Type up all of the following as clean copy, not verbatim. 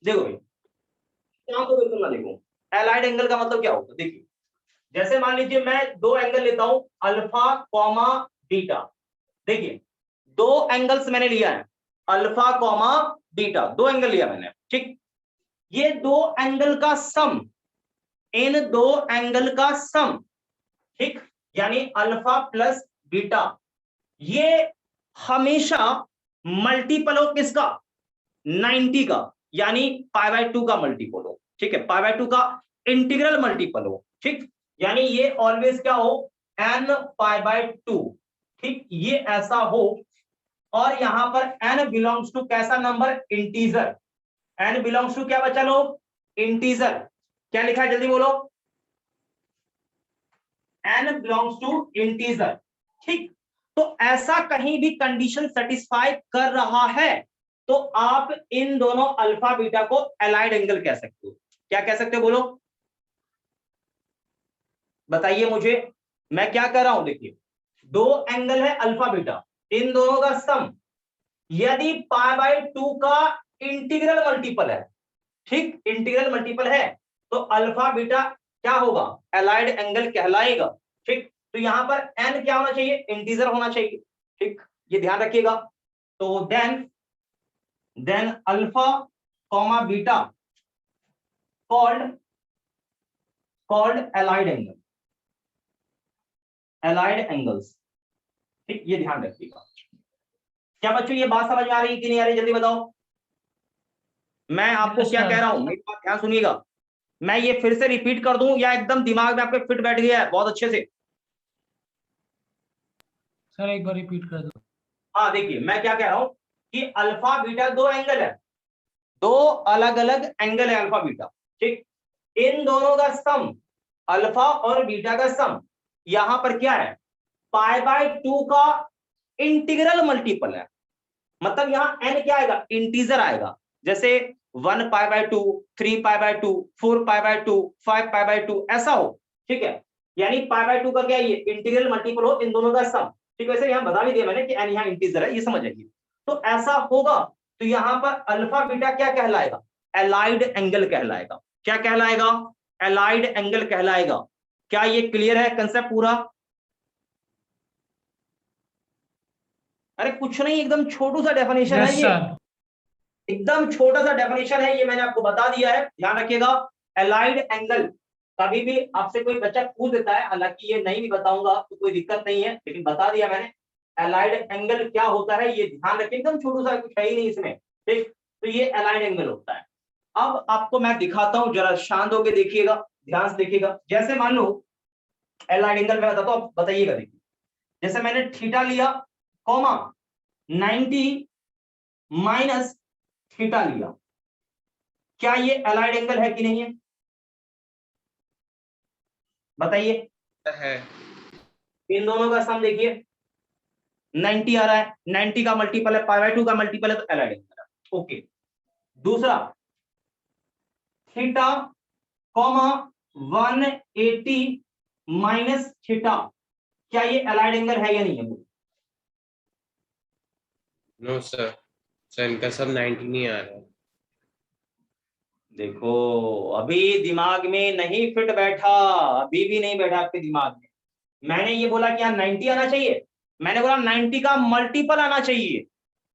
देखो भाई, यहाँ तो बिल्कुल ना देखो, एलाइड एंगल का मतलब क्या होता है, देखिए जैसे मान लीजिए मैं दो एंगल लेता हूं, अल्फा कॉमा बीटा। देखिए दो एंगल्स मैंने लिया है, अल्फा कॉमा बीटा, दो एंगल लिया मैंने, ठीक। ये दो एंगल का सम, इन दो एंगल का सम, ठीक, यानी अल्फा प्लस बीटा, ये हमेशा मल्टीपल हो किसका, 90 का, यानी पाई बाय 2 का मल्टीपल हो, ठीक है, पाई बाय 2 का इंटीग्रल मल्टीपल हो, ठीक, यानी ये ऑलवेज क्या हो, n पाई बाय 2, ठीक, ये ऐसा हो। और यहां पर n बिलोंग्स टू कैसा number, integer, n belongs to क्या बचा लोग, इंटीजर। क्या लिखा है जल्दी बोलो, n बिलोंग्स टू इंटीजर, ठीक। तो ऐसा कहीं भी कंडीशन सेटिस्फाई कर रहा है तो आप इन दोनों अल्फा बीटा को एलाइड एंगल कह सकते हो। क्या कह सकते हो बोलो, बताइए मुझे, मैं क्या कह रहा हूं, देखिए दो एंगल है अल्फा बीटा, इन दोनों का सम यदि पाई बाय 2 का इंटीग्रल मल्टीपल है, ठीक, इंटीग्रल मल्टीपल है, तो अल्फा बीटा क्या होगा, एलाइड एंगल कहलाएगा, ठीक। तो यहां पर n क्या होना चाहिए, इंटीजर होना चाहिए, ठीक, ये ध्यान रखिएगा। तो then alpha comma beta called allied angle, allied angles, ठीक, ये ध्यान रखिएगा। क्या बच्चों ये बात समझ में आ रही है कि नहीं आ रही, जल्दी बताओ। मैं आपको क्या कह रहा हूं, मेरी बात ध्यान सुनिएगा, मैं ये फिर से रिपीट कर दूं या एकदम दिमाग में आपके फिट बैठ गया है बहुत अच्छे से। सर एक बार रिपीट कर दो। हाँ देखिए मैं क्या कह रहा हूं कि अल्फा बीटा दो एंगल है, दो अलग अलग एंगल है अल्फा बीटा, ठीक, इन दोनों का सम, अल्फा और बीटा का सम यहां पर क्या है, पाई बाय 2 का इंटीग्रल मल्टीपल है, मतलब यहां n क्या आएगा, इंटीजर आएगा, जैसे 1 pi by 2, 3 pi by 2, 4 pi by 2, 5 pi by 2 ऐसा हो, ठीक है, यानी पाई बाय 2 का क्या है, ये इंटीग्रल मल्टीपल हो इन दोनों का सम, ठीक, वैसे यहां बता भी दिया मैंने कि n यहां इंटीजर है, ये समझ आइए। तो ऐसा होगा तो यहां पर अल्फा बीटा क्या कहलाएगा, एलाइड एंगल कहलाएगा। क्या कहलाएगा, एलाइड एंगल कहलाएगा। क्या ये क्लियर है कंसेप्ट पूरा, अरे कुछ नहीं, एकदम छोटू सा डेफिनेशन है ये, एकदम छोटा सा डेफिनेशन है ये, मैंने आपको बता दिया है, ध्यान रखिएगा। एलाइड एंगल कभी भी आपसे कोई बच्चा पूछ देता है, हालांकि ये नहीं भी बताऊंगा तो कोई दिक्कत नहीं है, लेकिन बता दिया मैंने, एलाइड एंगल क्या होता है ये ध्यान रखिए, एकदम छोटू सा, कुछ है ही नहीं इसमें, ठीक। तो ये एलाइड एंगल होता है। अब आपको मैं दिखाता हूं, जरा शांत होकर देखिएगा, ध्यान से देखिएगा। जैसे मान लो एलाइड एंगल मैं बताता हूं, आप बताइएगा, देखिए जैसे मैंने थीटा लिया, कॉमा 90 माइनस थीटा लिया, क्या ये एलाइड एंगल है कि नहीं है, बताइए। है। इन दोनों का सम देखिए 90 आ रहा है, 90 का मल्टीपल है, पाई बाय 2 का मल्टीपल है, तो एलाइड एंगल है, ओके। दूसरा थीटा कॉमा 180 माइनस थीटा, क्या ये एलाइड एंगल है या नहीं है, नो सर, सर इनका सब 90 नहीं आ रहा। देखो अभी दिमाग में नहीं फिट बैठा, अभी भी नहीं बैठा आपके दिमाग में। मैंने ये बोला कि यहाँ 90 आना चाहिए, मैंने बोला 90 का मल्टीपल आना चाहिए,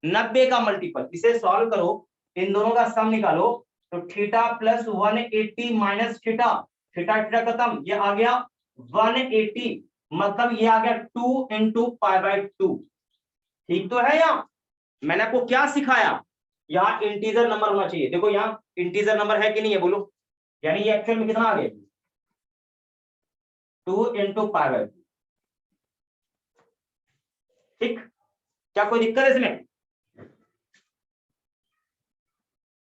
90 का मल्टीपल, इसे सॉल्व करो, इन दोनों का सम निकालो, तो theta plus 180 minus theta, theta theta खत्म, ये आ गया 180, मतलब ये आ गया 2 इंटू पाई बाय 2, ठीक तो है। यहाँ मैंने आपको क्या सिखाया, यहाँ इंटीजर नंबर होना चाहिए, देखो यहाँ इंटीजर नंबर है कि नहीं है बोलो, यानी ये एक्चुअल में कितना आ गया, 2 इंटू पाई बाय 2, ठीक। क्या कोई दिक्कत है इसमें,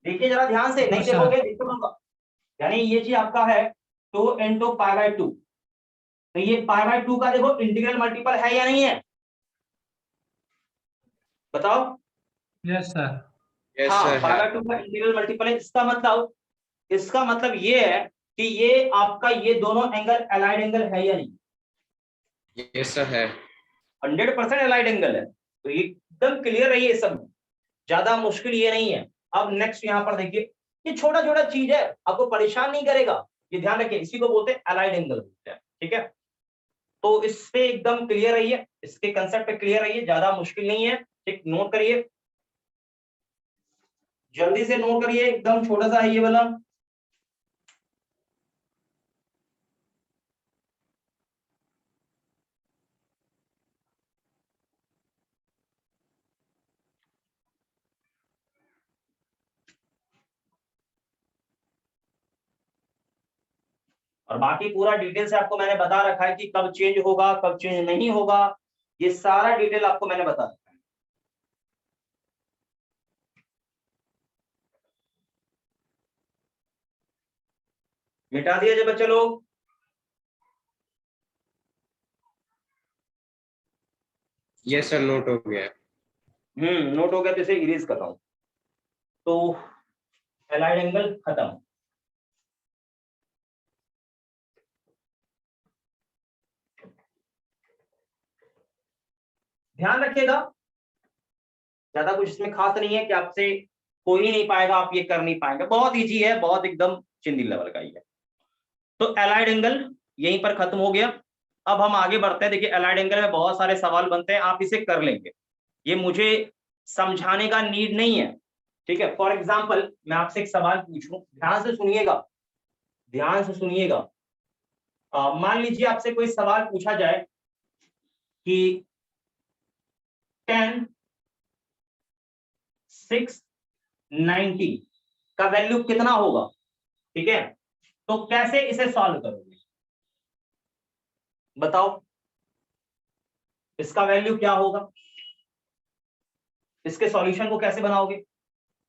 देखिए जरा ध्यान से, नहीं देखोगे दिक्कत होगा। यानी ये चीज आपका है 2 इंटू पाई बाय 2, तो ये पाई बाय 2 का देखो इंटीग्रल मल्टीपल है या नहीं है, बताओ। Yes sir. हाँ पाई है। बाय 2 का इंटीग्रल मल्टीपल है, इसका मतलब ये है कि ये आपका ये दोनों एंगल एलाइड एंगल है या नहीं, यस सर है। 100% एलाइड एंगल है, तो ये एकदम क्लियर है, ये सब ज्यादा मुश्किल ये नहीं है। अब नेक्स्ट यहां पर देखिए, ये छोटा छोटा चीज है, आपको परेशान नहीं करेगा, ये ध्यान रखिए, इसी को बोलते हैं अलाइड एंगल बोलते हैं, ठीक है। तो इस पे एकदम क्लियर रहिए, इसके कंसेप्ट पे क्लियर रहिए, ज्यादा मुश्किल नहीं है, ठीक, नोट करिए, जल्दी से नोट करिए, एकदम छोटा सा है ये वाला। और बाकी पूरा डिटेल से आपको मैंने बता रखा है कि कब चेंज होगा, कब चेंज नहीं होगा, ये सारा डिटेल आपको मैंने बता रखा है। मिटा दिया जब बच्चे लोग? यस सर, नोट हो गया। नोट हो गया तो इसे इरेज कर रहा हूं। तो एलाइड एंगल खत्म। ध्यान रखिएगा, ज्यादा कुछ इसमें खास नहीं है कि आपसे कोई नहीं पाएगा, आप ये कर नहीं पाएंगे, बहुत इजी है, बहुत एकदम चिंदी लेवल का ही है। तो एलाइड एंगल यहीं पर खत्म हो गया। अब हम आगे बढ़ते हैं। देखिए एलाइड एंगल में बहुत सारे सवाल बनते हैं, आप इसे कर लेंगे, ये मुझे समझाने का नीड नहीं है, ठीक है। फॉर एग्जाम्पल मैं आपसे एक सवाल पूछूं, ध्यान से सुनिएगा, ध्यान से सुनिएगा। मान लीजिए आपसे कोई सवाल पूछा जाए कि 10 6 90 का वैल्यू कितना होगा, ठीक है, तो कैसे इसे सॉल्व करोगे, बताओ, इसका वैल्यू क्या होगा, इसके सॉल्यूशन को कैसे बनाओगे।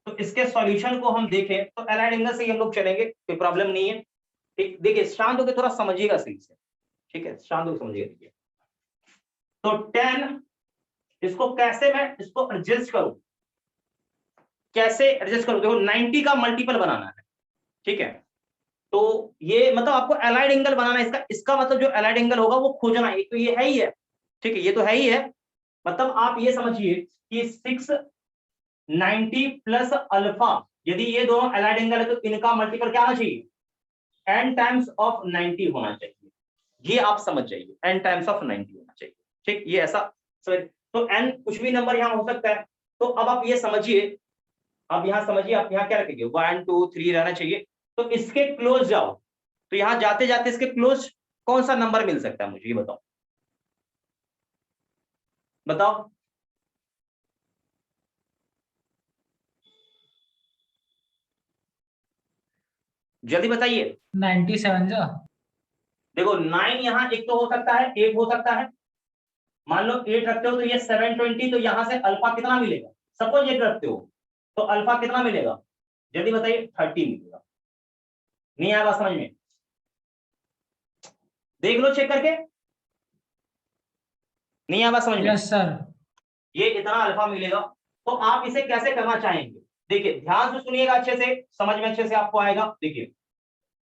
तो इसके सॉल्यूशन को हम देखें तो एलाइड एंगल से ही हम लोग चलेंगे, कोई प्रॉब्लम नहीं है, ठीक। देखिए शांत होकर थोड़ा समझिएगा सही से, ठीक है, शांत होकर समझिएगा। देखिए तो 10, इसको कैसे मैं इसको एडजस्ट करूं, कैसे एडजस्ट करूं, देखो 90 का मल्टीपल बनाना है, ठीक है। तो ये मतलब आपको एलाइड एंगल बनाना है, इसका मतलब जो एलाइड एंगल होगा वो खोजना है, तो ये है ही है, ठीक है, ये तो है ही है। मतलब आप ये समझिए कि 690 प्लस अल्फा, यदि ये दोनों एलाइड एंगल है तो इनका मल्टीपल क्या होना चाहिए, n टाइम्स ऑफ 90 होना चाहिए, ये आप समझ जाइए, n टाइम्स ऑफ 90 होना चाहिए, ठीक, ये ऐसा समझ। तो n कुछ भी नंबर यहां हो सकता है, तो अब आप ये समझिए, अब यहां समझिए, आप यहां क्या रखेंगे, 1 2 3 रहना चाहिए, तो इसके क्लोज जाओ, तो यहां जाते जाते इसके क्लोज कौन सा नंबर मिल सकता है मुझे, ये बताओ, बताओ, जल्दी बताइए। 97 जा। देखो 9 यहाँ एक तो हो सकता है, 8 हो सकता है, मान लो 8 रखते हो तो ये 720, तो यहां से अल्फा कितना मिलेगा, सपोज 8 रखते हो तो अल्फा कितना मिलेगा, जल्दी बताइए, 30 मिलेगा। नहीं आया बात समझ में, देख लो चेक करके, नहीं आया बात समझ में, यस सर। ये इतना अल्फा मिलेगा। तो आप इसे कैसे करना चाहेंगे, देखिए ध्यान से सुनिएगा, अच्छे से समझ में अच्छे से आपको आएगा। देखिए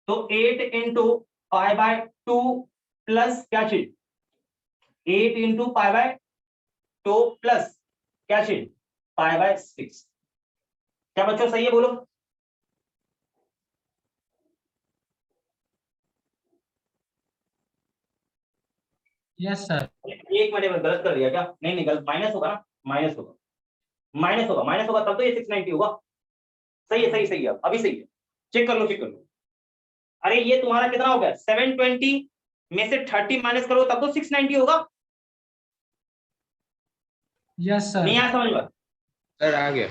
तो 8 इंटू पाई बाय 2 प्लस क्या चीज, 8 इंटू पाई बाय 2 प्लस क्या चीज, पाई बाय 6। क्या बच्चों सही है, बोलो। Yes sir. एक मिनट में गलत कर दिया क्या, नहीं नहीं गलत, माइनस होगा ना, माइनस होगा, माइनस होगा, माइनस होगा तब तो ये 690 होगा। सही है, सही सही है, अभी सही है, चेक कर लो, चेक कर लो। अरे ये तुम्हारा कितना हो गया, 720 में से 30 माइनस करो तब तो 690 होगा। Yes sir. नहीं आया समझ में, सर आ गया।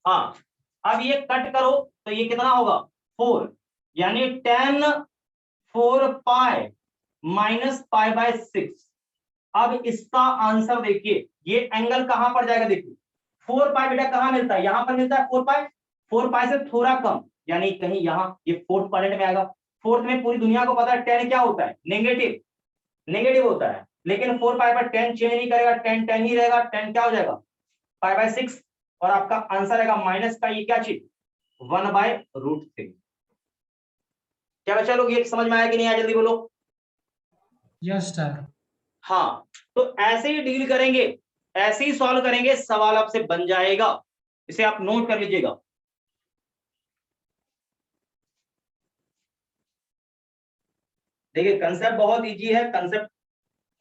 हाँ, अब ये कट करो तो ये कितना होगा, 4, यानी 10 4 पाई माइनस पाई बाय 6। अब इसका आंसर देखिए, ये एंगल कहां पर जाएगा, देखिए 4 पाई बेटा कहां मिलता है, यहां पर मिलता है 4 पाई, 4 पाई से थोड़ा कम, यानी कहीं यहां ये फोर्थ क्वाड्रेंट में आएगा। फोर्थ में पूरी दुनिया को पता है 10 क्या होता है, नेगेटिव, नेगेटिव होता है, लेकिन 4 पाई पर 10 चेंज नहीं करेगा, 10 10 ही रहेगा, 10 क्या हो जाएगा, पाई बाय 6, और आपका आंसर आएगा माइनस का ये क्या चीज, 1/√3। क्या बच्चा लोग ये समझ में आया कि नहीं आया, जल्दी बोलो। Yes sir. हाँ, तो ऐसे ही डील करेंगे, ऐसे ही सॉल्व करेंगे, सवाल आपसे बन जाएगा, इसे आप नोट कर लीजिएगा। देखिए कंसेप्ट बहुत इजी है, कंसेप्ट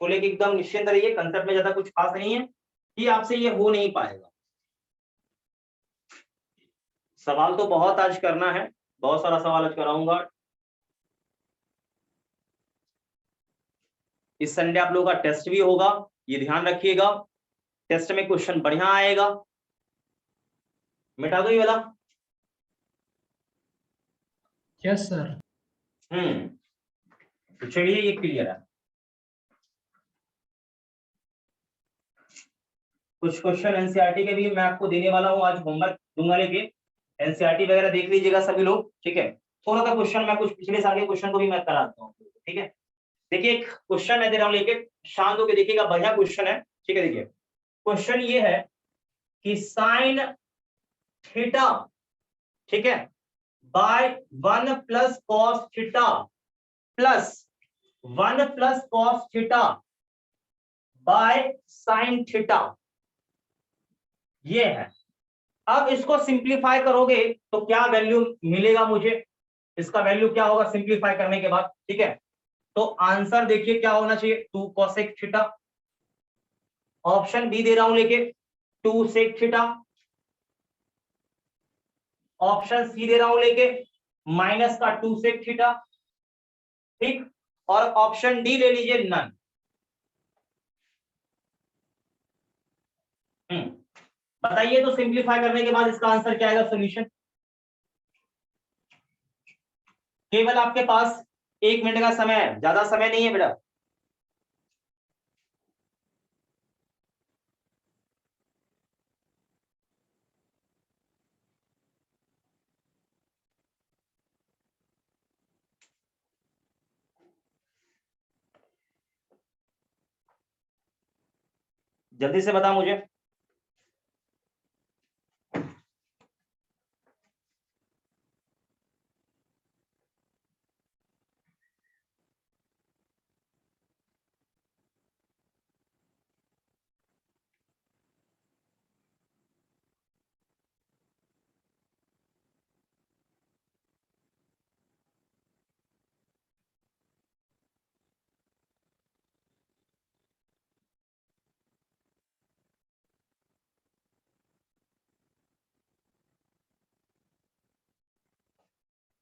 को लेके एकदम निश्चिंत रहिए, कंसेप्ट में ज्यादा कुछ खास नहीं है कि आपसे ये हो नहीं पाएगा। सवाल तो बहुत आज करना है, बहुत सारा सवाल आज कराऊंगा। इस संडे आप लोगों का टेस्ट भी होगा, ये ध्यान रखिएगा। टेस्ट में क्वेश्चन बढ़िया आएगा। मिटा दो ये वाला। Yes sir. तो चलिए ये क्लियर है। कुछ क्वेश्चन एनसीईआरटी के भी मैं आपको देने वाला हूं, आज होमवर्क दूंगा लेके। एनसीईआरटी वगैरह देख लीजिएगा सभी लोग, ठीक है। थोड़ा सा क्वेश्चन मैं कुछ पिछले साल के क्वेश्चन को भी मैं कराता हूँ, ठीक है। देखिए एक क्वेश्चन मैं दे रहा हूँ लेके, शांत होकर देखिएगा, बढ़िया क्वेश्चन है, ठीक है। देखिए क्वेश्चन ये है कि साइन थीटा, ठीक है, by 1 plus cos theta plus 1 plus cos theta by sine theta, ये है। अब इसको सिंप्लीफाई करोगे तो क्या वैल्यू मिलेगा मुझे, इसका वैल्यू क्या होगा सिंप्लीफाई करने के बाद, ठीक है। तो आंसर देखिए क्या होना चाहिए, 2 कोसेक थीटा। ऑप्शन बी दे रहा हूं लेके, 2 सेक थीटा। ऑप्शन सी दे रहा हूं लेके, माइनस का 2 सेक थीटा, ठीक। और ऑप्शन डी ले लीजिए, नन। बताइए तो सिंप्लीफाई करने के बाद इसका आंसर क्या आएगा, सॉल्यूशन। केवल आपके पास 1 मिनट का समय है, ज्यादा समय नहीं है बेटा। जल्दी से बता मुझे।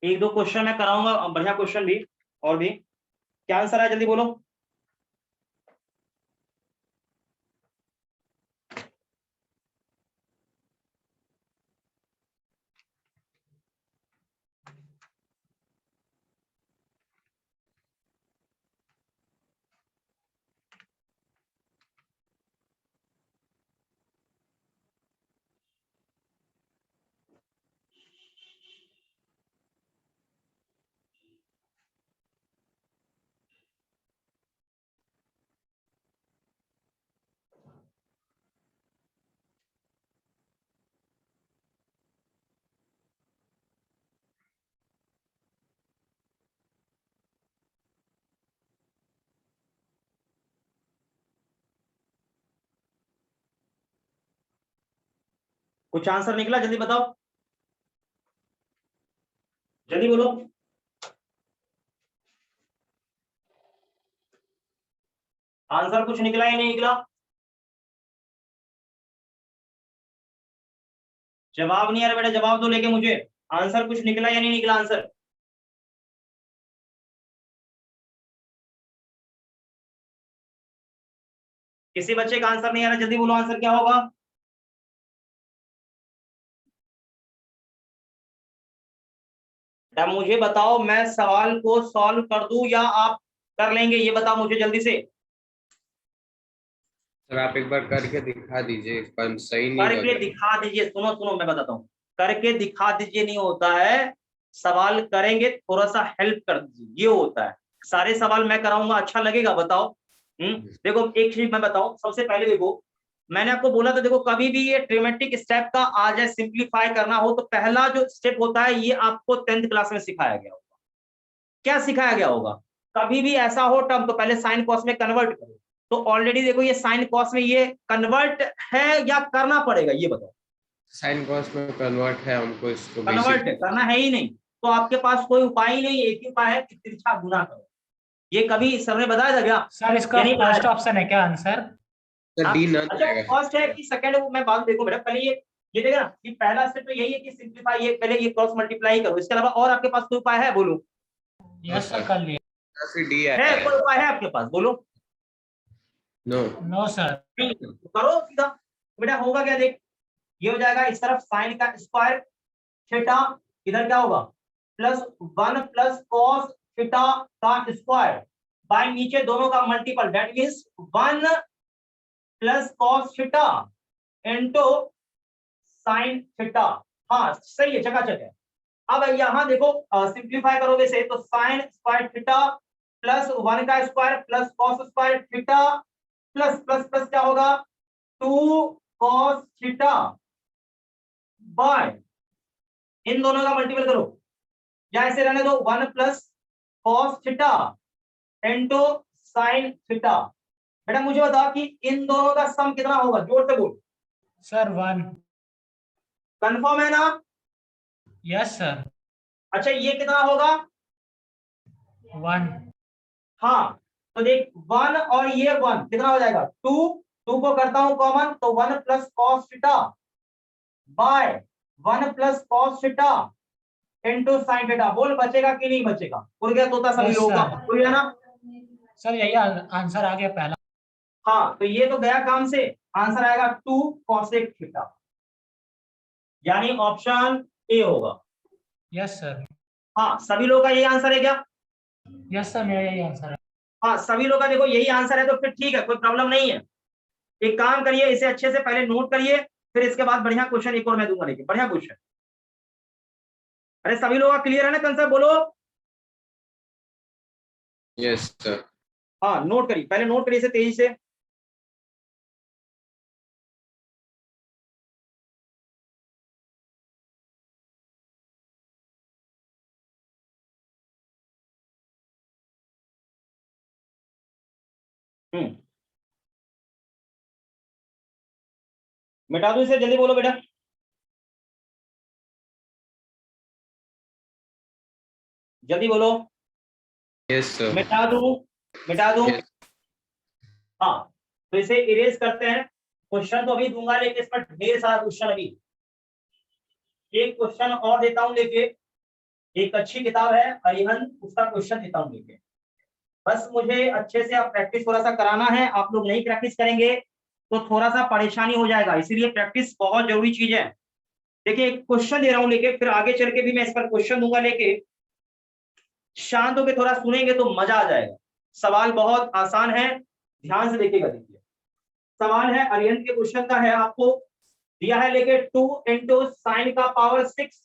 एक दो क्वेश्चन मैं कराऊंगा, बढ़िया क्वेश्चन भी, और भी। क्या आंसर है, जल्दी बोलो। कुछ आंसर निकला, जल्दी बताओ, जल्दी बोलो। आंसर कुछ निकला या नहीं निकला, जवाब नहीं आ रहा बेटा, जवाब दो लेके मुझे। आंसर कुछ निकला या नहीं निकला आंसर। किसी बच्चे का आंसर नहीं आ रहा, जल्दी बोलो आंसर क्या होगा। बेटा मुझे बताओ, मैं सवाल को सॉल्व कर दूं या आप कर लेंगे, ये बताओ मुझे जल्दी से। सर आप एक बार करके दिखा दीजिए, इस बार सही नहीं लग करके रहा। दिखा दीजिए, सुनो सुनो मैं बताता हूँ। करके दिखा दीजिए नहीं होता है, सवाल करेंगे थोड़ा सा हेल्प कर दीजिए, ये होता है। सारे सवाल मैं कराऊंगा, अच्छा लगेगा बताओ। देखो एक चीज मैं बताऊं, सबसे पहले देखो, मैंने आपको बोला था, देखो कभी भी ये ट्रिमेटिक स्टेप का आ जाए, सिंप्लीफाई करना हो, तो पहला जो स्टेप होता है, ये आपको 10th क्लास में सिखाया गया होगा। क्या सिखाया गया होगा, कभी भी ऐसा हो टर्म तो पहले साइन कॉस में कन्वर्ट करो। तो ऑलरेडी देखो ये साइन कॉस में ये कन्वर्ट है या करना पड़ेगा, ये बताओ। साइन कॉस में कन्वर्ट है, हमको इसको कन्वर्ट बेसिक। करना है ही नहीं, तो आपके पास कोई उपाय ही नहीं, एक ही उपाय है कि तिरछा गुना करो। ये कभी सर ने बताया था क्या? सर इसका यानी फर्स्ट ऑप्शन है क्या आंसर? सर डी ना अच्छा आएगा। फर्स्ट है कि सेकंड है मैं बात देखो बेटा, पहले ये देखा ना कि पहला स्टेप तो यही है कि सिंप्लीफाई, ये पहले ये क्रॉस मल्टीप्लाई करो, इसके अलावा और आपके पास कोई उपाय है? बोलो। यस सर, कर लिया। फिर डी है आएगा। कोई उपाय है आपके पास? बोलो। नो। No sir. ठीक है, तो करो सीधा। बेटा होगा क्या देख, ये हो जाएगा इस तरफ साइन का स्क्वायर थीटा, इधर क्या होगा +1 प्लस कॉस थीटा का स्क्वायर बाय नीचे दोनों का multiple, that means 1 plus cos theta into sine theta. हाँ सही है, चकाचक है। अब यहां देखो सिंप्लीफाई करोगे से तो साइन स्क्वायर थीटा प्लस 1 का square plus cos square theta plus plus plus क्या होगा 2 कॉस थीटा बाय इन दोनों का मल्टीपल करो या ऐसे रहने दो 1 plus cos theta into sine theta. बेटा मुझे बताओ कि इन दोनों का सम कितना होगा, जोर से बोल। सर 1। कंफर्म है ना? Yes sir. अच्छा ये कितना होगा? 1। हाँ तो देख 1 और ये 1 कितना हो जाएगा 2, 2 को करता हूं कॉमन तो 1 plus cos theta bye 1 plus cos theta into sine theta. बोल बचेगा कि नहीं बचेगा? उड़ गया तोता सभी यस लोगों का, सर। उड़ गया ना? सर यही आंसर आ गया पहला। हाँ तो ये तो गया काम से, आंसर आएगा 2 कॉसेक थीटा, यानी ऑप्शन ए होगा। Yes sir. हाँ सभी लोगों का यही आंसर है क्या? यस सर, मेरा यही आंसर है। हाँ सभी लोगों का देखो यही आंसर है तो फिर ठीक है, कोई प्रॉब्लम नहीं है। एक काम करिए, इसे अच्छे से पहले नोट करिए, फिर इसके बाद बढ़िया क्वेश्चन एक और मैं दूंगा लेके, बढ़िया क्वेश्चन। अरे सभी लोग क्लियर है ना कंसेप्ट? बोलो। Yes sir. हाँ नोट करिए, पहले नोट करिए इसे तेजी से। हम्म, मिटा दो इसे, जल्दी बोलो बेटा। जल्दी बोलो। Yes sir. मिटा दूं? मिटा दूं? यस। हाँ तो इसे इरेज करते हैं। क्वेश्चन तो अभी दूंगा लेकिन इस पर ढेर सारा क्वेश्चन अभी, एक क्वेश्चन और देता हूं लेके। एक अच्छी किताब है अरिहंत, उसका क्वेश्चन देता हूं लेके। बस मुझे अच्छे से आप प्रैक्टिस थोड़ा सा कराना है, आप लोग नहीं प्रैक्टिस करेंगे तो थोड़ा सा परेशानी हो जाएगा, इसीलिए प्रैक्टिस बहुत जरूरी चीज है। देखिए एक क्वेश्चन दे रहा हूं लेके, फिर आगे चल के भी मैं इस पर क्वेश्चन दूंगा लेके। शांत होकर थोड़ा सुनेंगे तो मजा आ जाएगा। सवाल बहुत आसान है, ध्यान से देखिएगा। देखिए सवाल है अरिहंत के क्वेश्चन का है, आपको दिया है लेके 2 इंटू साइन का पावर 6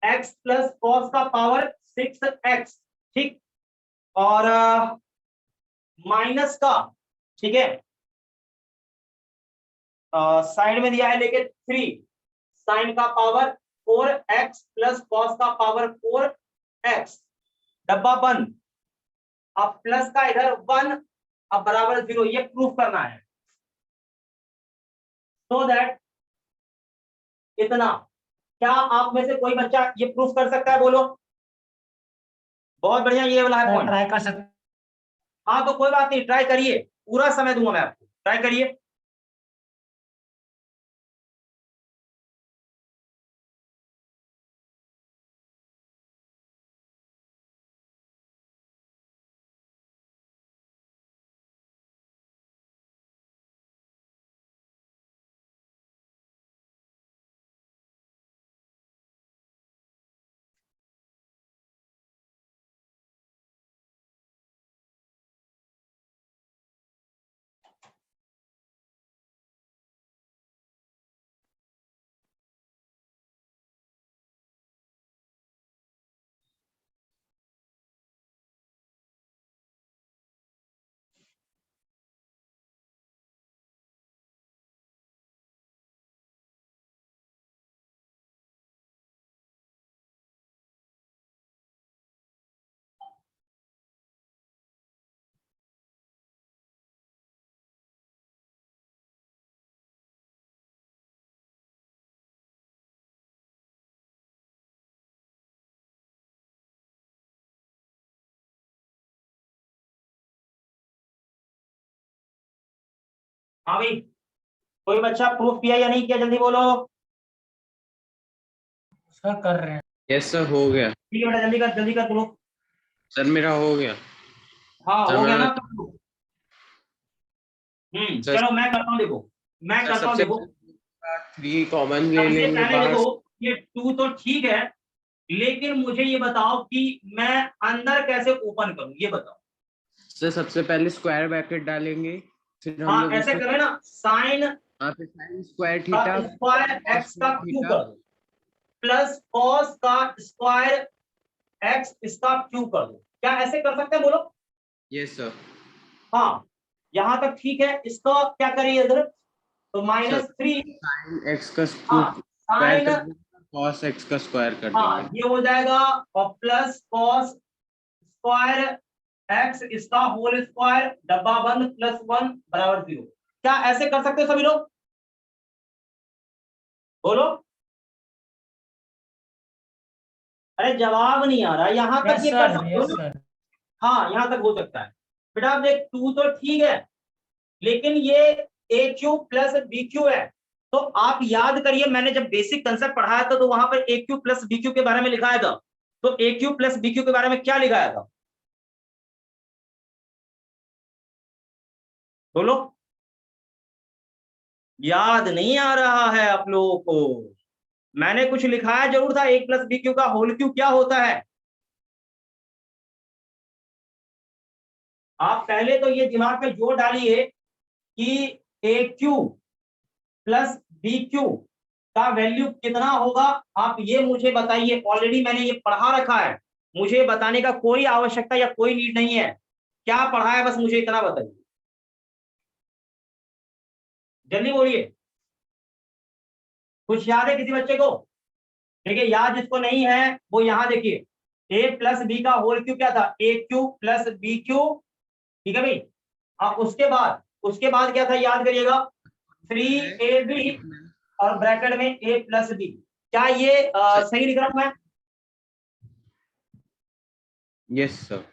एक्स प्लस कॉस का पावर 6x, ठीक, और माइनस का, ठीक है, साइड में दिया है लेके 3 साइन का पावर 4x प्लस कॉस का पावर 4x, डब्बा बंद। अब प्लस का इधर 1, अब बराबर 0, ये प्रूफ करना है। सो दैट इतना, क्या आप में से कोई बच्चा ये प्रूफ कर सकता है? बोलो। बहुत बढ़िया, ये वाला है सर पॉइंट। ट्राई कर सकते। हाँ तो कोई बात नहीं, ट्राई करिए, पूरा समय दूंगा मैं आपको, ट्राई करिए। हाँ भाई, कोई बच्चा प्रूफ किया या नहीं किया, जल्दी बोलो। सर कर रहे हैं। यस सर, हो गया। ठीक है बेटा, जल्दी कर प्रूफ। सर मेरा हो गया। हाँ सर हो गया मैं ना बता, proof? सर चलो मैं करता हूँ, देखो मैं सर करता हूँ, सबसे देखो 3 कॉमन ले सबसे लेंगे पहले बाहर। देखो, ये 2 तो ठीक है, लेकिन मुझे ये बताओ कि मैं अंदर कैसे ओपन करूं, ये बताओ। सर सबसे पहले स्क्वायर ब्रैकेट डालेंगे, फिर हम हाँ लोग ऐसे उसमें करें ना, साइन फिर साइन स्क्वायर का थीटा स्क्वायर cos एक्स का स्क्वायर क्यू थीटा। कर दो, प्लस कॉस का स्क्वायर एक्स इसका क्यू कर दो। क्या ऐसे कर सकते हैं, बोलो। Yes sir. हाँ यहां तक ठीक है, इसका क्या करिए इधर, तो सर -3। साइन एक्स का हाँ स्क्वायर साइन, कर देंगे, कॉस एक्स का स्क्वायर कर हाँ देंगे। ये हो जाएगा, और प्लस कॉस स्क्वायर एक्स इसका होल स्क्वायर, डब्बा बंद, +1 बराबर 0। क्या ऐसे कर सकते हो सभी लोग, बोलो। अरे जवाब नहीं आ रहा, यहां तक यस ये कर सर, सकते हो यस ना? सर। हाँ यहां तक हो सकता है बेटा। आप देख 2 तो ठीक है, लेकिन ये ए क्यू प्लस बी क्यू है। तो आप याद करिए, मैंने जब बेसिक कंसेप्ट पढ़ाया था तो वहां पर ए क्यू प्लस बी क्यू के बारे में लिखाया था। तो ए क्यू प्लस बी क्यू के बारे में क्या लिखाया था, बोलो। याद नहीं आ रहा है आप लोगों को? मैंने कुछ लिखाया जरूर था, ए प्लस बी क्यू का होल क्यू क्या होता है। आप पहले तो ये दिमाग में जोर डालिए कि ए क्यू प्लस बी क्यू का वैल्यू कितना होगा। आप ये मुझे बताइए, ऑलरेडी मैंने ये पढ़ा रखा है, मुझे बताने का कोई आवश्यकता या कोई नीड नहीं है। क्या पढ़ा है बस मुझे इतना बताइए, जल्दी बोलिए। कुछ याद है किसी बच्चे को? देखिए याद जिसको नहीं है वो यहां देखिए, ए प्लस बी का होल क्यू क्या था, ए क्यू प्लस बी क्यू। ठीक है भाई। उसके बाद क्या था, याद करिएगा, 3ab और ब्रैकेट में a प्लस बी। क्या ये सही लिख रहा हूं मैं? Yes sir.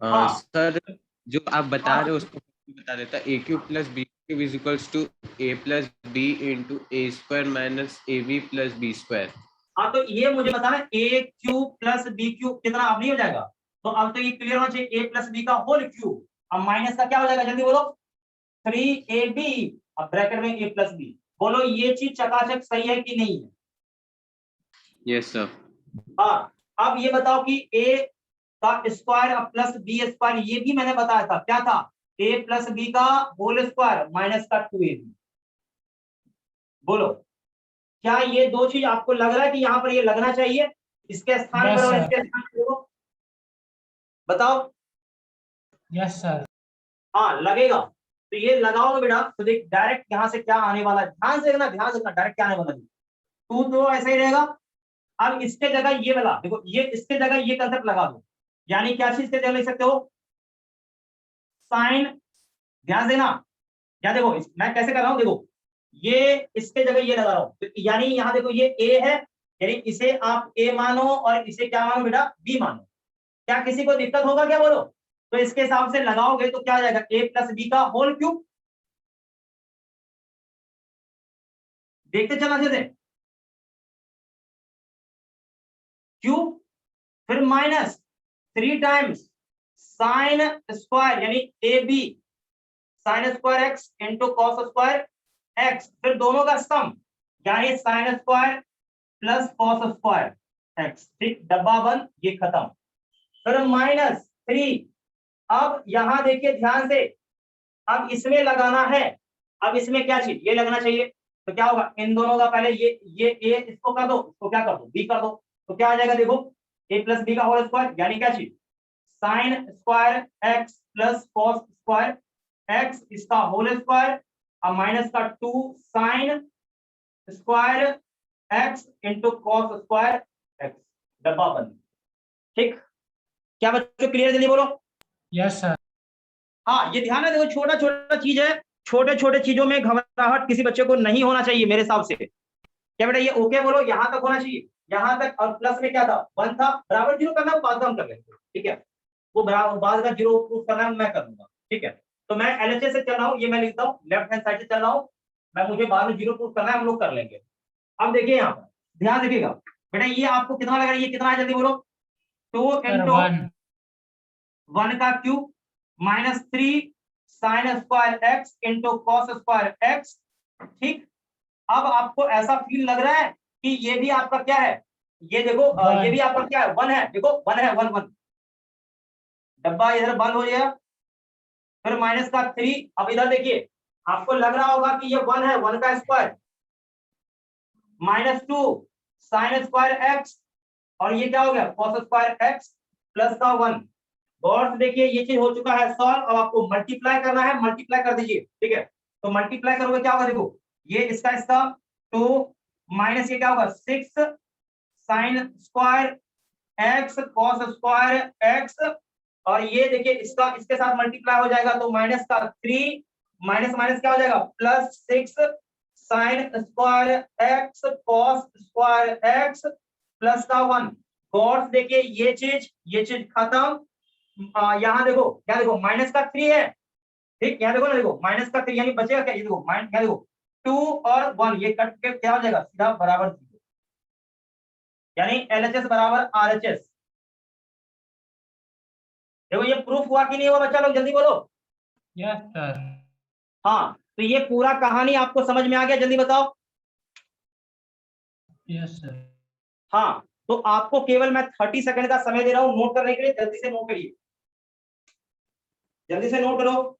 हाँ सर जो आप बता हाँ रहे हो उसको बता देता, A cube plus B cube is equals to A plus B into A square minus A B plus B square. हाँ, तो ये मुझे बताना, A cube plus B cube कितना, अब नहीं हो जाएगा? तो अब तो ये क्लियर होना चाहिए, ए प्लस बी का होल क्यू। अब माइनस का क्या हो जाएगा, जल्दी बोलो। 3ab, अब ब्रैकेट में a प्लस बी। बोलो ये चीज चकाचक सही है कि नहीं है? Yes sir. हाँ अब ये बताओ कि a का स्क्वायर अब प्लस बी स्क्वायर, ये भी मैंने बताया था, क्या था, a प्लस बी का होल स्क्वायर माइनस का 2ab। बोलो क्या ये दो चीज आपको लग रहा है कि यहाँ पर ये लगना चाहिए, इसके स्थान पर यस और सर, इसके स्थान पर, देखो बताओ। Yes sir. हाँ लगेगा, तो ये लगाओगे बेटा तो देख डायरेक्ट यहाँ से क्या आने वाला है, ध्यान से देखना, ध्यान से देखना, डायरेक्ट क्या आने वाला है। टू तो ऐसे ही रहेगा। अब इसके जगह ये वाला देखो, ये इसके जगह ये कंसेप्ट लगा दो, यानी क्या चीज के जगह लिख सकते हो, साइन। ध्यान देना, क्या देखो मैं कैसे कर रहा हूँ, देखो ये इसके जगह ये लगा रहा हूँ, तो यानी यहाँ देखो ये ए है, यानी इसे आप ए मानो और इसे क्या मानो बेटा, बी मानो। क्या किसी को दिक्कत होगा क्या, बोलो। तो इसके हिसाब से लगाओगे तो क्या आ जाएगा, ए प्लस बी का होल क्यूब। देखते चलना अच्छे से, क्यूब, फिर माइनस 3 टाइम्स साइन स्क्वायर यानी A B, sine square x into cos square x, फिर दोनों का सम यानी sine square plus cos square x. ठीक, डब्बा बंद, ये खत्म। फिर -3। अब यहां देखिए ध्यान से, अब इसमें लगाना है, अब इसमें क्या चीज ये लगना चाहिए, तो क्या होगा, इन दोनों का पहले ये ए इसको कर दो, इसको क्या कर दो, बी कर दो। तो क्या आ जाएगा, देखो ए प्लस बी का होल स्क्वायर यानी क्या चीज, sign square x plus cos square x इसका होल स्क्वायर, अब माइनस का 2 sign square x into cos square x, डब्बा बंद। ठीक, क्या बच्चों क्लियर, जल्दी बोलो। Yes sir. हाँ ये ध्यान है, देखो छोटा छोटा चीज है, छोटे छोटे चीजों में घबराहट किसी बच्चे को नहीं होना चाहिए मेरे हिसाब से। क्या बेटा ये ओके बोलो, यहां तक होना चाहिए, यहां तक। और प्लस में क्या था, 1 था, बराबर 0 करना है, बाद में हम कर लेंगे, ठीक है। वो बराबर बाद का 0 प्रूफ करना है, मैं कर दूंगा, ठीक है। तो मैं LHS से चल रहा हूँ, ये मैं लिखता हूँ लेफ्ट हैंड साइड से चल रहा हूँ, मैं मुझे बाद में जीरो प्रूफ करना है, हम लोग कर लेंगे। अब देखिए यहाँ पर ध्यान रखिएगा बेटा, ये आपको कितना लग रहा है, ये कितना है जल्दी बोलो, 2 सर इंटू 1 1 का cube minus 3 sign square x into cos square x. ठीक, अब आपको ऐसा फील लग रहा है कि ये भी आपका क्या है, ये देखो ये भी आपका क्या है, 1 है, देखो 1 है, 1 1 डब्बा इधर बंद हो गया, फिर माइनस का 3, अब इधर देखिए आपको लग रहा होगा कि ये 1 है, 1 का square minus 2 sign square x, और ये क्या हो गया कॉस स्क्वायर एक्स प्लस का 1। गौर से देखिए ये चीज हो चुका है सॉल्व, अब आपको मल्टीप्लाई करना है, मल्टीप्लाई कर दीजिए, ठीक है। तो मल्टीप्लाई करोगे क्या होगा, देखो ये इसका 2 माइनस ये क्या होगा 6 sign square x cos square x, और ये देखिए इसका इसके साथ मल्टीप्लाई हो जाएगा तो माइनस का 3 माइनस माइनस क्या हो जाएगा plus 6 sign square x cos square x plus का 1। गौर से देखिए ये चीज खत्म। यहाँ देखो क्या, देखो माइनस का 3 है, ठीक, यहाँ देखो ना, देखो माइनस का 3 यानी बचेगा क्या, ये देखो माइनस, क्या देखो 2 और 1 ये कट के क्या हो जाएगा सीधा बराबर 0, यानी LHS बराबर RHS। देखो ये प्रूफ हुआ कि नहीं हुआ बच्चा लोग, जल्दी बोलो। Yes sir. हाँ, तो ये पूरा कहानी आपको समझ में आ गया, जल्दी बताओ। Yes sir. हाँ, तो आपको केवल मैं 30 सेकंड का समय दे रहा हूँ नोट करने के लिए, जल्दी से नोट करिए, जल्दी से नोट करो।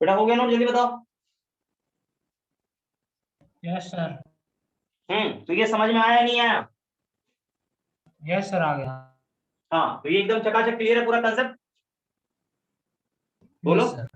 बेटा हो गया नोट, जल्दी बताओ। Yes sir. तो ये समझ में आया नहीं आया? यस सर आ गया। हाँ, तो ये एकदम चकाचक क्लियर है पूरा कंसेप्ट, बोलो। Yes sir.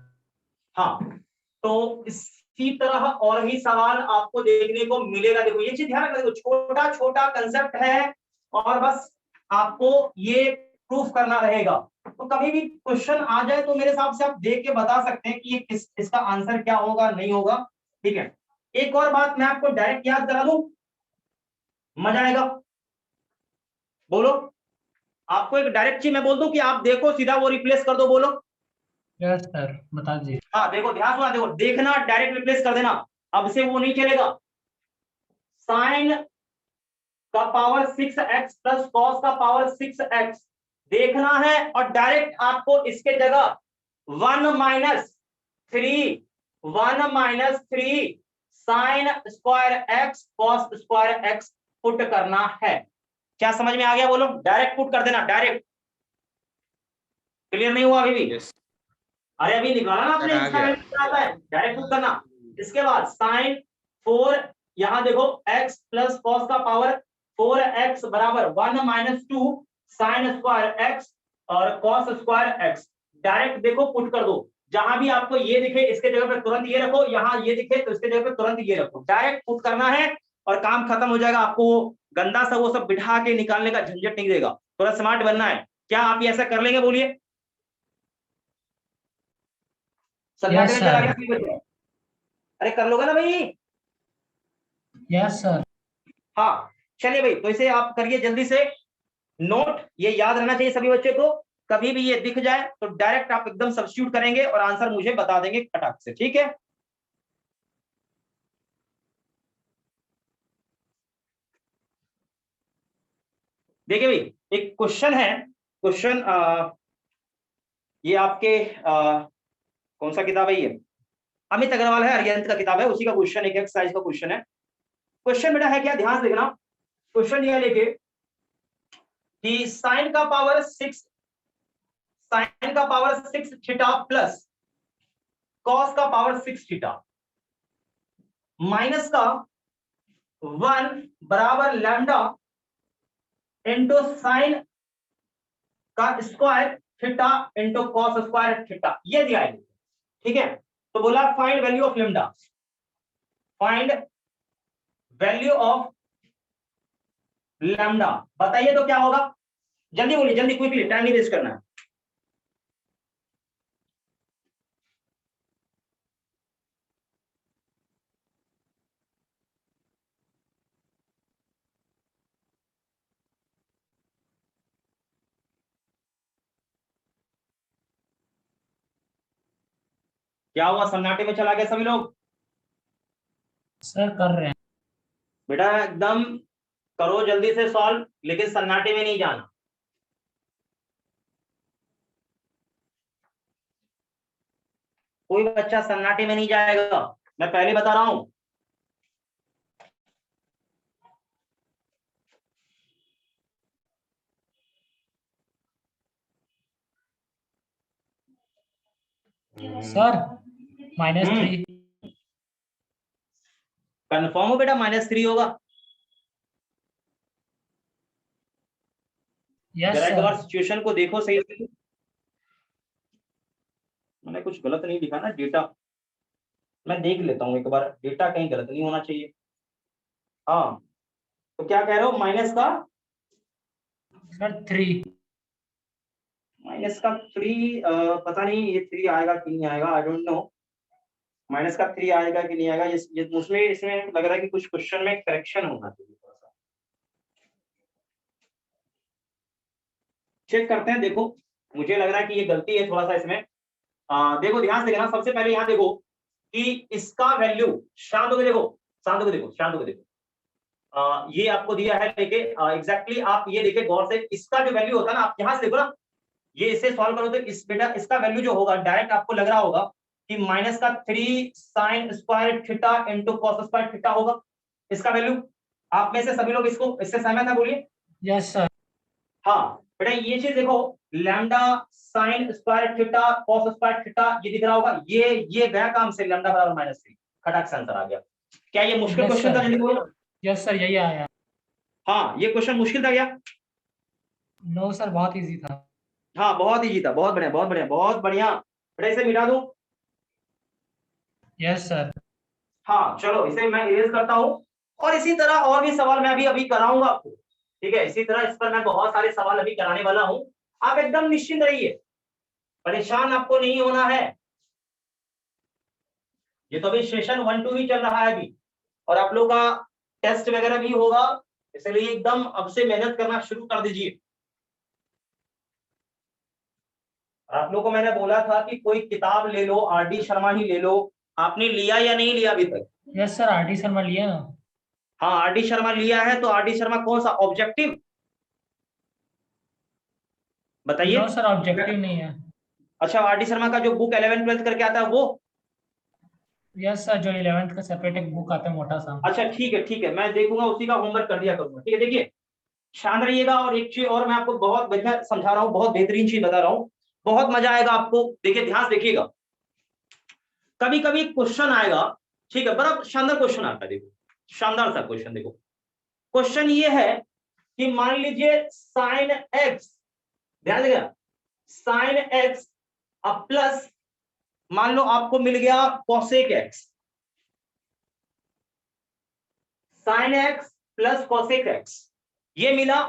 हाँ, तो इसी तरह और भी सवाल आपको देखने को मिलेगा। देखो ये चीज ध्यान रखना, देखो छोटा छोटा कंसेप्ट है और बस आपको ये प्रूफ करना रहेगा। तो कभी भी क्वेश्चन आ जाए तो मेरे हिसाब से आप देख के बता सकते हैं कि ये इसका आंसर क्या होगा, नहीं होगा, ठीक है। एक और बात मैं आपको डायरेक्ट याद करा दूं, मजा आएगा, बोलो। आपको एक डायरेक्ट चीज मैं बोल दूं कि आप देखो सीधा वो रिप्लेस कर दो, बोलो। यस सर बता दीजिए। हाँ देखो ध्यान से देखो, देखना डायरेक्ट रिप्लेस कर देना, अब से वो नहीं चलेगा। साइन का पावर 6x प्लस कॉस का पावर 6x देखना है, और डायरेक्ट आपको इसके जगह 1 minus 3 sign square x cos square x put करना है। क्या समझ में आ गया, बोलो। डायरेक्ट पुट कर देना, डायरेक्ट। क्लियर नहीं हुआ अभी भी? यस अरे अभी निकाला ना आपने, सर आ इसका गया। आता है डायरेक्ट पुट करना। इसके बाद साइन 4, यहां देखो x प्लस कॉस का पावर 4x बराबर 1 माइनस 2 साइन स्क्वायर x और कॉस स्क्वायर x। डायरेक्ट देखो पुट कर दो, जहां भी आपको ये दिखे इसके जगह पे तुरंत ये रखो, यहां ये दिखे तो इसके जगह पे तुरंत ये रखो, डायरेक्ट पुट करना है और काम खत्म हो जाएगा। आपको वो गंदा सा वो सब बिठा के निकालने का झंझट नहीं देगा, थोड़ा स्मार्ट बनना है। क्या आप ये ऐसा कर लेंगे, बोलिए। यस सन्नाटे में चला सर। गया कोई बच्चा? अरे कर लोगे ना भाई? Yes sir. हाँ, चलिए भाई, तो इसे आप करिए जल्दी से नोट, ये याद रहना चाहिए सभी बच्चे को। कभी भी ये दिख जाए तो डायरेक्ट आप एकदम सब्स्टिट्यूट करेंगे और आंसर मुझे बता देंगे फटाक से, ठीक है। देखिए भाई, एक क्वेश्चन है, क्वेश्चन ये आपके कौन सा किताब है ये? अमित अग्रवाल है, अरिहंत का किताब है, उसी का क्वेश्चन, एक एक्सरसाइज का क्वेश्चन है। क्वेश्चन बेटा है क्या, ध्यान से देखना। क्वेश्चन यह लेके कि साइन का पावर 6 थीटा प्लस कॉस का पावर 6 थीटा माइनस का 1 बराबर लैम्डा इंटू साइन का square theta into cos square theta, ये दिया है। ठीक है, तो बोला find value of lambda, find value of lambda, बताइए तो क्या होगा? जल्दी बोलिए, जल्दी, क्विकली, टाइम नहीं वेस्ट करना है। क्या हुआ, सन्नाटे में चला गया सभी लोग? सर कर रहे हैं। बेटा एकदम करो जल्दी से सॉल्व, लेकिन सन्नाटे में नहीं जाना। कोई बच्चा सन्नाटे में नहीं जाएगा, मैं पहले बता रहा हूं। सर -3। कंफर्म हो बेटा, -3 होगा? यस जरा एक सर। बार सिचुएशन को देखो सही से। मैंने कुछ गलत नहीं लिखा ना डेटा? मैं देख लेता हूँ एक बार, डेटा कहीं गलत नहीं होना चाहिए। हाँ, तो क्या कह रहे हो, माइनस का सर 3। -3, पता नहीं ये 3 आएगा कि नहीं आएगा, आई डोंट नो। -3 आएगा कि नहीं आएगा, ये उसमें इसमें लग रहा है कि कुछ क्वेश्चन में करेक्शन होना चाहिए थोड़ा सा। चेक करते हैं, देखो मुझे लग रहा है कि ये गलती है थोड़ा सा इसमें। देखो ध्यान से देखना, सबसे पहले यहाँ देखो कि इसका वैल्यू, शांत होकर देखो, शांत होकर देखो, शांत होकर देखो। ये आपको दिया है लेके एग्जैक्टली आप ये देखिए गौर से, इसका जो वैल्यू होता है ना, आप यहाँ से देखो ना, ये इसे सॉल्व करो तो इस बेटा इसका वैल्यू जो होगा डायरेक्ट आपको लग रहा होगा कि -3 sine square theta into cos square theta होगा इसका वैल्यू। आप में से सभी लोग इसको इससे सहमत है, बोलिए। Yes sir. हाँ बेटा, ये चीज देखो, lambda sine square theta cos square theta, ये दिख रहा होगा, ये गया काम से, लैम्डा बराबर -3, खटाक से आंसर आ गया। क्या ये मुश्किल यस क्वेश्चन था? सर। जल्दी बोलो। यस सर, यही आया। हाँ, ये क्वेश्चन मुश्किल था क्या? नो सर, बहुत इजी था। हाँ, बहुत इजी था, बहुत बढ़िया, बहुत बढ़िया, बहुत बढ़िया। बेटा इसे मिटा दूं? Yes sir. हाँ चलो, इसे मैं इरेज करता हूँ, और इसी तरह और भी सवाल मैं अभी कराऊंगा आपको। ठीक है, इसी तरह इस पर मैं बहुत सारे सवाल अभी कराने वाला हूँ। आप एकदम निश्चिंत रहिए, परेशान आपको नहीं होना है। ये तो अभी सेशन 1-2 ही चल रहा है अभी, और आप लोग का टेस्ट वगैरह भी होगा, इसलिए एकदम अब से मेहनत करना शुरू कर दीजिए। आप लोग को मैंने बोला था कि कोई किताब ले लो, आर.डी. शर्मा ही ले लो, आपने लिया या नहीं लिया अभी तक? Yes sir, RD. शर्मा लिया ना। हाँ, आर.डी. शर्मा लिया है, तो आर.डी. शर्मा कौन सा, ऑब्जेक्टिव बताइए। नो सर, ऑब्जेक्टिव नहीं है। अच्छा, आर.डी. शर्मा का जो बुक 11th-12th करके आता है वो? यस सर, जो 11th का सेपरेट एक बुक आता है मोटा सा। अच्छा ठीक है, ठीक है, मैं देखूंगा, उसी का होमवर्क कर दिया करूंगा। ठीक है, देखिए शांत रहिएगा, और एक चीज और मैं आपको बहुत बढ़िया समझा रहा हूँ, बहुत बेहतरीन चीज बता रहा हूँ, बहुत मजा आएगा आपको। देखिए ध्यान से देखिएगा, कभी कभी क्वेश्चन आएगा, ठीक है, बड़ा शानदार क्वेश्चन आता है, देखो शानदार सा क्वेश्चन। देखो क्वेश्चन ये है कि मान लीजिए साइन एक्स, ध्यान देगा, साइन एक्स अब प्लस, मान लो आपको मिल गया cosec x, sign x plus cosec x, ये मिला,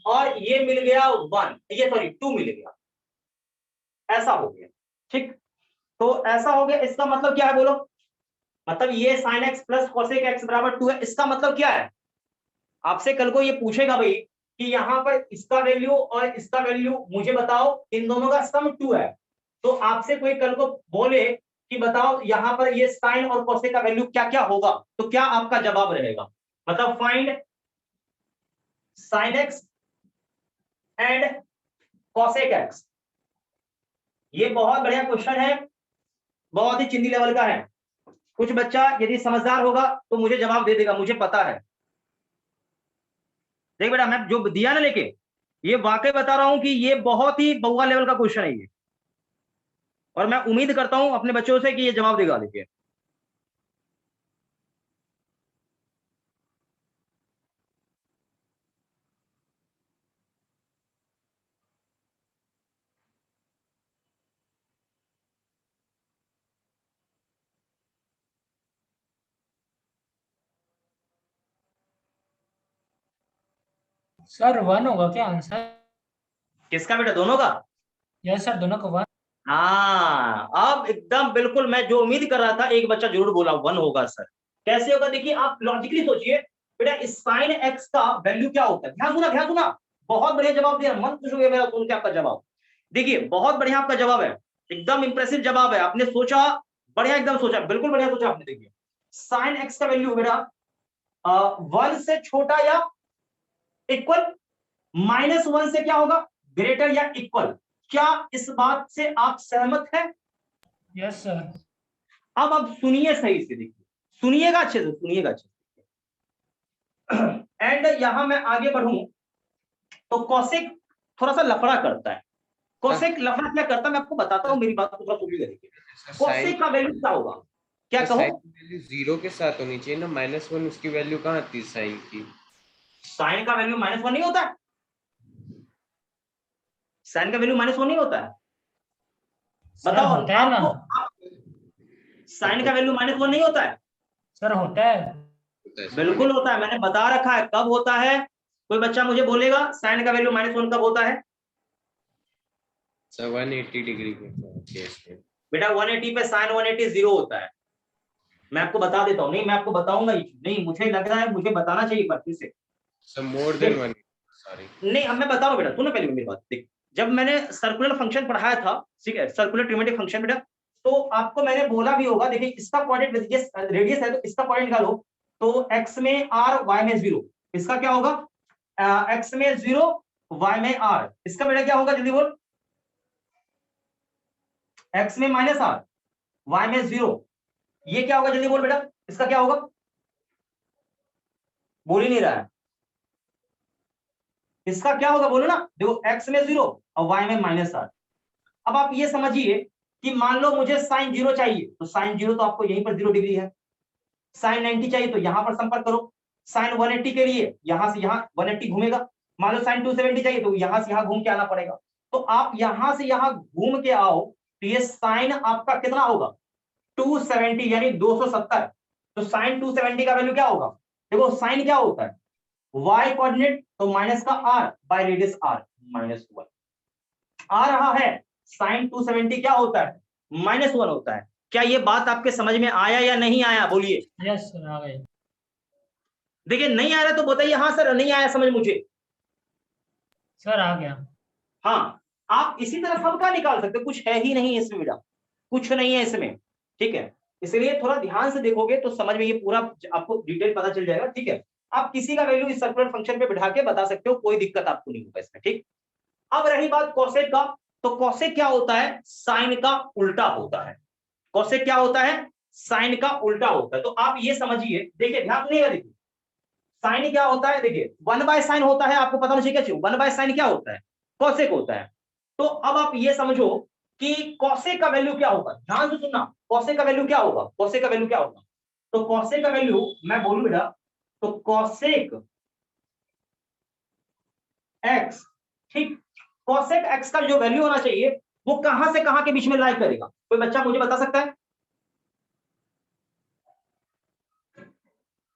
और ये मिल गया 1, ये सॉरी 2 मिल गया, ऐसा हो गया। ठीक, तो ऐसा हो गया, इसका मतलब क्या है बोलो? मतलब ये sign x plus cosec x बराबर 2 है, इसका मतलब क्या है? आपसे कल को ये पूछेगा भाई कि यहाँ पर इसका वैल्यू और इसका वैल्यू मुझे बताओ, इन दोनों का सम 2 है, तो आपसे कोई कल को बोले कि बताओ यहाँ पर ये साइन और कोसेक का वैल्यू क्या क्या होगा, तो क्या आपका जवाब रहेगा? मतलब find sine x and cosec x. ये बहुत बढ़िया क्वेश्चन है, बहुत ही चिंदी लेवल का है। कुछ बच्चा यदि समझदार होगा तो मुझे जवाब दे देगा, मुझे पता है। देख बेटा, मैं जो दिया ना लेके, ये वाकई बता रहा हूं कि ये बहुत ही बउआ लेवल का क्वेश्चन है ये, और मैं उम्मीद करता हूं अपने बच्चों से कि ये जवाब देगा। देखिए सर 1 होगा क्या आंसर? किसका बेटा, दोनों का? यस सर, दोनों का 1। हाँ, अब एकदम बिल्कुल मैं जो उम्मीद कर रहा था, एक बच्चा जरूर बोला 1 होगा सर। कैसे होगा देखिए, आप लॉजिकली सोचिए बेटा, साइन एक्स का वैल्यू क्या होता है। ध्यान सुना, ध्यान सुना, बहुत बढ़िया जवाब दिया, मन खुश हो गया मेरा सुन के आपका जवाब। देखिए बहुत बढ़िया आपका जवाब है, एकदम इंप्रेसिव जवाब है, आपने सोचा बढ़िया, एकदम सोचा, बिल्कुल बढ़िया सोचा आपने। देखिए साइन एक्स का वैल्यू बेटा 1 से छोटा या इक्वल, -1 से क्या होगा, ग्रेटर या इक्वल। क्या इस बात से आप सहमत हैं? Yes sir. अब सुनिए सही से, देखिए सुनिएगा अच्छे से, सुनिएगा अच्छे से। एंड यहां मैं आगे बढ़ूं तो कौशिक थोड़ा सा लफड़ा करता है। कौशिक लफड़ा क्या करता है मैं आपको बताता हूं, मेरी बात को थोड़ा सुनिएगा। देखिए कौशिक का वैल्यू क्या होगा, क्या कहो? साइन की वैल्यू 0 के साथ होनी चाहिए ना, -1 उसकी वैल्यू कहाँ थी साइन की? साइन का वैल्यू -1 नहीं होता है, साइन का वैल्यू -1 नहीं होता है। सर बताओ होता है ना। आपको, साइन का वैल्यू -1 नहीं होता है? सर होता है। बिल्कुल होता है, मैंने बता रखा है कब होता है। कोई बच्चा मुझे बोलेगा साइन का वैल्यू -1 कब होता है? 180 डिग्री केस में बेटा 180 पे साइन 180 0 होता है। मैं आपको बता देता हूँ, नहीं मैं आपको बताऊंगा ही नहीं, मुझे लग रहा है मुझे बताना चाहिए पर फिर से। सो मोर देन 1, सॉरी। नहीं, अब मैं बता रहा हूँ बेटा, सुनो पहले मेरी बात। देख, जब मैंने सर्कुलर फंक्शन पढ़ाया था, ठीक है, सर्कुलर ट्रिमेटिक फंक्शन बेटा, तो आपको मैंने बोला भी होगा, देखिए इसका कोऑर्डिनेट रेडियस है तो इसका पॉइंट निकालो, तो x में r y में 0, इसका क्या होगा, x में 0 y में r, इसका बेटा क्या होगा जल्दी बोल, x में -r y में 0, ये क्या होगा जल्दी बोल बेटा, इसका क्या होगा? बोल ही नहीं रहा है, इसका क्या होगा बोलो ना। देखो x में 0 और y में -r। अब आप ये समझिए कि मान लो मुझे साइन 0 चाहिए, तो साइन 0 तो आपको यहीं पर 0 डिग्री है। साइन 90 चाहिए तो यहां पर संपर्क करो। साइन 180 के लिए यहां से यहां 180 घूमेगा। मान लो साइन 270 चाहिए तो यहां से यहां घूम के आना पड़ेगा। तो आप यहां से यहां घूम के आओ तो ये साइन आपका कितना होगा, 270 यानी 270। तो साइन 270 का वैल्यू क्या होगा? देखो साइन क्या होता है, y कोऑर्डिनेट तो माइनस का r बाय रेडियस r, -1 आ रहा है। साइन 270 क्या होता है, -1 होता है। क्या ये बात आपके समझ में आया या नहीं आया, बोलिए। यस सर, आ गए। देखिए नहीं आ रहा तो बताइए हाँ सर नहीं आया समझ मुझे। सर आ गया। हाँ, आप इसी तरह सबका निकाल सकते हो, कुछ है ही नहीं इसमें बेटा, कुछ नहीं है इसमें, ठीक है। इसलिए थोड़ा ध्यान से देखोगे तो समझ में ये पूरा आपको डिटेल पता चल जाएगा, ठीक है। आप किसी का वैल्यू इस सर्कुलर फंक्शन पे बिठा के बता सकते हो, कोई दिक्कत आपको नहीं होगा इसमें, ठीक। अब रही बात कॉसेक का, तो कॉसेक क्या होता है, साइन का उल्टा होता है। कॉसेक क्या होता है, साइन का उल्टा होता है। तो आप ये समझिए, देखिए ध्यान सुनिएगा, देखिए साइन क्या होता है, देखिए 1/sin होता है, आपको पता नहीं क्या चाहिए, 1/sin क्या होता है, कॉसेक होता है। तो अब आप ये समझो कि कॉसेक का वैल्यू क्या होगा, ध्यान से सुनना, कॉसेक का वैल्यू क्या होगा, कॉसेक का वैल्यू क्या होगा। तो कॉसेक का वैल्यू मैं बोलूं बेटा, तो कॉसेक एक्स, ठीक, कॉसेक एक्स का जो वैल्यू होना चाहिए वो कहां से कहां के बीच में लाई करेगा, कोई बच्चा मुझे बता सकता है?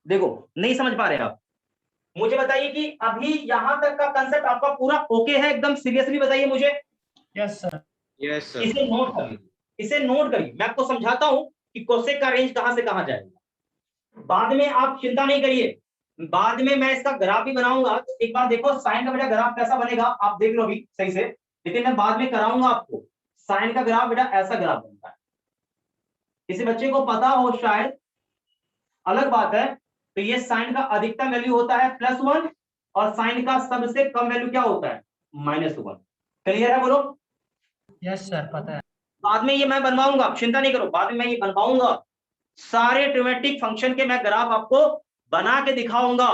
देखो नहीं समझ पा रहे आप, मुझे बताइए कि अभी यहां तक का कंसेप्ट आपका पूरा ओके है, एकदम सीरियसली बताइए मुझे। Yes sir. Yes sir. इसे नोट करिए, इसे नोट करिए, मैं आपको समझाता हूं कि कोसेक का रेंज कहां से कहां जाएगा। बाद में आप चिंता नहीं करिए, बाद में मैं इसका ग्राफ भी बनाऊंगा, तो एक बार देखो साइन का बेटा ग्राफ कैसा बनेगा, आप देख लो अभी सही से, लेकिन मैं बाद में कराऊंगा आपको। साइन का ग्राफ बेटा ऐसा ग्राफ बनता है, किसी बच्चे को पता हो शायद अलग बात है। तो ये साइन का अधिकतम वैल्यू होता है +1 और साइन का सबसे कम वैल्यू क्या होता है, -1। क्लियर है बोलो? यस सर, पता है। बाद में ये मैं बनवाऊंगा, चिंता नहीं करो, बाद में मैं ये बनवाऊंगा, सारे ट्रिमेटिक फंक्शन के मैं ग्राफ आपको बना के दिखाऊंगा।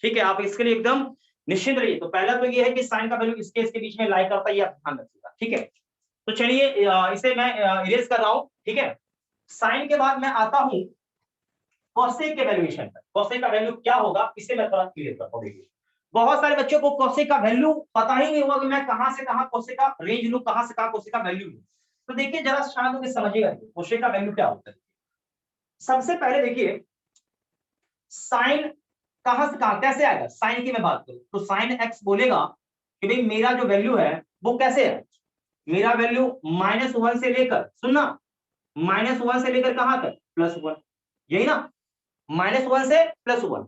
ठीक है, आप इसके लिए एकदम निश्चिंत रहिए। तो पहला तो ये है कि साइन का वैल्यू इसके बीच में लाई करता है, ये आप ध्यान रखिएगा। ठीक है, तो चलिए इसे मैं इरेज कर रहा हूं। ठीक है, साइन के बाद मैं आता हूं कॉसेक के वैल्यूएशन पर। कॉसेक का वैल्यू क्या होगा इसे मैं थोड़ा क्लियर करता हूं। देखिए, बहुत सारे बच्चों को कॉसेक का वैल्यू पता ही नहीं होगा कि मैं कहां से कहां कॉसेक का रेंज लूं, कहां से कहां कॉसेक का वैल्यू लूं। तो देखिए जरा शांत होकर समझिएगा कॉसेक का वैल्यू क्या होता है। सबसे पहले देखिए साइन कहां से कहां कैसे आएगा। साइन की मैं बात करूं तो साइन एक्स बोलेगा कि भाई मेरा जो वैल्यू है वो कैसे है, मेरा वैल्यू -1 से लेकर, सुनना, -1 से लेकर कहां तक, +1, यही ना, -1 से +1।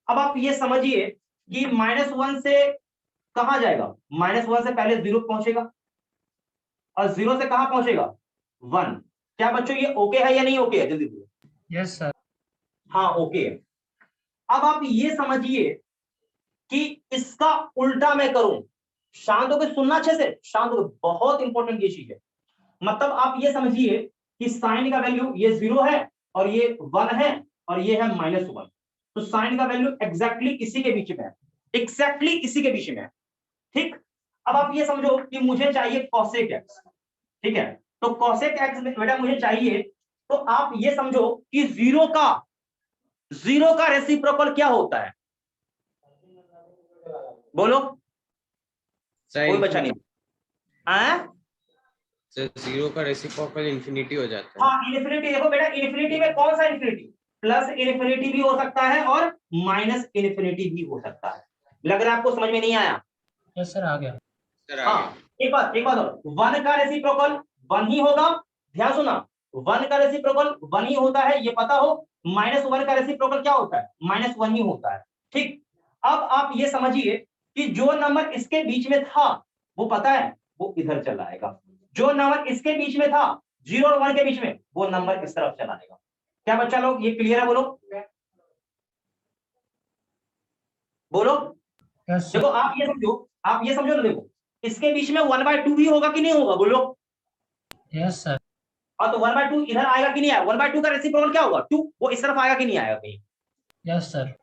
अब आप ये समझिए कि -1 से कहां जाएगा, -1 से पहले 0 पहुंचेगा और 0 से कहां पहुंचेगा 1। क्या बच्चों ये ओके है या नहीं ओके है, जल्दी बोलो। Yes sir. हाँ ओके है। अब आप ये समझिए कि इसका उल्टा मैं करूं, शांत होकर सुनना अच्छे से, शांत होकर, बहुत इंपॉर्टेंट ये चीज है। मतलब आप ये समझिए कि साइन का वैल्यू ये 0 है और ये 1 है और ये है -1। तो साइन का वैल्यू एग्जैक्टली इसी के बीच में है, एग्जैक्टली इसी के बीच में है। ठीक, अब आप ये समझो कि मुझे चाहिए कॉसेक एक्स। ठीक है, तो कॉसेक एक्स बेटा मुझे चाहिए, तो आप ये समझो कि 0 का रेसिप्रोकल क्या होता है, बोलो, कोई बचा नहीं। सर 0 का रेसिप्रोकल इंफिनिटी हो जाता है। हाँ इन्फिनिटी, देखो बेटा इन्फिनिटी में कौन सा इन्फिनिटी, प्लस इन्फिनिटी भी हो सकता है और माइनस इन्फिनिटी भी हो सकता है। लग रहा है आपको समझ में नहीं आया? यस सर, आ गया। सर हाँ एक बात और, 1 का रेसिप्रोकल 1 ही होगा, ध्यान सुना, 1 का रेसिप्रोकल 1 ही होता है, ये पता हो। -1 का रेसिप्रोकल क्या होता है, -1 ही होता है। ठीक, अब आप ये समझिए कि जो नंबर इसके बीच में था वो पता है वो इधर चला आएगा, जो नंबर इसके बीच में था 0 और 1 के बीच में वो नंबर इस तरफ चला आएगा। क्या बच्चा लोग ये क्लियर है, बोलो बोलो। यस देखो सर। आप ये समझो ना, देखो इसके बीच में 1/2 भी होगा कि नहीं होगा, बोलो। Yes sir. हाँ तो 1/2 इधर आएगा कि नहीं आएगा, 1/2 का रेसिप्रोकल क्या होगा 2, वो इस तरफ आएगा कि नहीं आएगा कहीं, यस सर।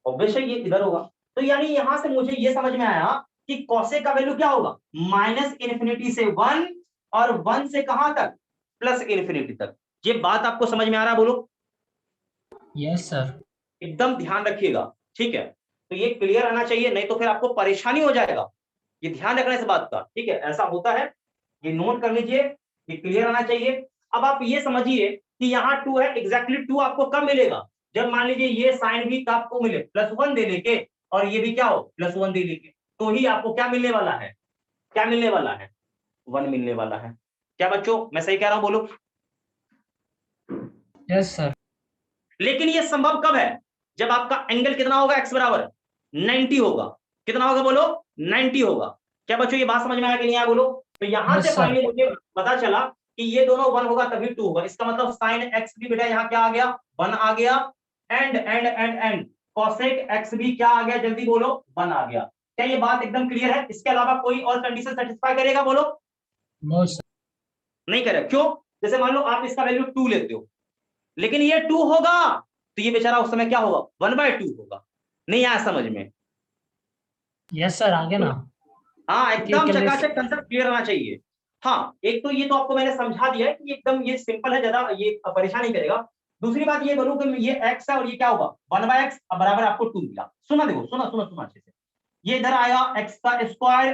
ऑब्वियसली ये इधर होगा। तो यानी यहां से मुझे ये समझ में आया कि कॉसेक का वैल्यू क्या होगा, -इन्फिनिटी से 1 और 1 से कहां तक, +इन्फिनिटी तक। ये बात आपको समझ में आ रहा है, बोलो। Yes sir. एकदम ध्यान रखिएगा, ठीक है, तो ये क्लियर आना चाहिए, नहीं तो फिर आपको परेशानी हो जाएगा। ये ध्यान रखना इस बात का, ठीक है, ऐसा होता है, ये नोट कर लीजिए, ये क्लियर आना चाहिए। अब आप ये समझिए कि यहाँ 2 है, एग्जैक्टली 2 आपको कब मिलेगा, जब मान लीजिए ये साइन भी आपको मिले +1 दे लेके और ये भी क्या हो +1 दे लेके, तो ही आपको क्या मिलने वाला है, क्या मिलने वाला है, 1 मिलने वाला है। क्या बच्चों मैं सही कह रहा हूं, बोलो। Yes sir. लेकिन ये संभव कब है, जब आपका एंगल कितना होगा, x बराबर 90 होगा। कितना होगा बोलो, 90 होगा। क्या बच्चों ये बात समझ में आया कि नहीं आया, बोलो। तो यहां से यस सर। फाइनली मुझे पता चला कि ये दोनों 1 होगा तभी 2 होगा, इसका मतलब साइन x भी बेटा यहाँ क्या आ गया, 1 आ गया, एंड कॉसेक x भी क्या आ गया, जल्दी बोलो, 1 आ गया। क्या ये बात एकदम क्लियर है, इसके अलावा कोई और कंडीशन सेटिस्फाई करेगा, बोलो। No sir. नहीं करेगा, क्यों, जैसे मान लो आप इसका वैल्यू 2 लेते हो, लेकिन ये 2 होगा तो ये बेचारा उस समय क्या होगा, 1/2 होगा। नहीं आया समझ में? यस सर, आगे ना। हाँ ठीक एकदम है, चकाचक कंसेप्ट क्लियर होना चाहिए। हाँ एक तो ये तो आपको मैंने समझा दिया है कि एकदम ये सिंपल है, ज्यादा ये परेशान नहीं करेगा। दूसरी बात ये बोलूं कि ये x है और ये क्या होगा 1/x बराबर आपको 2 मिला। सुना देखो, सुना सुना सुना अच्छे से, ये इधर आया x का स्क्वायर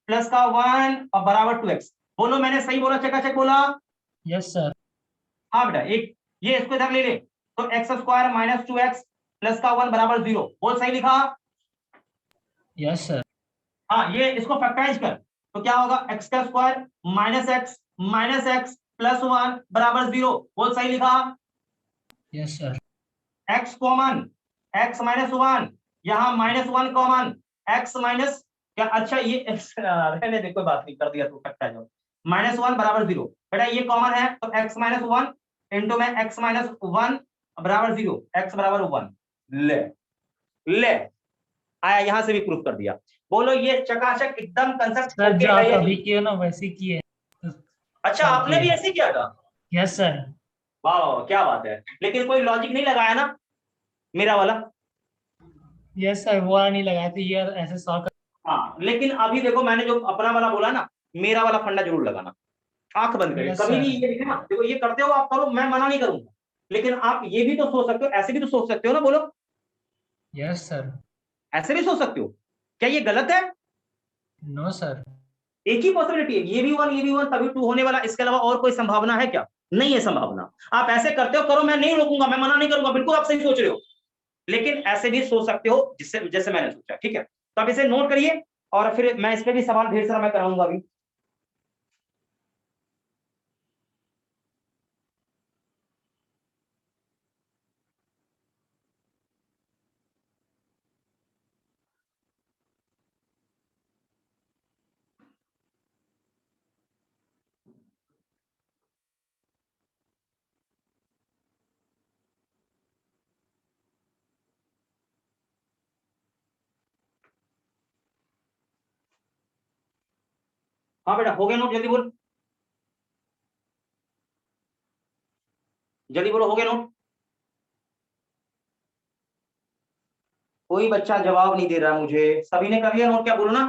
प्लस का 1 और बराबर 2x। बोलो मैंने सही बोला, चकाचक बोला। Yes sir. हाँ बेटा, एक ये इसको इधर ले ले, तो x स्क्वायर -2x प्लस का 1 बराबर 0, बोल सही लिखा। Yes sir. हाँ ये इसको फैक्टराइज कर, तो क्या होगा x का स्क्वायर -x प्लस 1 बराबर 0, बोल सही लिखा। Yes sir. x common, x -1, यहाँ -1 कॉमन, x माइनस क्या, अच्छा ये रहने दे, कोई बात नहीं, कर दिया तो फैक्टराइज हो, -1 बराबर 0, बेटा ये कॉमन है तो x -1 इंटू में x -1 बराबर 0, x बराबर 1, ले ले आया, यहां से भी प्रूफ कर दिया। बोलो ये चकाचक एकदम कंसेप्ट सर ओके जो है आप या अभी नहीं? किए ना वैसे किए। अच्छा, आपने भी ऐसे किया था? Yes sir. वाह क्या बात है, लेकिन कोई लॉजिक नहीं लगाया ना मेरा वाला? यस सर, वो वाला नहीं लगाया था, ये ऐसे सॉल्व कर। हाँ, लेकिन अभी देखो मैंने जो अपना वाला बोला ना, मेरा वाला फंडा जरूर लगाना। आंख बंद करके यस कभी भी सर। ये देखना, देखो ये करते हो आप करो, मैं मना नहीं करूंगा, लेकिन आप ये भी तो सोच सकते हो, ऐसे भी तो सोच सकते हो ना, बोलो। Yes sir. ऐसे भी सोच सकते हो, क्या ये गलत है? No sir. एक ही पॉसिबिलिटी है, ये भी वन ये भी वन तभी टू होने वाला, इसके अलावा और कोई संभावना है क्या? नहीं है संभावना। आप ऐसे करते हो करो, मैं नहीं रोकूंगा, मैं मना नहीं करूंगा, बिल्कुल आप सही सोच रहे हो, लेकिन ऐसे भी सोच सकते हो जिससे जैसे मैंने सोचा, ठीक है? तो आप इसे नोट करिए, और फिर मैं इस पे भी सवाल ढेर सारा मैं कराऊंगा अभी। हाँ बेटा, हो गया नोट? जल्दी बोल, जल्दी बोलो, हो गया नोट? कोई बच्चा जवाब नहीं दे रहा मुझे, सभी ने कर लिया नोट? क्या बोलो ना,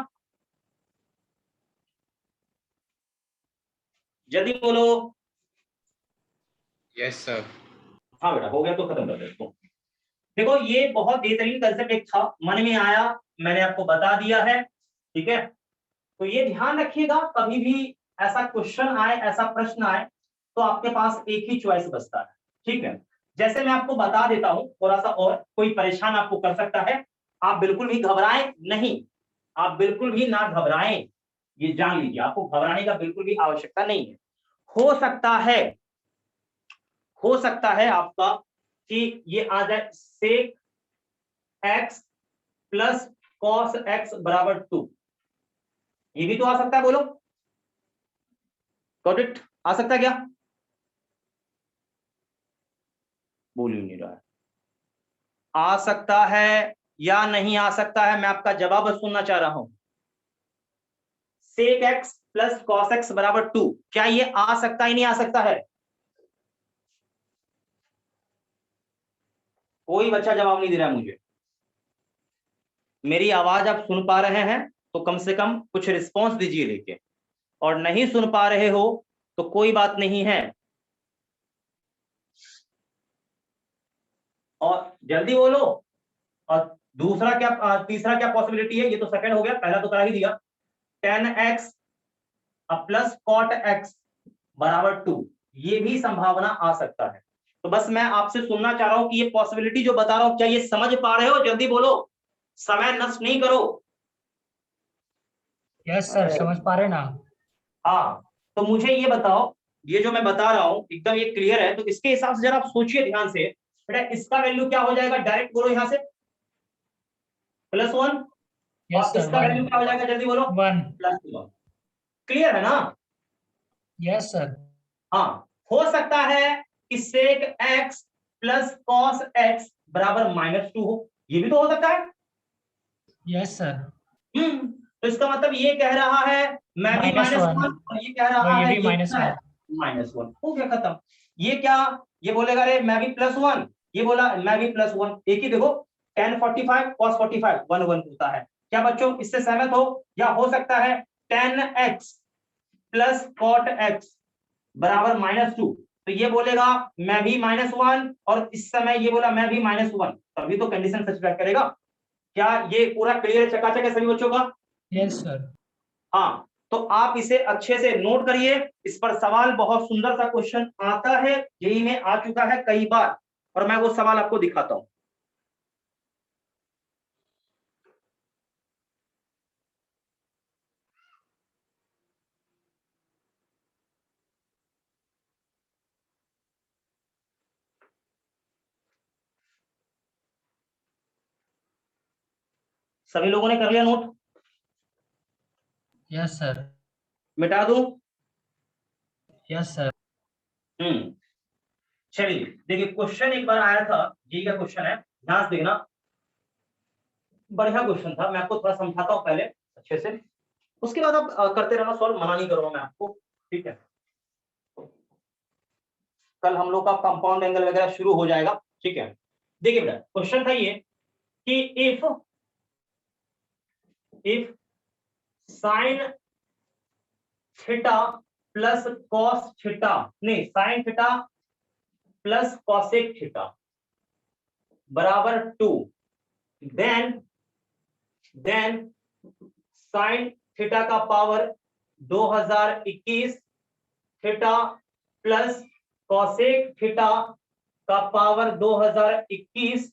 जल्दी बोलो। Yes sir. हाँ बेटा, हो गया तो खत्म कर दे इसको। देखो ये बहुत बेहतरीन कंसेप्ट एक था, मन में आया, मैंने आपको बता दिया है, ठीक है? तो ये ध्यान रखिएगा, कभी भी ऐसा क्वेश्चन आए, ऐसा प्रश्न आए, तो आपके पास एक ही चॉइस बचता है, ठीक है? जैसे मैं आपको बता देता हूं थोड़ा सा, और कोई परेशान आपको कर सकता है, आप बिल्कुल भी घबराएं नहीं, आप बिल्कुल भी ना घबराएं, ये जान लीजिए, आपको घबराने का बिल्कुल भी आवश्यकता नहीं है। हो सकता है, हो सकता है आपका कि ये आ जाए sec x plus cos x बराबर 2, ये भी तो आ सकता है, बोलो। Got it? आ सकता है क्या? बोल ही नहीं रहा है। आ सकता है या नहीं आ सकता है, मैं आपका जवाब सुनना चाह रहा हूं। Sec x plus cos x बराबर 2, क्या ये आ सकता है नहीं आ सकता है? कोई बच्चा जवाब नहीं दे रहा है मुझे। मेरी आवाज आप सुन पा रहे हैं तो कम से कम कुछ रिस्पॉन्स दीजिए लेके, और नहीं सुन पा रहे हो तो कोई बात नहीं है, और जल्दी बोलो। और दूसरा क्या, तीसरा क्या पॉसिबिलिटी है? ये तो सेकंड हो गया, पहला तो करा ही दिया। Tan x plus cot x बराबर 2, ये भी संभावना आ सकता है। तो बस मैं आपसे सुनना चाह रहा हूं कि ये पॉसिबिलिटी जो बता रहा हूं, क्या ये समझ पा रहे हो? जल्दी बोलो, समय नष्ट नहीं करो। यस सर, समझ पा रहे ना। हाँ, तो मुझे ये बताओ, ये जो मैं बता रहा हूं एकदम ये क्लियर है, तो इसके हिसाब से जरा आप सोचिए ध्यान से। बेटा इसका वैल्यू क्या हो जाएगा, डायरेक्ट बोलो यहां से, +1। यस और सर, इसका वन। वैल्यू क्या हो जाएगा, जल्दी बोलो, वन। +1। क्लियर है ना? Yes sir. हाँ, हो सकता है कि sec x plus cos x बराबर -2 हो, ये भी तो हो सकता है। Yes sir. तो इसका मतलब ये कह रहा है मैं भी -1। -1, और ये कह और रहा ये है भी ये कितना है, -1। -1। हो गया खत्म। ये क्या, ये बोलेगा अरे मैं भी +1, ये बोला मैं भी +1, एक ही देखो, tan 45 cos 45 1 1 होता है। क्या बच्चों इससे सहमत हो? या हो सकता है tan x plus cot x बराबर -2, तो ये बोलेगा मैं भी -1, और इस समय ये बोला मैं भी -1, तभी तो कंडीशन सैटिस्फाई करेगा। क्या ये पूरा क्लियर चकाचक है सभी बच्चों का? Yes sir. हाँ, तो आप इसे अच्छे से नोट करिए, इस पर सवाल बहुत सुंदर सा क्वेश्चन आता है, जेईई में आ चुका है कई बार, और मैं वो सवाल आपको दिखाता हूं। सभी लोगों ने कर लिया नोट? Yes sir. मिटा दूं? Yes sir. चलिए देखिए, क्वेश्चन एक बार आया था, जेईई का क्वेश्चन है, ध्यान से देखना। बढ़िया क्वेश्चन था, मैं आपको थोड़ा समझाता हूँ पहले अच्छे से, उसके बाद आप करते रहना सॉल्व, मना नहीं करूंगा मैं आपको, ठीक है। कल हम लोग का कंपाउंड एंगल वगैरह शुरू हो जाएगा, ठीक है। देखिए बेटा, क्वेश्चन था ये कि if sine theta plus cos theta, नहीं sine theta plus cosec theta बराबर 2, देन साइन थीटा का power 2021 theta plus cosec theta का पावर 2021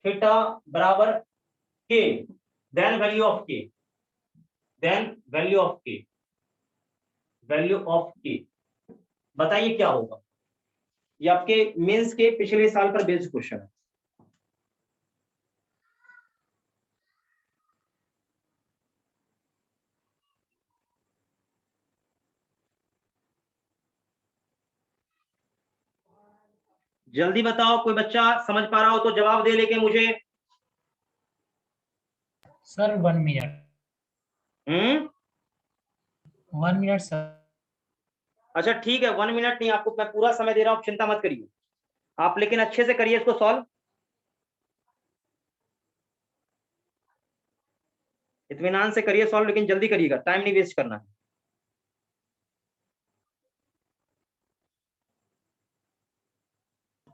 थीटा बराबर K, then value of K, value of K, बताइए क्या होगा। ये आपके मेंस के पिछले साल पर बेस्ड क्वेश्चन है। जल्दी बताओ, कोई बच्चा समझ पा रहा हो तो जवाब दे लेके मुझे। Sir 1 minute, 1 minute sir. अच्छा ठीक है, 1 मिनट नहीं, आपको मैं पूरा समय दे रहा हूँ, चिंता मत करिए आप, लेकिन अच्छे से करिए इसको सॉल्व, इत्मीनान से करिए सॉल्व, लेकिन जल्दी करिएगा, टाइम नहीं वेस्ट करना है।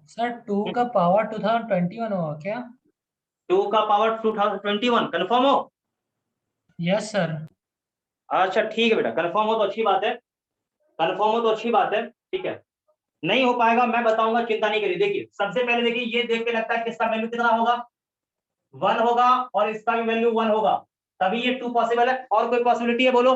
सर 2 का पावर 2021 होगा क्या? 2 का पावर 2021 कंफर्म हो? Yes sir. अच्छा ठीक है बेटा, कंफर्म हो तो अच्छी बात है, कंफर्म हो तो अच्छी बात है, ठीक है। नहीं हो पाएगा मैं बताऊंगा, चिंता नहीं करिए। देखिए सबसे पहले देखिए, ये देख के लगता है कि इसका वैल्यू कितना होगा, 1 होगा, और इसका भी वैल्यू 1 होगा, तभी ये 2 पॉसिबल है। और कोई पॉसिबिलिटी है बोलो?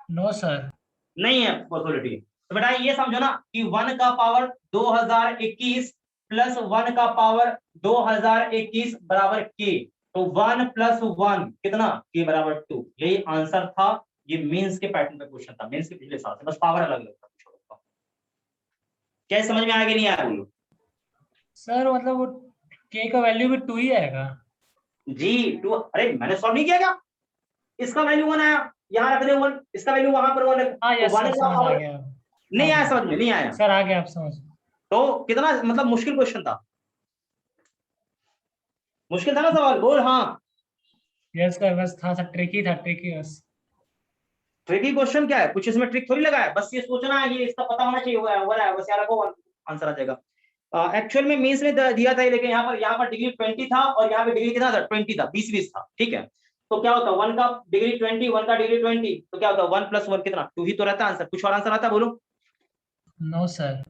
No sir. नहीं है पॉसिबिलिटी। तो बेटा ये समझो ना कि 1 का पावर 2021 प्लस 1 का पावर 2021 बराबर के, तो 1 प्लस 1 कितना, के बराबर 2, यही आंसर था। ये मेंस के पैटर्न पे क्वेश्चन था, मेंस के पिछले साल से, बस पावर अलग अलग था। क्या समझ में आ गया नहीं आया बोलो? सर मतलब वो के का वैल्यू भी 2 ही आएगा? जी 2, अरे मैंने सॉल्व नहीं किया क्या? इसका वैल्यू 1 आया, यहाँ रख दे 1, इसका वैल्यू वहां पर 1 है, हाँ तो यस 1 सर, का समझ आ पावर गया। आ नहीं आया, गया समझ में नहीं आया। सर, आ गया, आप समझ। तो कितना मतलब मुश्किल क्वेश्चन था, मुश्किल था ना सवाल, बोल हाँ। यस सर, बस था सर, ट्रिकी था, ट्रिकी बस। ट्रिकी क्वेश्चन क्या है, कुछ इसमें ट्रिक थोड़ी लगा है, बस ये सोचना है, ये इसका पता होना चाहिए, हुआ है बस, यार रखो आंसर आ जाएगा। एक्चुअल में मींस में दिया था, लेकिन यहाँ पर डिग्री 20 था, और यहाँ पे डिग्री कितना था, 20 था, 20 था, ठीक है। तो क्या होता है, 1 का डिग्री 20, 1 का डिग्री 20, तो क्या होता है 1 प्लस 1 कितना, 2 ही तो रहता है आंसर, कुछ और आंसर आता है बोलो? No sir.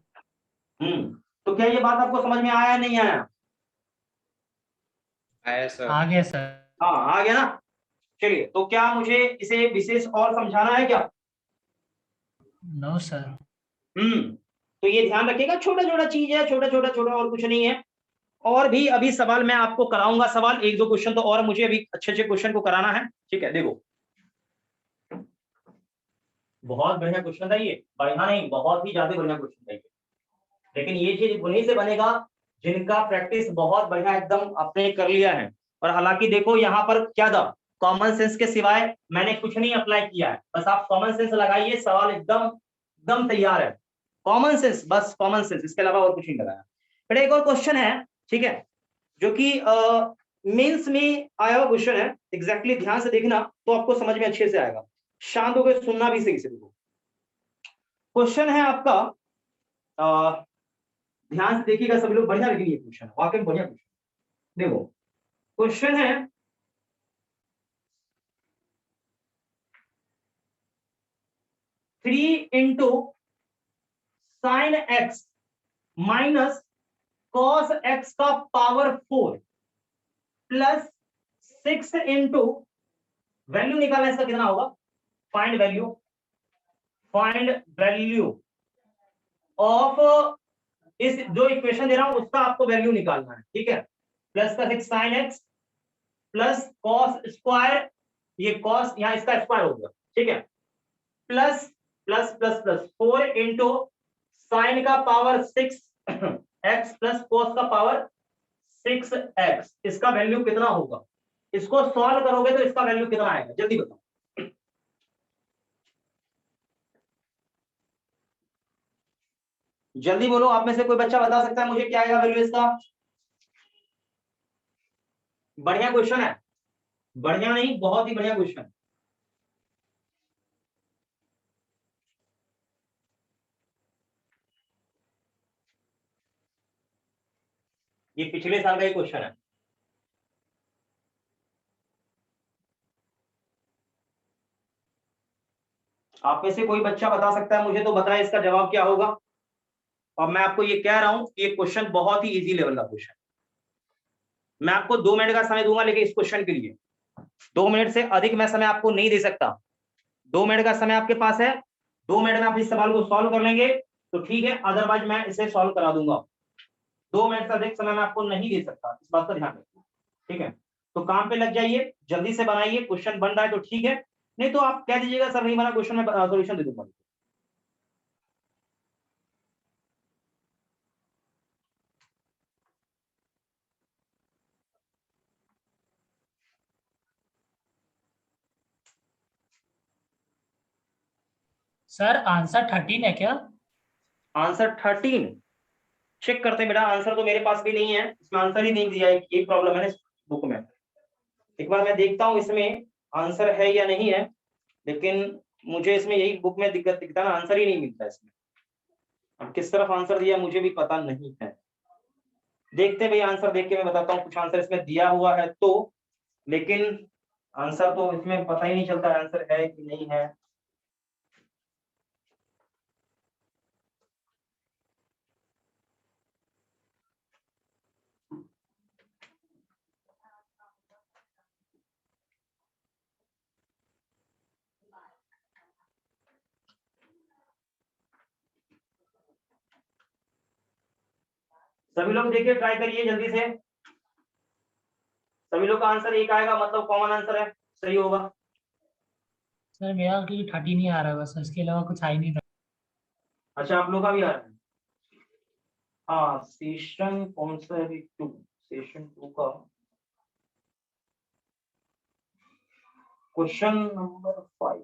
तो क्या ये बात आपको समझ में आया नहीं आया? आया सर। आ गया सर। हाँ आ गया ना। चलिए, तो क्या मुझे इसे विशेष और समझाना है क्या? No sir. तो ये ध्यान रखिएगा, छोटा छोटा चीज है, छोटा छोटा छोटा, और कुछ नहीं है। और भी अभी सवाल मैं आपको कराऊंगा, सवाल 1-2 क्वेश्चन तो और मुझे अभी अच्छे अच्छे क्वेश्चन को कराना है, ठीक है। देखो बहुत बढ़िया क्वेश्चन था ये, बढ़िया नहीं, बहुत ही ज्यादा बढ़िया क्वेश्चन था ये, लेकिन ये चीज उन्हीं से बनेगा जिनका प्रैक्टिस बहुत बढ़िया एकदम आपने कर लिया है। और हालांकि देखो यहाँ पर क्या था, कॉमन सेंस के सिवाय मैंने कुछ नहीं अप्लाई किया है, बस आप कॉमन सेंस लगाइए, सवाल एकदम एकदम तैयार है। कॉमन सेंस, बस कॉमन सेंस, इसके अलावा और कुछ नहीं लगाया। फिर एक और क्वेश्चन है, ठीक है, जो कि मेंस में आया हुआ क्वेश्चन है, एग्जैक्टली ध्यान से देखना तो आपको समझ में अच्छे से आएगा, शांत होकर सुनना भी सही से। देखो क्वेश्चन है आपका, ध्यान से देखिएगा सभी लोग, बढ़िया लगी ये क्वेश्चन, वाकई बढ़िया क्वेश्चन। देखो क्वेश्चन है, 3 into sine x minus cos x का पावर 4 प्लस 6 इंटू, वैल्यू निकालना इसका कितना होगा, फाइंड वैल्यू ऑफ, इस जो इक्वेशन दे रहा हूं उसका आपको वैल्यू निकालना है, ठीक है। प्लस का 6 sign x plus cos square, ये कॉस यहां इसका स्क्वायर हो गया, ठीक है, plus plus plus plus 4 into sine का पावर 6 एक्स प्लस कॉस का पावर 6 एक्स, इसका वैल्यू कितना होगा। इसको सॉल्व करोगे तो इसका वैल्यू कितना आएगा, जल्दी बताओ। जल्दी बोलो, आप में से कोई बच्चा बता सकता है मुझे क्या आएगा वैल्यू इसका? बढ़िया क्वेश्चन है, बढ़िया नहीं बहुत ही बढ़िया क्वेश्चन। ये पिछले साल का ही क्वेश्चन है। आप में से कोई बच्चा बता सकता है मुझे तो बताए इसका जवाब क्या होगा। और मैं आपको ये कह रहा हूं कि ये क्वेश्चन बहुत ही इजी लेवल का क्वेश्चन। मैं आपको 2 मिनट का समय दूंगा, लेकिन इस क्वेश्चन के लिए 2 मिनट से अधिक मैं समय आपको नहीं दे सकता। 2 मिनट का समय आपके पास है, 2 मिनट में आप इस सवाल को सॉल्व कर लेंगे तो ठीक है, अदरवाइज मैं इसे सॉल्व करा दूंगा। 2 मिनट से अधिक समय मैं आपको नहीं दे सकता, इस बात का ध्यान रखिए, ठीक है। तो काम पे लग जाइए, जल्दी से बनाइए, क्वेश्चन बन रहा है तो ठीक है, नहीं तो आप कह दीजिएगा सर नहीं बना क्वेश्चन, में सोल्यूशन दे दूंगा। सर आंसर 13 है क्या? आंसर 13 चेक करते हैं बेटा, आंसर तो मेरे पास भी नहीं है, इसमें आंसर ही नहीं दिया है, एक प्रॉब्लम है ना इस बुक में। एक बार मैं देखता हूं इसमें आंसर है या नहीं है, लेकिन मुझे इसमें यही बुक में दिक्कत दिखता है ना, आंसर ही नहीं मिलता इसमें। अब किस तरफ आंसर दिया मुझे भी पता नहीं है। देखते हैं भाई, आंसर देख के मैं बताता हूँ, कुछ आंसर इसमें दिया हुआ है तो, लेकिन आंसर तो इसमें पता ही नहीं चलता आंसर है कि नहीं है। सभी लोग देखिए, ट्राई करिए जल्दी से। सभी लोग का आंसर एक आएगा, मतलब कॉमन आंसर है, सही होगा। सर मेरा क्योंकि 13 ही आ रहा है बस, इसके अलावा कुछ आ ही नहीं रहा। अच्छा, आप लोग का भी आ रहा है। हाँ, सेशन कौन सा है? 2, सेशन 2 का क्वेश्चन नंबर 5।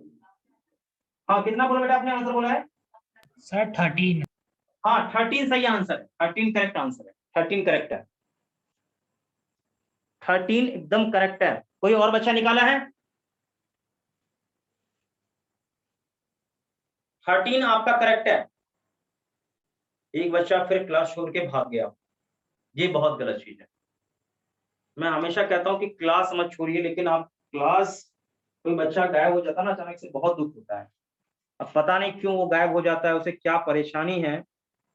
हाँ, कितना बोला बेटा आपने आंसर बोला है? सर 13। हाँ, 13 सही आंसर है, 13 करेक्ट आंसर है, 13 करेक्ट है, 13 एकदम करेक्ट है। कोई और बच्चा निकाला है? 13 आपका करेक्ट है। एक बच्चा फिर क्लास छोड़ के भाग गया, ये बहुत गलत चीज है। मैं हमेशा कहता हूं कि क्लास मत छोड़िए, लेकिन आप क्लास, कोई बच्चा गायब हो जाता है ना अचानक से, बहुत दुख होता है। अब पता नहीं क्यों वो गायब हो जाता है, उसे क्या परेशानी है,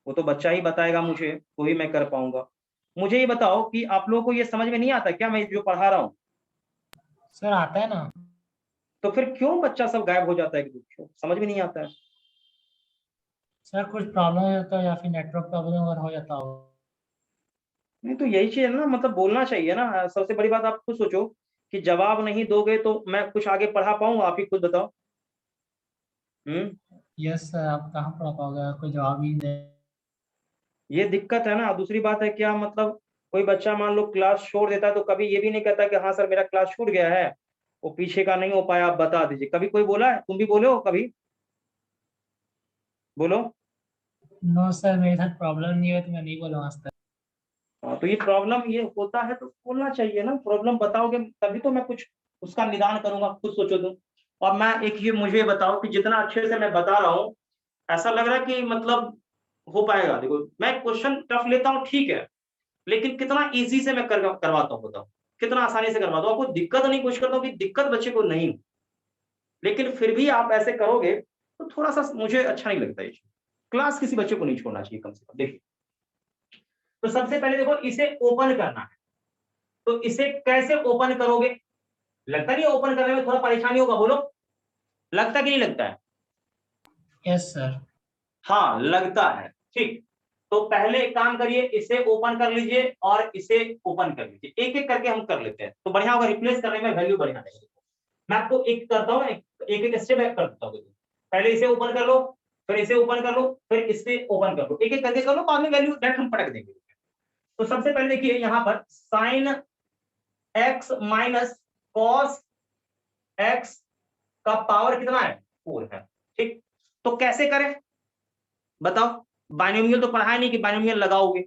वो तो बच्चा ही बताएगा मुझे, तो ही मैं कर पाऊंगा। मुझे ये बताओ कि आप लोगों को ये समझ में नहीं आता क्या मैं जो पढ़ा रहा हूँ? सर आता है ना। तो फिर क्यों बच्चा सब गायब हो जाता है, क्यों समझ में नहीं आता है? सर कुछ प्रॉब्लम हो जाता है या फिर नेटवर्क प्रॉब्लम अगर हो जाता हो। नहीं तो यही चीज है ना, मतलब बोलना चाहिए ना। सबसे बड़ी बात आप खुद सोचो कि जवाब नहीं दोगे तो मैं कुछ आगे पढ़ा पाऊंगा? आप ही खुद बताओ। हम्म। यस सर, आप कहाँ पढ़ा पाओगे अगर कोई जवाब ही नहीं दे। ये दिक्कत है ना। दूसरी बात है क्या, मतलब कोई बच्चा मान लो क्लास छोड़ देता है तो कभी ये भी नहीं कहता कि हाँ सर मेरा क्लास छूट गया है, वो पीछे का नहीं हो पाया, आप बता दीजिए। कभी कोई बोला है? तुम भी बोले हो कभी? बोलो। नो सर, मेरे साथ प्रॉब्लम नहीं है तो मैं नहीं बोलूँ आज तक। हाँ, तो ये प्रॉब्लम ये होता है तो बोलना चाहिए ना, प्रॉब्लम बताओगे तभी तो मैं कुछ उसका निदान करूंगा, खुद सोचो तुम। और मैं एक ये मुझे बताओ कि जितना अच्छे से मैं बता रहा हूँ, ऐसा लग रहा है कि मतलब हो पाएगा? देखो, मैं क्वेश्चन टफ लेता हूँ ठीक है, लेकिन कितना इजी से मैं करवाता हूँ, बताओ कितना आसानी से करवाता हूँ, आपको दिक्कत नहीं, कोशिश करता हूँ कि दिक्कत बच्चे को नहीं हो। लेकिन फिर भी आप ऐसे करोगे तो थोड़ा सा मुझे अच्छा नहीं लगता। ये क्लास किसी बच्चे को नहीं छोड़ना चाहिए कम से कम। देखिए, तो सबसे पहले देखो, इसे ओपन करना है, तो इसे कैसे ओपन करोगे? लगता नहीं ओपन करने में थोड़ा परेशानी होगा, बोलो लगता कि नहीं लगता है? Yes sir. हाँ, लगता है, ठीक। तो पहले एक काम करिए, इसे ओपन कर लीजिए और इसे ओपन कर लीजिए, एक एक करके हम कर लेते हैं तो बढ़िया होगा, रिप्लेस करने में वैल्यू बढ़िया रहेगी। मैं आपको एक करता हूँ, एक एक स्टेप कर देता हूँ। पहले इसे ओपन कर लो, फिर इसे ओपन कर लो, फिर इसे ओपन कर लो, एक एक करके कर लो, बाद में वैल्यू डायरेक्ट हम पटक देंगे। तो सबसे पहले देखिए यहाँ पर sine x minus cos x का पावर कितना है 4 है। ठीक, तो कैसे करें बताओ, बाइनोमियल तो पढ़ा नहीं कि बाइनोमियल लगाओगे,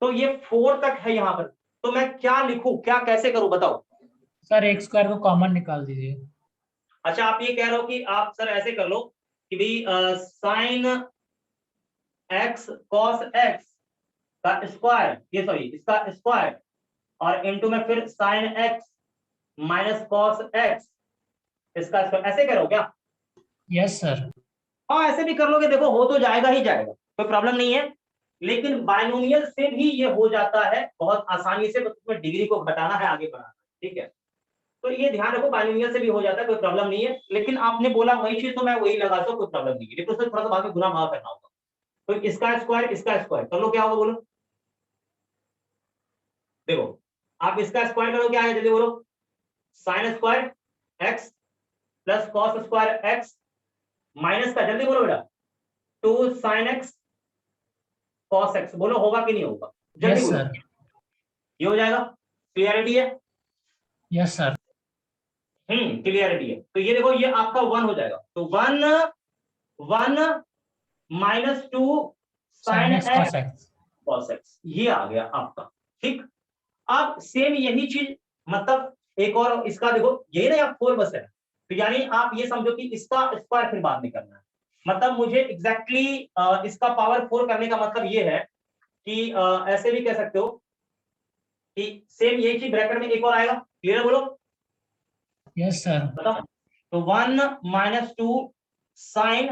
तो ये 4 तक है यहाँ पर, तो मैं क्या लिखूं, क्या कैसे करूं बताओ। सर एक्स स्क्वायर को कॉमन निकाल दीजिए। अच्छा आप ये कह रहे हो कि आप सर ऐसे कर लो कि भाई साइन एक्स कॉस एक्स का स्क्वायर, ये सॉरी इसका स्क्वायर, और इनटू में फिर sign x minus cos x इसका स्क्वायर, ऐसे करो क्या। Yes sir. हाँ ऐसे भी कर लोगे, देखो हो तो जाएगा ही जाएगा, कोई प्रॉब्लम नहीं है, लेकिन बाइनोमियल से भी ये हो जाता है बहुत आसानी से, बस उसमें डिग्री को घटाना है आगे बढ़ाना है, ठीक है। तो ये ध्यान रखो बाइनोमियल से भी हो जाता है, कोई प्रॉब्लम नहीं है, लेकिन आपने बोला वही चीज तो मैं वही लगाता हूँ, कोई प्रॉब्लम नहीं है, लेकिन उससे थोड़ा सा बाद में गुना भाग करना होगा। तो इसका स्क्वायर कर लो, क्या होगा बोलो, देखो आप इसका स्क्वायर करो क्या आएगा जल्दी बोलो, sign square x plus cos square x minus का, जल्दी बोलो बेटा, 2 साइन एक्स कॉस एक्स, बोलो होगा कि नहीं होगा, जल्दी यस बोलो, सर। ये हो जाएगा, क्लियरिटी है। Yes sir. क्लियरिटी है, तो ये देखो ये आपका 1 हो जाएगा, तो 1 minus 2 sine sine x x cos x. Cos x, ये आ गया आपका। ठीक, अब सेम यही चीज, मतलब एक और इसका देखो, यही ना आप 4 बस है, तो यानी आप ये समझो कि इसका स्क्वायर फिर बाद में करना है, मतलब मुझे एग्जैक्टली इसका पावर 4 करने का मतलब ये है कि ऐसे भी कह सकते हो कि सेम यही चीज ब्रैकेट में एक और आएगा, क्लियर बोलो यस सर। बताओ, तो 1 minus 2 sine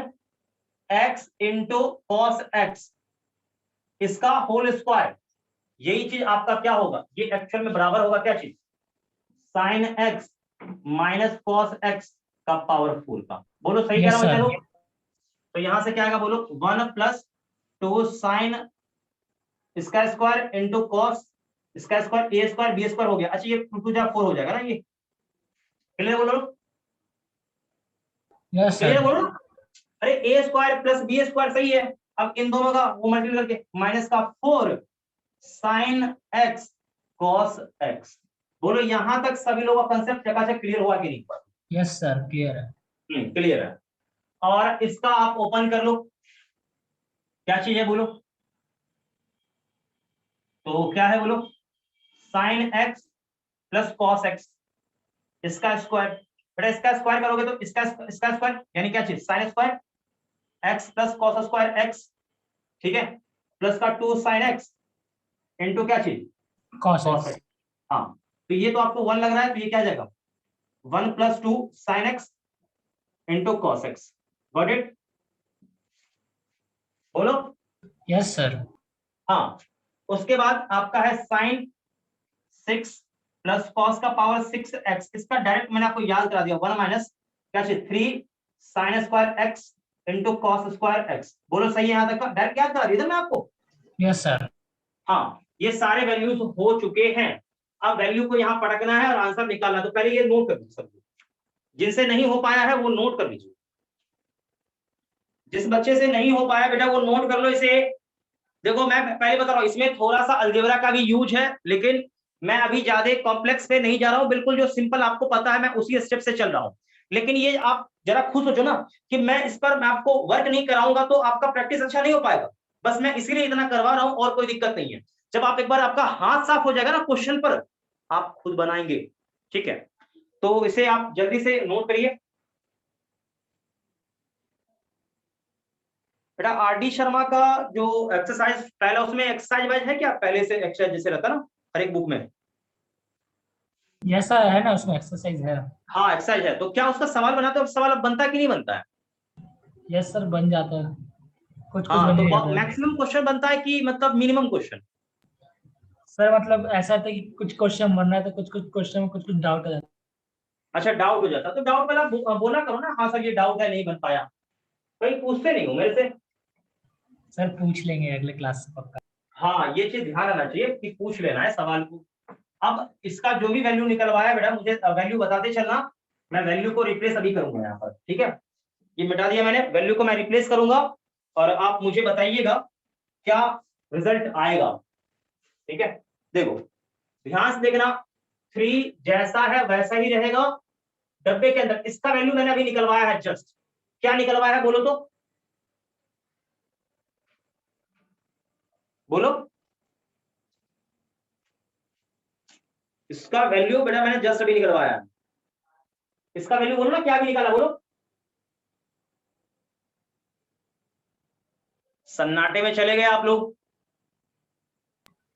x into cos x इसका होल स्क्वायर, यही चीज आपका क्या होगा, ये एक्चुअल में बराबर होगा क्या चीज, sign x minus cos x का पावर 4 का, बोलो सही कह रहा यस हूं बच्चा सर। लोग। तो यहां से क्या आएगा बोलो, 1 प्लस 2 साइन इसका स्क्वायर इंटू कॉस इसका स्क्वायर, ए स्क्वायर बी स्क्वायर हो गया, अच्छा ये 2 जा 4 हो जाएगा ना, ये क्लियर बोलो, यस क्लियर सर। बोलो, अरे ए स्क्वायर प्लस बी स्क्वायर सही है, अब इन दोनों का वो मल्टीप्लाई करके माइनस का 4 साइन एक्स कॉस एक्स, बोलो यहां तक सभी लोगों का कंसेप्ट चकाचक क्लियर हुआ कि नहीं हुआ। यस सर क्लियर है। क्लियर है, और इसका आप ओपन कर लो, क्या चीज है बोलो, तो क्या है बोलो, sign x plus cos x इसका स्क्वायर, बेटा इसका स्क्वायर करोगे तो इसका स्क्वायर यानी क्या चीज, sign square x plus cos square x, ठीक है, प्लस का 2 साइन एक्स इंटू क्या चीज कॉस कॉस एक्स। एक्स। हाँ तो ये तो आपको 1 लग रहा है, तो ये क्या जाएगा 1 plus 2 sine x into cos x, got it बोलो। Yes sir. हाँ उसके बाद आपका है साइन 6 प्लस कॉस का पावर 6 एक्स, इसका डायरेक्ट मैंने आपको याद करा दिया, 1 माइनस क्या चीज 3 sign square x into cos square x, बोलो सही है यहां तक का, डायरेक्ट याद करा दिया था मैं आपको। Yes sir. हाँ ये सारे वैल्यूज हो चुके हैं, अब वैल्यू को यहाँ पटकना है और आंसर निकालना है, तो पहले ये नोट कर लीजिए सब, जिनसे नहीं हो पाया है वो नोट कर लीजिए, जिस बच्चे से नहीं हो पाया बेटा वो नोट कर लो इसे। देखो मैं पहले बता रहा हूँ इसमें थोड़ा सा अलजेब्रा का भी यूज है, लेकिन मैं अभी ज्यादा कॉम्प्लेक्स पे नहीं जा रहा हूँ, बिल्कुल जो सिंपल आपको पता है मैं उसी स्टेप से चल रहा हूँ, लेकिन ये आप जरा खुद सोचो ना कि मैं इस पर मैं आपको वर्क नहीं कराऊंगा तो आपका प्रैक्टिस अच्छा नहीं हो पाएगा, बस मैं इसीलिए इतना करवा रहा हूँ और कोई दिक्कत नहीं है, जब आप एक बार आपका हाथ साफ हो जाएगा ना क्वेश्चन पर आप खुद बनाएंगे, ठीक है, तो इसे आप जल्दी से नोट करिए। बेटा आर डी शर्मा का जो एक्सरसाइज पहला, उसमें एक्सरसाइज वाइज है क्या, पहले से एक्सरसाइज जैसे रहता ना हर एक बुक में। यस सर है ना, उसमें एक्सरसाइज है। हाँ एक्सरसाइज है, तो क्या उसका सवाल बनाते हो, सवाल अब बनता है कि नहीं बनता है। यस सर बन जाता है, कुछ कुछ हाँ बन तो ही जाता है। मैक्सिमम क्वेश्चन बनता है कि मतलब मिनिमम क्वेश्चन। सर मतलब ऐसा था कि कुछ क्वेश्चन बन रहा था, कुछ कुछ क्वेश्चन में कुछ कुछ डाउट आ जाता अच्छा डाउट हो जाता है, तो डाउट पहला बोला करो ना, हाँ सर ये डाउट है नहीं बन पाया, कहीं पूछते नहीं हो मेरे से। है। सर पूछ लेंगे अगले क्लास से पक्का। हाँ ये चीज ध्यान रखना चाहिए कि पूछ लेना है सवाल को। अब इसका जो भी वैल्यू निकलवाया बेटा मुझे वैल्यू बताते चलना, मैं वैल्यू को रिप्लेस अभी करूंगा यहाँ पर, ठीक है, ये मिटा दिया मैंने, वैल्यू को मैं रिप्लेस करूंगा और आप मुझे बताइएगा क्या रिजल्ट आएगा, ठीक है। देखो ध्यान से देखना, 3 जैसा है वैसा ही रहेगा डब्बे के अंदर। इसका वैल्यू मैंने अभी निकलवाया है जस्ट। क्या निकलवाया है बोलो तो, बोलो। इसका वैल्यू बेटा मैंने जस्ट अभी निकलवाया है। इसका वैल्यू बोलो ना, क्या भी निकाला बोलो। सन्नाटे में चले गए आप लोग,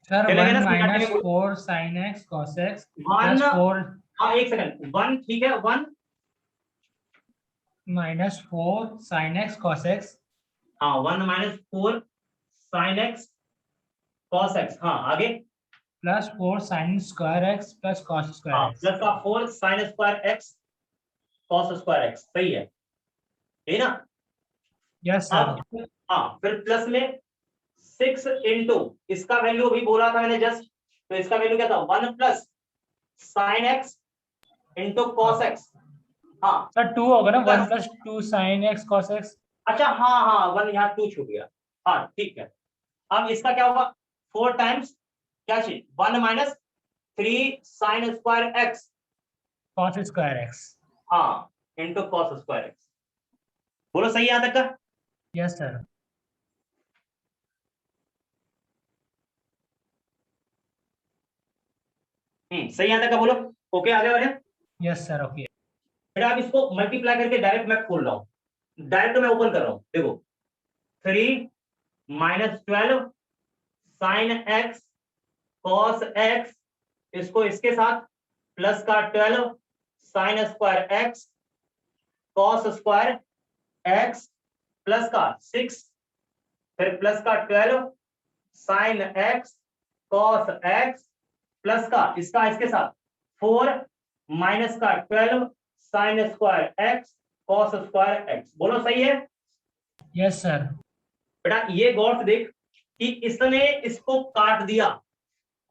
सर चले गए 1 ना सन्नाटे माइनस में। 4 sine x cos x one, plus 4 हाँ एक सेकंड, 1 ठीक है, 1 minus 4 sine x cos x हाँ 1 minus 4 sine x cos x, हाँ आगे, plus 4 sign square x plus cos हाँ स्क्वायर एक्स। प्लस का 4 sign square x cos square x, सही है, यही ना। Yes sir. अब हाँ फिर प्लस में 6 इंटू, इसका वैल्यू अभी बोला था मैंने जस्ट, तो इसका वैल्यू क्या था, 1 plus sign x into cos x. हाँ सर 2 होगा ना, 1 plus, plus 2 sine x cos x. अच्छा हाँ हाँ 1 यहाँ 2 छूट गया, हाँ ठीक है। अब इसका क्या होगा, 4 टाइम्स क्या चीज, 1 minus 3 sign square x, cos square x. हाँ इंटू कॉस स्क्वायर एक्स। बोलो सही है यहाँ तक का। Yes sir. सही यहाँ तक का बोलो। ओके आगे बढ़े यस सर। ओके बेटा। अब इसको मल्टीप्लाई करके डायरेक्ट मैं खोल रहा हूँ, डायरेक्ट मैं ओपन कर रहा हूँ, देखो 3 minus 12 sine x cos x, इसको इसके साथ प्लस का 12 sign square x cos square x plus का 6, फिर प्लस का 12 sine x cos x plus का इसका इसके साथ 4 माइनस का 12 sign square x cos square x. बोलो सही है। Yes sir. बेटा ये गौर से देख कि इसने इसको काट दिया,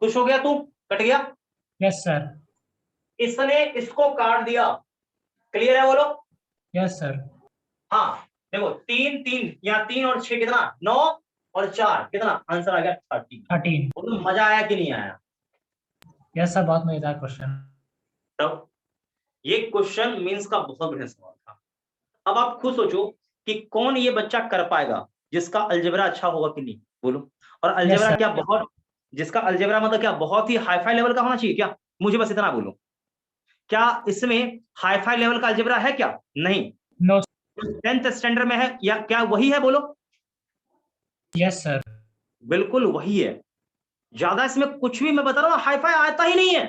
खुश हो गया तू, कट गया। Yes sir. इसने इसको काट दिया, क्लियर है बोलो। Yes sir. हाँ देखो 3 3 या 3 और 6 कितना, 9 और 4 कितना, आंसर आ गया 30। 13। बोलो मजा आया कि नहीं आया। यस सर, बहुत मजेदार क्वेश्चन। तब ये क्वेश्चन मींस का बहुत बढ़िया सवाल था। अब आप खुद सोचो कि कौन ये बच्चा कर पाएगा जिसका अलजेब्रा अच्छा होगा कि नहीं, बोलो। और यस अलजेब्रा सर। क्या बहुत, जिसका अलजेब्रा मतलब क्या बहुत ही हाईफाई लेवल का होना चाहिए क्या, मुझे बस इतना बोलो। क्या इसमें हाईफाई लेवल का अलजेब्रा है क्या, नहीं। नो। 10th स्टैंडर्ड में है या क्या वही है, बोलो। Yes sir. बिल्कुल वही है। ज्यादा इसमें कुछ भी मैं बता रहा हूँ हाईफाई आता ही नहीं है,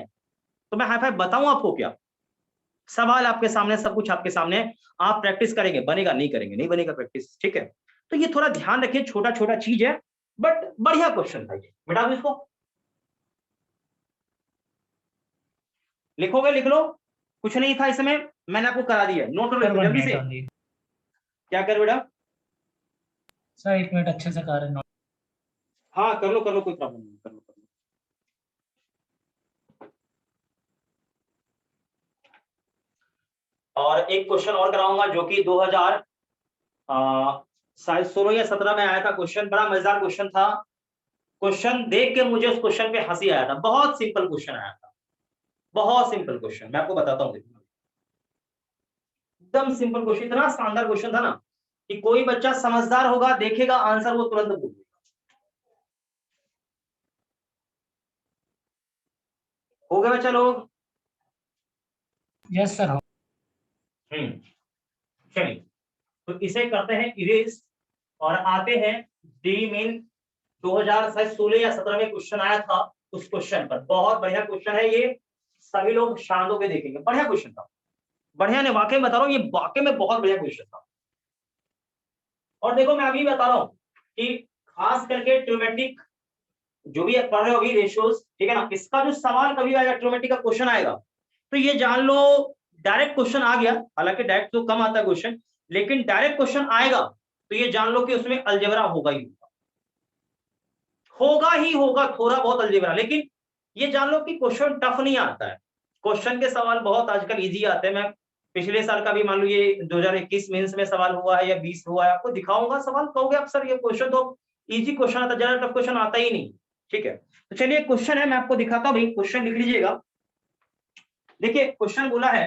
तो मैं हाईफाई बताऊं आपको क्या। सवाल आपके सामने, सब कुछ आपके सामने, आप प्रैक्टिस करेंगे बनेगा, नहीं करेंगे नहीं बनेगा प्रैक्टिस, ठीक है। तो ये थोड़ा ध्यान रखिए, छोटा छोटा चीज है बट बढ़िया क्वेश्चन था ये। बेटा इसको लिखोगे लिख लो, कुछ नहीं था इसमें, मैंने आपको करा दिया, नोट लो सर इसको 1 जल्दी मिनट से। ओनली। क्या कर बेटा, सर 1 मिनट अच्छे से कर रहे। हाँ कर लो कोई प्रॉब्लम नहीं, कर लो कर लो। और एक क्वेश्चन और कराऊंगा जो कि 2000 शायद 16 या 17 में आया था क्वेश्चन, बड़ा मजेदार क्वेश्चन था। क्वेश्चन देख के मुझे उस क्वेश्चन पे हंसी आया था, बहुत सिंपल क्वेश्चन आया था, बहुत सिंपल क्वेश्चन, मैं आपको बताता हूँ। एकदम सिंपल क्वेश्चन, इतना शानदार क्वेश्चन था ना कि कोई बच्चा समझदार होगा, देखेगा आंसर वो तुरंत बोल देगा। हो गया बच्चा लोग। Yes sir. चलिए तो इसे करते हैं इरेज और आते हैं डी मेन। 2016 या 17 में क्वेश्चन आया था, उस क्वेश्चन पर बहुत बढ़िया क्वेश्चन है ये, सभी लोग शांत होकर देखेंगे, बढ़िया क्वेश्चन था, बढ़िया ने वाकई बता रहा हूं, ये वाकई में बहुत बढ़िया क्वेश्चन था। और देखो मैं अभी बता रहा हूं कि खास करके ट्रिमेटिक जो भी आप पढ़ रहे हो अभी रेशियोज, ठीक है ना, इसका जो सवाल कभी आएगा, ट्रिमेटिक का क्वेश्चन आएगा तो ये जान लो डायरेक्ट क्वेश्चन आ गया, हालांकि डायरेक्ट तो कम आता है क्वेश्चन, लेकिन डायरेक्ट क्वेश्चन आएगा तो ये जान लो कि उसमें अलजेब्रा होगा ही होगा ही होगा, थोड़ा बहुत अलजेब्रा, लेकिन ये जान लो कि क्वेश्चन टफ नहीं आता है। क्वेश्चन के सवाल बहुत आजकल इजी आते हैं। मैं पिछले साल का भी मान लो ये 2021 मेंस में सवाल हुआ है या 20 हुआ है, आपको दिखाऊंगा सवाल, कहोगे आप सर ये क्वेश्चन तो इजी क्वेश्चन आता है, ज्यादा टफ क्वेश्चन आता ही नहीं, ठीक है। तो चलिए क्वेश्चन है, मैं आपको दिखाता हूँ भाई, क्वेश्चन लिख लीजिएगा। देखिए क्वेश्चन बोला है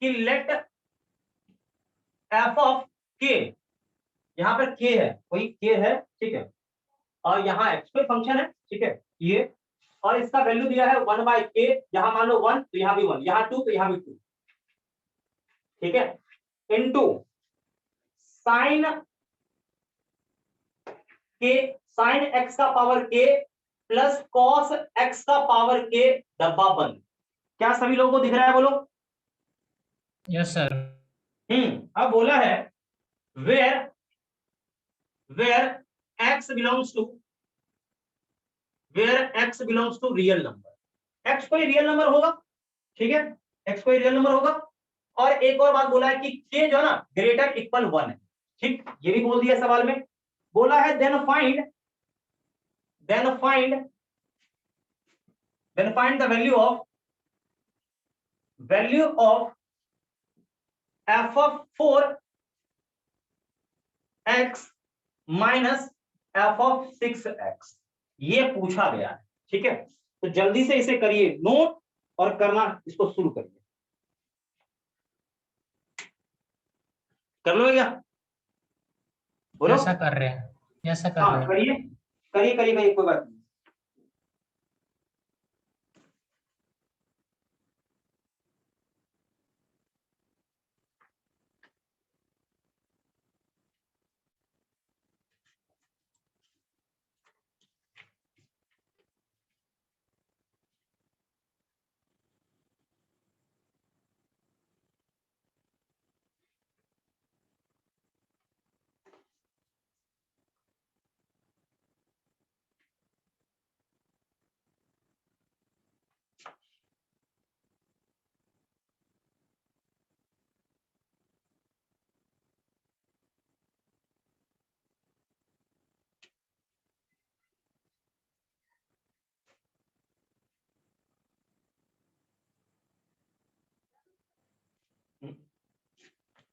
कि लेट एफ ऑफ के, यहां पर के है, कोई के है, ठीक है, और यहाँ एक्स कोई फंक्शन है, ठीक है, ये, और इसका वैल्यू दिया है 1/k, यहां मान लो 1 तो यहां भी 1, यहां 2 तो यहां भी 2, ठीक है, इनटू साइन के, साइन एक्स का पावर के प्लस कॉस एक्स का पावर के, डब्बा बंद। क्या सभी लोगों को दिख रहा है, बोलो? Yes sir. अब बोला है where where x belongs to, where x belongs to real number, x कोई रियल नंबर होगा, ठीक है, x कोई रियल नंबर होगा, और एक और बात बोला है कि k जो है ना ग्रेटर इक्वल 1 है, ठीक, ये भी बोल दिया सवाल में। बोला है then find the value of f of 4x minus f of 6x, ये पूछा गया है, ठीक है, तो जल्दी से इसे करिए नोट और करना इसको शुरू करिए, कर लो क्या, बोलो? ऐसा कर रहे हैं, ऐसा कर हाँ रहे हैं। करिए करिए करिए करिए, कोई बात नहीं।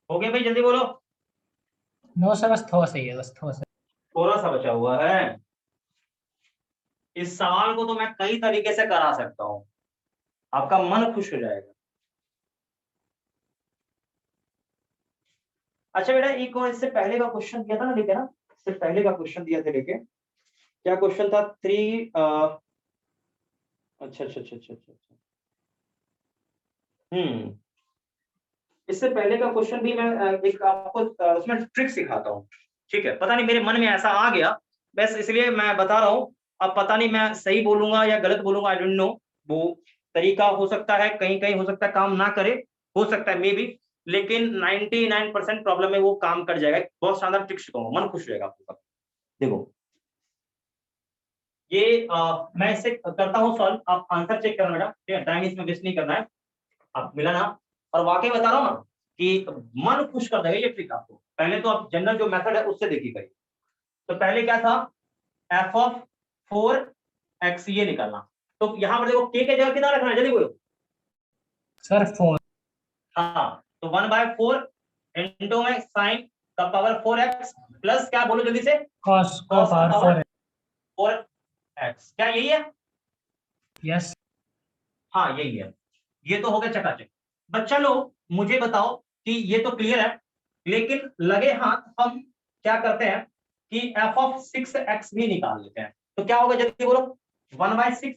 हो गया भाई, जल्दी बोलो। नो सर, बस थोड़ा सा ही है, बस थोड़ा सा। थोड़ा सा बचा हुआ है। इस सवाल को तो मैं कई तरीके से करा सकता हूं, आपका मन खुश हो जाएगा। अच्छा बेटा, एक और इससे पहले का क्वेश्चन दिया था ना लेके, ना इससे पहले का क्वेश्चन दिया था लेके, क्या क्वेश्चन था? अच्छा अच्छा अच्छा अच्छा अच्छा अच्छा। इससे पहले का क्वेश्चन भी मैं एक आपको उसमें ट्रिक सिखाता हूँ, ठीक है, पता नहीं मेरे मन में ऐसा आ गया, बस इसलिए मैं बता रहा हूँ। अब पता नहीं मैं सही बोलूंगा या गलत बोलूंगा, आई डोंट नो, वो तरीका हो सकता है, कहीं कहीं हो सकता है काम ना करे, हो सकता है मे बी, लेकिन 99% प्रॉब्लम में वो काम कर जाएगा। बहुत शानदार ट्रिक सिखाऊंगा, मन खुश हो जाएगा आपका। देखो ये मैं इसे करता हूँ सॉल्व, आप आंसर चेक करना बेटा, ठीक है, टाइम इसमें वेस्ट नहीं करना है। आप मिला ना, और वाकई बता रहा हूँ ना कि मन खुश कर देगा ये ट्रिक आपको। पहले तो आप जनरल जो मेथड है उससे देखिए करिए। तो पहले क्या था, f of 4x ये निकालना, तो यहाँ पर देखो k के जगह कितना रखना है, जल्दी बोलो। सर 4। हाँ, तो 1/4 इंटू में साइन का पावर 4x प्लस क्या, बोलो जल्दी से, कॉस का cos का पावर पावर 4x, क्या यही है? यस। हाँ यही है। ये तो हो गया चकाचक। बच्चा लोग मुझे बताओ कि ये तो क्लियर है, लेकिन लगे हाथ हम क्या करते हैं कि f of 6x भी निकाल लेते हैं। तो क्या होगा, जल्दी बोलो। 1/6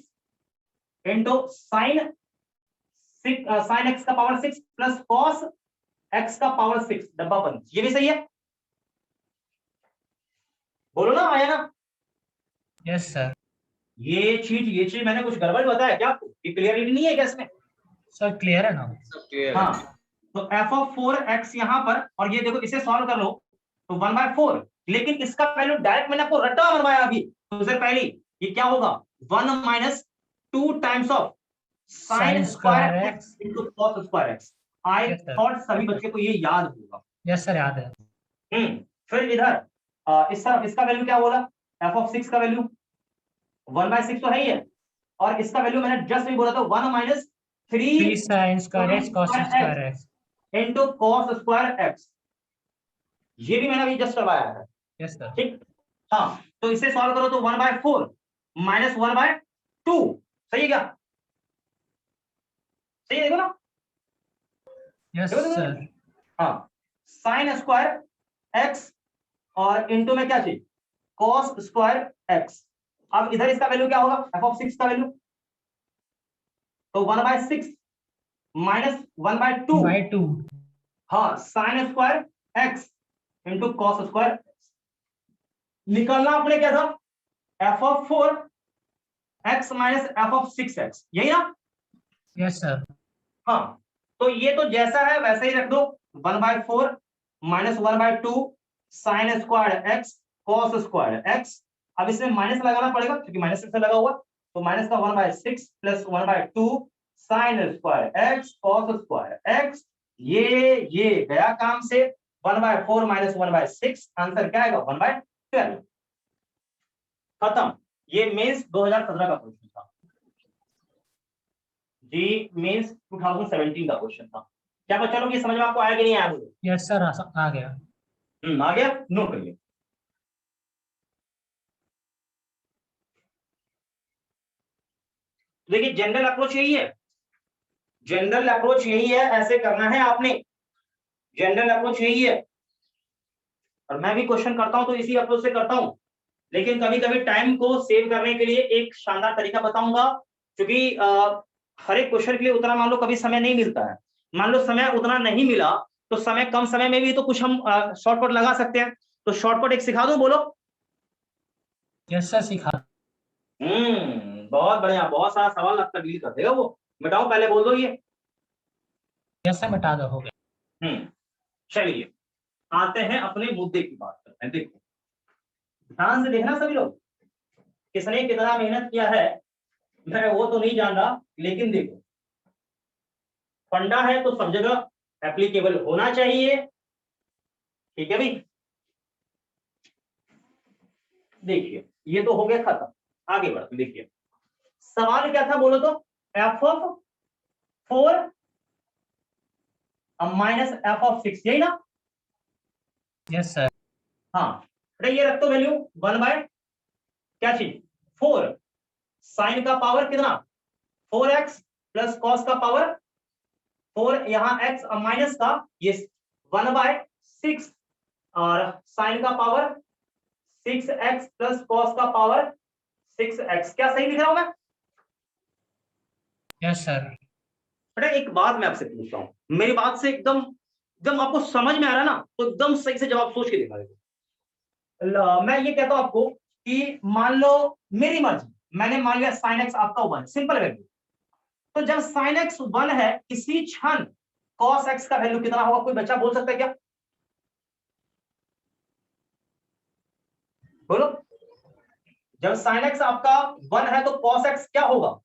इंटू साइन साइन एक्स का पावर 6 प्लस कॉस एक्स का पावर 6, डब्बा बंद। ये भी सही है, बोलो ना, आया ना? Yes sir. ये चीज मैंने कुछ गड़बड़ बताया क्या आपको? ये क्लियरिटी नहीं है क्या इसमें? सर क्लियर है ना? सब क्लियर हाँ, है। तो f of 4x यहाँ पर, और ये देखो इसे सॉल्व कर लो तो 1/4, लेकिन इसका वैल्यू डायरेक्ट मैंने आपको रट्टा बनवाया अभी, तो उससे पहले ये क्या होगा, 1 minus 2 times of sine sine square square x x. Into cos square x. I yes sir. Thought सभी बच्चे को ये याद होगा। यस सर, याद है। फिर इधर इस तरफ इसका वैल्यू क्या बोला, f of 6 का वैल्यू 1/6 तो है ही है, और इसका वैल्यू मैंने जस्ट भी बोला था 1 minus 3 3 sign square x cos square x. Into cos square x, ये भी मैंने अभी जस्ट करवाया है, यस सर। ठीक। हाँ, तो इसे सॉल्व करो तो 1/4 माइनस 1/2, सही है क्या? सही देखो ना, यस देखो देखो सर। देखो। हाँ, साइन स्क्वायर एक्स और इंटू में क्या चाहिए, कॉस स्क्वायर एक्स। अब इधर इसका वैल्यू क्या होगा, एफ ऑफ 6 का वैल्यू, तो 1/6 माइनस 1/2। बाई 2। हाँ, sign square x into cos square. निकलना अपने क्या था, F of 4 x minus F of 6 x, यही ना। Yes sir. हाँ, तो ये तो जैसा है वैसा ही रख दो, 1/4 minus 1/2 sign square x cos square x. अब इसमें माइनस लगाना पड़ेगा क्योंकि माइनस से लगा हुआ, तो माइनस का 1/6 plus 1/2 sign square x cos square x. ये गया काम से, 1/4 माइनस 1/6, आंसर क्या आएगा, 1/12। खत्म। ये मेंस 2017 का क्वेश्चन था जी, मेंस 2017 का क्वेश्चन था। क्या बच्चा लोग ये समझ में आपको आया कि नहीं आया बोलो। यस सर, आ गया। आ गया, नोट करिए। देखिए जनरल अप्रोच यही है, जनरल अप्रोच यही है, ऐसे करना है आपने, जनरल अप्रोच यही है। और मैं भी क्वेश्चन करता हूं तो इसी अप्रोच से करता हूं, लेकिन कभी कभी टाइम को सेव करने के लिए एक शानदार तरीका बताऊंगा, क्योंकि हर एक क्वेश्चन के लिए उतना मान लो कभी समय नहीं मिलता है। मान लो समय उतना नहीं मिला, तो समय कम समय में भी तो कुछ हम शॉर्टकट लगा सकते हैं। तो शॉर्टकट एक सिखा दूं, बोलो। यस सर, सिखा। बहुत बढ़िया, बहुत सारा सवाल आपका डील कर देगा वो। मिटाओ पहले, बोल दो ये। यस सर, मिटा दो, हो गया। चलिए आते हैं अपने मुद्दे की बात करते हैं। देखो ध्यान से देखना सभी लोग, किसने कितना मेहनत किया है मैं वो तो नहीं जान रहा, लेकिन देखो फंडा है तो सब जगह एप्लीकेबल होना चाहिए, ठीक है भाई। देखिए ये तो हो गया खत्म, आगे बढ़ते देखिए सवाल क्या था बोलो तो, F of 4 minus F of 6, यही ना। Yes sir. हाँ, अरे ये रख दो वैल्यू 1 बाय क्या चीज 4, साइन का पावर कितना 4x प्लस कॉस का पावर 4, यहाँ x माइनस का ये 1/6 और साइन का पावर 6x प्लस कॉस का पावर 6x। क्या सही लिख रहा हूं मैं। Yes sir. बेटा एक बात मैं आपसे पूछता हूं, मेरी बात से एकदम एकदम आपको समझ में आ रहा है ना, तो एकदम सही से जवाब सोच के देखा देखो। मैं ये कहता हूं आपको कि मान लो मेरी मर्जी, मैंने मान लिया साइन एक्स आपका 1, सिंपल वैल्यू। तो जब साइन एक्स 1 है, इसी क्षण कॉस एक्स का वैल्यू कितना होगा, कोई बच्चा बोल सकता है क्या, बोलो। जब साइन एक्स आपका 1 है तो कॉस एक्स क्या होगा।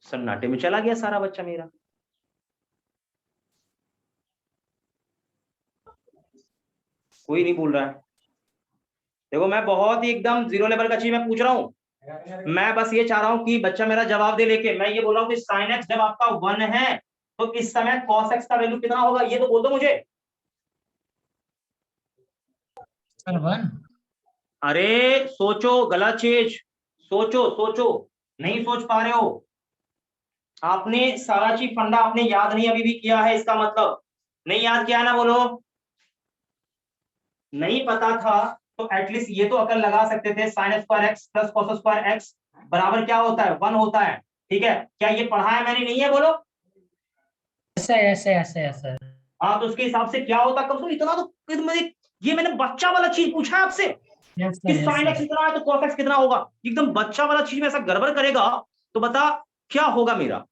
सन्नाटे में चला गया सारा बच्चा मेरा। कोई नहीं बोल रहा है। देखो मैं बहुत ही एकदम जीरो लेवल का चीज मैं पूछ रहा हूं, मैं बस ये चाह रहा हूं कि बच्चा मेरा जवाब दे लेके। मैं ये बोल रहा हूं कि साइन एक्स जब आपका 1 है तो इस समय कॉस एक्स का वैल्यू कितना होगा, ये तो बोल दो मुझे। सर 1। अरे सोचो, गलत चीज, सोचो सोचो, नहीं सोच पा रहे हो। आपने सारा चीज फंडा आपने याद नहीं अभी भी किया है, इसका मतलब नहीं याद किया ना, बोलो। नहीं पता था तो एटलीस्ट ये तो अकल लगा सकते थे, sign square x plus cos square x बराबर क्या होता है, 1 होता है, ठीक है। क्या ये पढ़ा है मैंने, नहीं है, बोलो। ऐसे ऐसे ऐसे ऐसे। हाँ, तो उसके हिसाब से क्या होता, कम से कम इतना तो ये मैंने बच्चा वाला चीज पूछा है आपसे यस कि sir, yes sine x sir. इतना है तो कॉस एक्स कितना होगा। एकदम बच्चा वाला चीज में ऐसा गड़बड़ करेगा तो बता क्या होगा मेरा।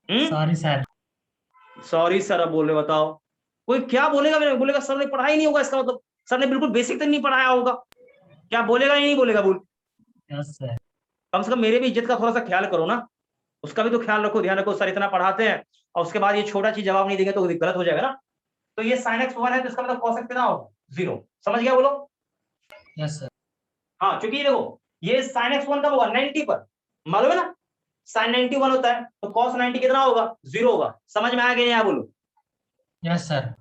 Sorry sir. सॉरी सर, अब बोल रहे बताओ। कोई क्या बोलेगा, मेरे बोलेगा सर ने पढ़ाया ही नहीं होगा, इसका मतलब सर ने बिल्कुल बेसिक तक नहीं पढ़ाया होगा। क्या बोलेगा या नहीं बोलेगा, बोल। Yes sir. कम से कम मेरे भी इज्जत का थोड़ा सा ख्याल करो ना, उसका भी तो ख्याल रखो, ध्यान रखो। सर इतना पढ़ाते हैं और उसके बाद ये छोटा चीज जवाब नहीं देंगे तो गलत हो जाएगा ना। तो ये साइन एक्स 1 है तो इसका मतलब कॉस एक्स कितना होगा, 0। समझ गया, बोलो। Yes sir. हाँ, क्योंकि देखो ये साइन एक्स 1 कब होगा, 90 पर, मालूम है ना। साइन 91 होता है तो कॉस 90 कितना होगा, 0 होगा। समझ में आ गया यहाँ, बोलो। Yes sir.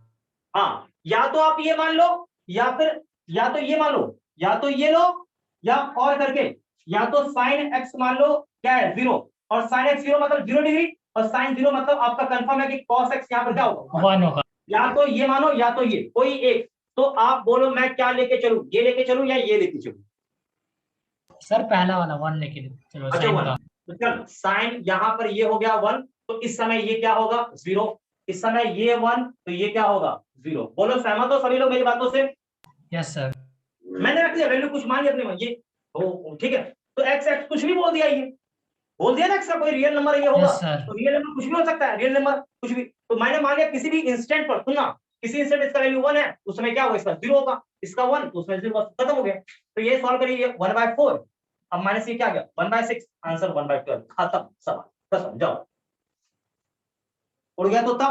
हाँ, या तो आप ये मान लो, या फिर या तो ये मान लो, या तो ये लो, या और करके या तो साइन एक्स मान लो क्या है 0, और साइन एक्स 0 मतलब 0 डिग्री, और साइन 0 मतलब आपका कंफर्म है कि कॉस एक्स यहाँ पर क्या होगा 1 होगा। या तो ये मानो या तो ये कोई एक, तो आप बोलो मैं क्या लेके चलूं, ये लेके चलूं या ये लेके चलूं? सर पहला वाला 1 लेके चलो अच्छा साइन 1, का। तो चल साइन यहाँ पर ये हो गया 1, तो इस समय ये क्या होगा 0, इस समय ये 1, तो ये क्या होगा 0। बोलो सहमत हो सभी लोग मेरी बातों से? Yes sir. मैंने रख दिया वैल्यू कुछ मान लिया अपने में ये, ठीक है, तो एक्स एक्स कुछ भी बोल दिया, ये बोल दिया ना एक्स का कोई रियल नंबर ये होगा, यस सर। तो रियल नंबर कुछ भी हो सकता है, रियल नंबर कुछ भी, तो मैंने मान लिया किसी भी इंस्टेंट पर, सुनना, किसी इंस्टेंट इसका वैल्यू 1 है, उस समय क्या होगा इसका 0 होगा, इसका 1 तो उसमें 0 खत्म हो गया। तो ये सॉल्व करिए, ये 1/4, अब माइनस ये क्या गया 1/6, आंसर 1/12, खत्म सवाल खत्म, जाओ। उड़ गया तोता?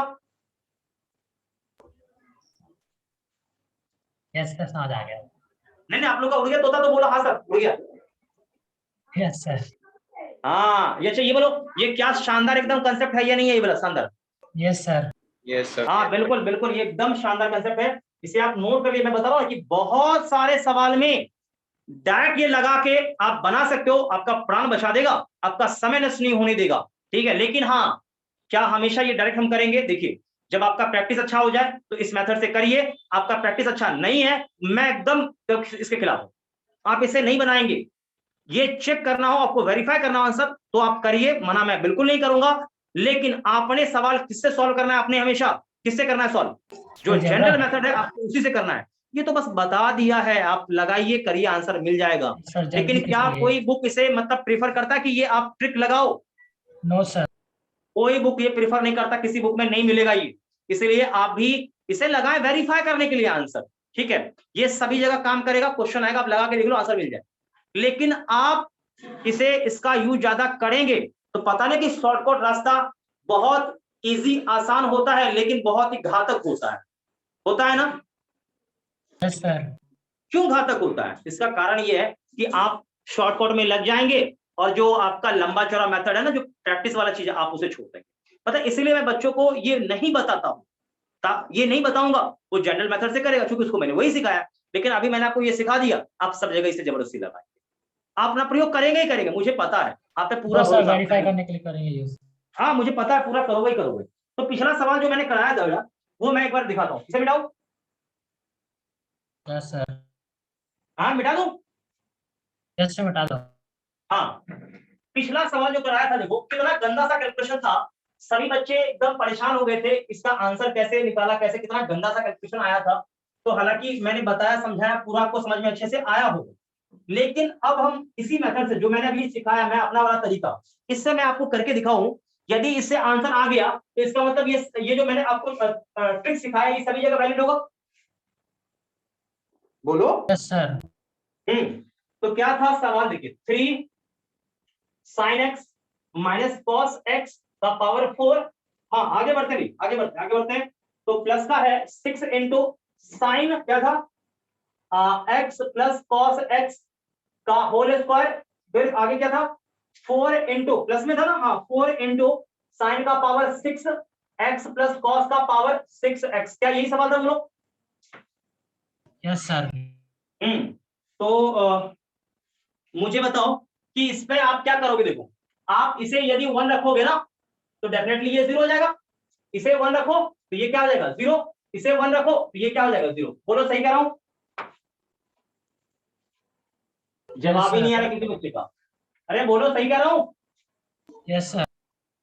यस सर समझ आ गया। नहीं नहीं, आप लोग का उड़ गया तोता तो बोला हाँ सर उड़ गया। Yes sir. हाँ ये अच्छा ये बोलो, ये क्या शानदार एकदम कंसेप्ट है या नहीं है, ये बोला शानदार? Yes sir. Yes, sir. हाँ बिल्कुल बिल्कुल, ये एकदम शानदार कंसेप्ट है, इसे आप नोट करिए। मैं बता रहा हूँ कि बहुत सारे सवाल में डायरेक्ट ये लगा के आप बना सकते हो, आपका प्राण बचा देगा, आपका समय नष्ट नहीं होने देगा, ठीक है। लेकिन हाँ, क्या हमेशा ये डायरेक्ट हम करेंगे? देखिए, जब आपका प्रैक्टिस अच्छा हो जाए तो इस मेथड से करिए, आपका प्रैक्टिस अच्छा नहीं है, मैं एकदम इसके खिलाफ हूं, आप इसे नहीं बनाएंगे। ये चेक करना हो, आपको वेरीफाई करना हो आंसर, तो आप करिए, मना मैं बिल्कुल नहीं करूंगा। लेकिन आपने सवाल किससे सॉल्व करना है? आपने हमेशा किससे करना है सॉल्व? जो अलजेब्रा। जनरल मेथड है आपको उसी से करना है। ये तो बस बता दिया है, आप लगाइए करिए, आंसर मिल जाएगा। सर लेकिन जल्दी से क्या करिए। कोई बुक इसे मतलब प्रीफर करता है कि ये आप ट्रिक लगाओ? No sir. कोई बुक ये प्रीफर नहीं करता, किसी बुक में नहीं मिलेगा ये, इसलिए आप भी इसे लगाएं वेरीफाई करने के लिए आंसर, ठीक है। ये सभी जगह काम करेगा, क्वेश्चन आएगा आप लगा के देख लो आंसर मिल जाए। लेकिन आप इसे इसका यूज ज्यादा करेंगे तो पता नहीं कि शॉर्टकट रास्ता बहुत इजी आसान होता है, लेकिन बहुत ही घातक होता है ना? Yes sir. क्यों घातक होता है? इसका कारण ये है कि आप शॉर्टकट में लग जाएंगे, और जो आपका लंबा चौड़ा मेथड है ना, जो प्रैक्टिस वाला चीज है, आप उसे छोड़ देंगे। पता है, इसलिए मैं बच्चों को ये नहीं बताता हूं, ये नहीं बताऊंगा, वो जनरल मेथड से करेगा क्योंकि उसको मैंने वही सिखाया। लेकिन अभी मैंने आपको ये सिखा दिया, आप सब जगह इसे जबरदस्ती लगाएंगे, आप अपना प्रयोग करेंगे ही करेंगे, मुझे पता है, आप पे पूरा नो सर भरोसा वेरीफाई है। करने के लिए करेंगे यूज। हाँ मुझे पता है, पूरा करोगे ही करोगे। तो पिछला सवाल जो मैंने कराया था वो मैं एक बार दिखाता हूँ, इसे मिटाओ। Yes sir. हाँ मिटा दूं? यस सर मिटा दो। हाँ, पिछला सवाल जो कराया था देखो कितना गंदा सा कैलकुलेशन था, सभी बच्चे एकदम परेशान हो गए थे, इसका आंसर कैसे निकाला, कैसे, कितना गंदा सा कैलकुलेशन आया था। तो हालांकि मैंने बताया समझाया, पूरा आपको समझ में अच्छे से आया होगा। लेकिन अब हम इसी मेथड से, जो मैंने अभी सिखाया, मैं अपना वाला तरीका, इससे मैं आपको करके दिखाऊं, यदि इससे आंसर आ गया तो इसका मतलब ये जो मैंने आपको ट्रिक सिखाया ये सभी जगह वैलिड होगा। बोलो। Yes sir. तो क्या था सवाल? देखिए 3 sign x minus cos x का पावर 4। हाँ आगे बढ़ते नहीं, आगे बढ़ते हैं। तो प्लस का है 6 इंटू साइन क्या था एक्स प्लस कॉस एक्स का होल स्क्वायर, फिर आगे क्या था 4 इंटू, प्लस में था ना, हाँ 4 इंटू साइन का पावर 6 एक्स प्लस कॉस का पावर 6 एक्स। क्या यही सवाल था हम लोग? Yes sir. तो मुझे बताओ कि इस पे आप क्या करोगे? देखो, आप इसे यदि 1 रखोगे ना तो डेफिनेटली ये 0 हो जाएगा, इसे 1 रखो तो ये क्या हो जाएगा 0, इसे 1 रखो तो ये क्या हो जाएगा 0। बोलो सही कह रहा हूं? जवाब ही नहीं आ रहा किसी बच्चे का, अरे बोलो सही कह रहा हूं? Yes sir.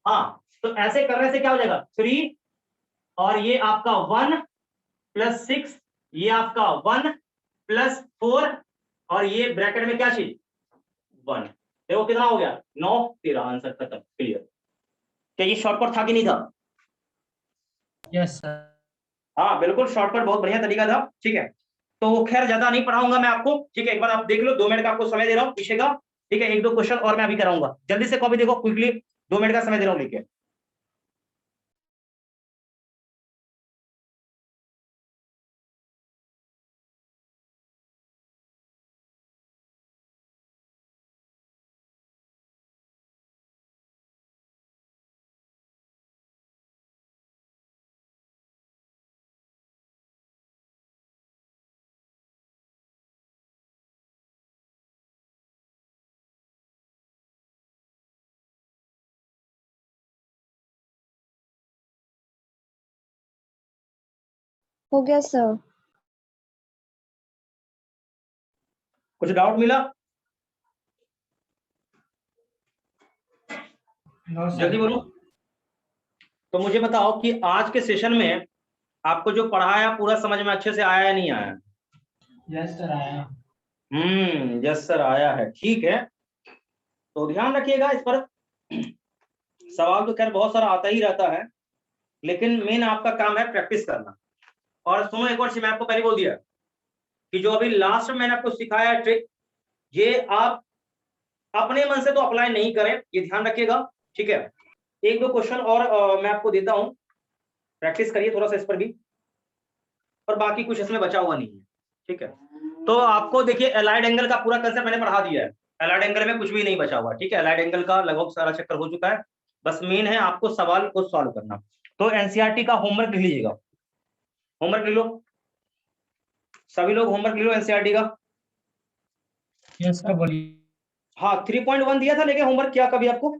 हाँ, तो ऐसे करने से क्या हो जाएगा 3, और ये आपका 1 प्लस 6, ये आपका 1 प्लस 4, और ये ब्रैकेट में क्या चीज 1। देखो कितना हो गया 9, 13, आंसर खत्म, क्लियर। क्या ये शॉर्टकट था कि नहीं था? Yes sir. हाँ बिल्कुल शॉर्टकट, बहुत बढ़िया तरीका था, ठीक है। तो खैर ज्यादा नहीं पढ़ाऊंगा मैं आपको, ठीक है, एक बार आप देख लो, 2 मिनट का आपको समय दे रहा हूँ पीछे का, ठीक है। 1-2 क्वेश्चन और मैं अभी कराऊंगा, जल्दी से कॉपी देखो क्विकली, 2 मिनट का समय दे रहा हूँ लेके। हो गया सर। कुछ डाउट मिला? नो जल्दी सर। बोलो। तो मुझे बताओ कि आज के सेशन में आपको जो पढ़ाया पूरा समझ में अच्छे से आया या नहीं आया? यस सर आया। यस सर आया है, ठीक है। तो ध्यान रखिएगा इस पर। सवाल तो खैर बहुत सारा आता ही रहता है, लेकिन मेन आपका काम है प्रैक्टिस करना। और सुनो एक और चीज, मैं आपको पहले बोल दिया कि जो अभी लास्ट में मैंने आपको सिखाया ट्रिक, ये आप अपने मन से तो अप्लाई नहीं करें, ये ध्यान रखिएगा, ठीक है। एक दो क्वेश्चन और मैं आपको देता हूं, प्रैक्टिस करिए थोड़ा सा इस पर भी, और बाकी कुछ इसमें बचा हुआ नहीं है, ठीक है। तो आपको देखिए एलाइड एंगल का पूरा कंसेप्ट मैंने पढ़ा दिया है, एलाइड एंगल में कुछ भी नहीं बचा हुआ, ठीक है। एलाइड एंगल का लगभग सारा चक्कर हो चुका है, बस मेन है आपको सवाल को सॉल्व करना। तो एनसीईआरटी का होमवर्क लिख लीजिएगा, होमवर्क लिख लो, सभी लोग होमवर्क लिख लो एनसीईआरटी का। यस सर बोलिए। हाँ 3.1 दिया था, लेकिन होमवर्क किया कभी आपको?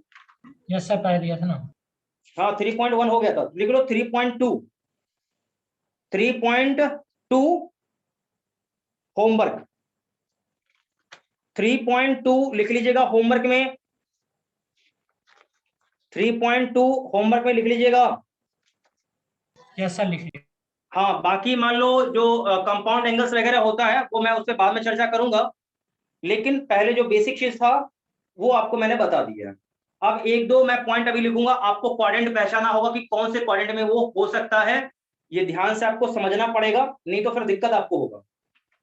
यस सर पहले दिया था ना। हाँ 3.1 हो गया था, लिख लो 3.2, 3.2 होमवर्क, 3.2 लिख लीजिएगा होमवर्क में, 3.2 होमवर्क में लिख लीजिएगा। यस सर लिख लिया। हाँ बाकी मान लो जो कंपाउंड एंगल्स वगैरह होता है वो मैं उससे बाद में चर्चा करूंगा, लेकिन पहले जो बेसिक चीज था वो आपको मैंने बता दिया है। अब एक दो मैं पॉइंट अभी लिखूंगा, आपको क्वाड्रेंट पहचाना होगा कि कौन से क्वाड्रेंट में वो हो सकता है, ये ध्यान से आपको समझना पड़ेगा, नहीं तो फिर दिक्कत आपको होगा।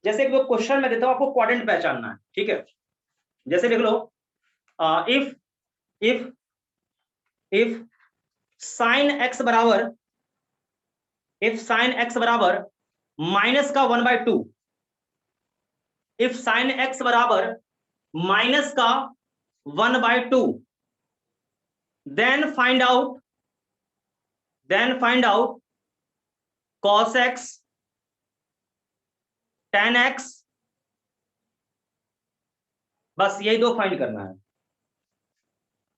जैसे कि क्वेश्चन मैं देता हूं, आपको क्वाड्रेंट पहचानना है, ठीक है। जैसे लिख लो if if if sine x बराबर, इफ साइन एक्स बराबर माइनस का 1/2, इफ साइन एक्स बराबर माइनस का 1/2, then find out cos x, tan x, बस यही दो फाइंड करना है।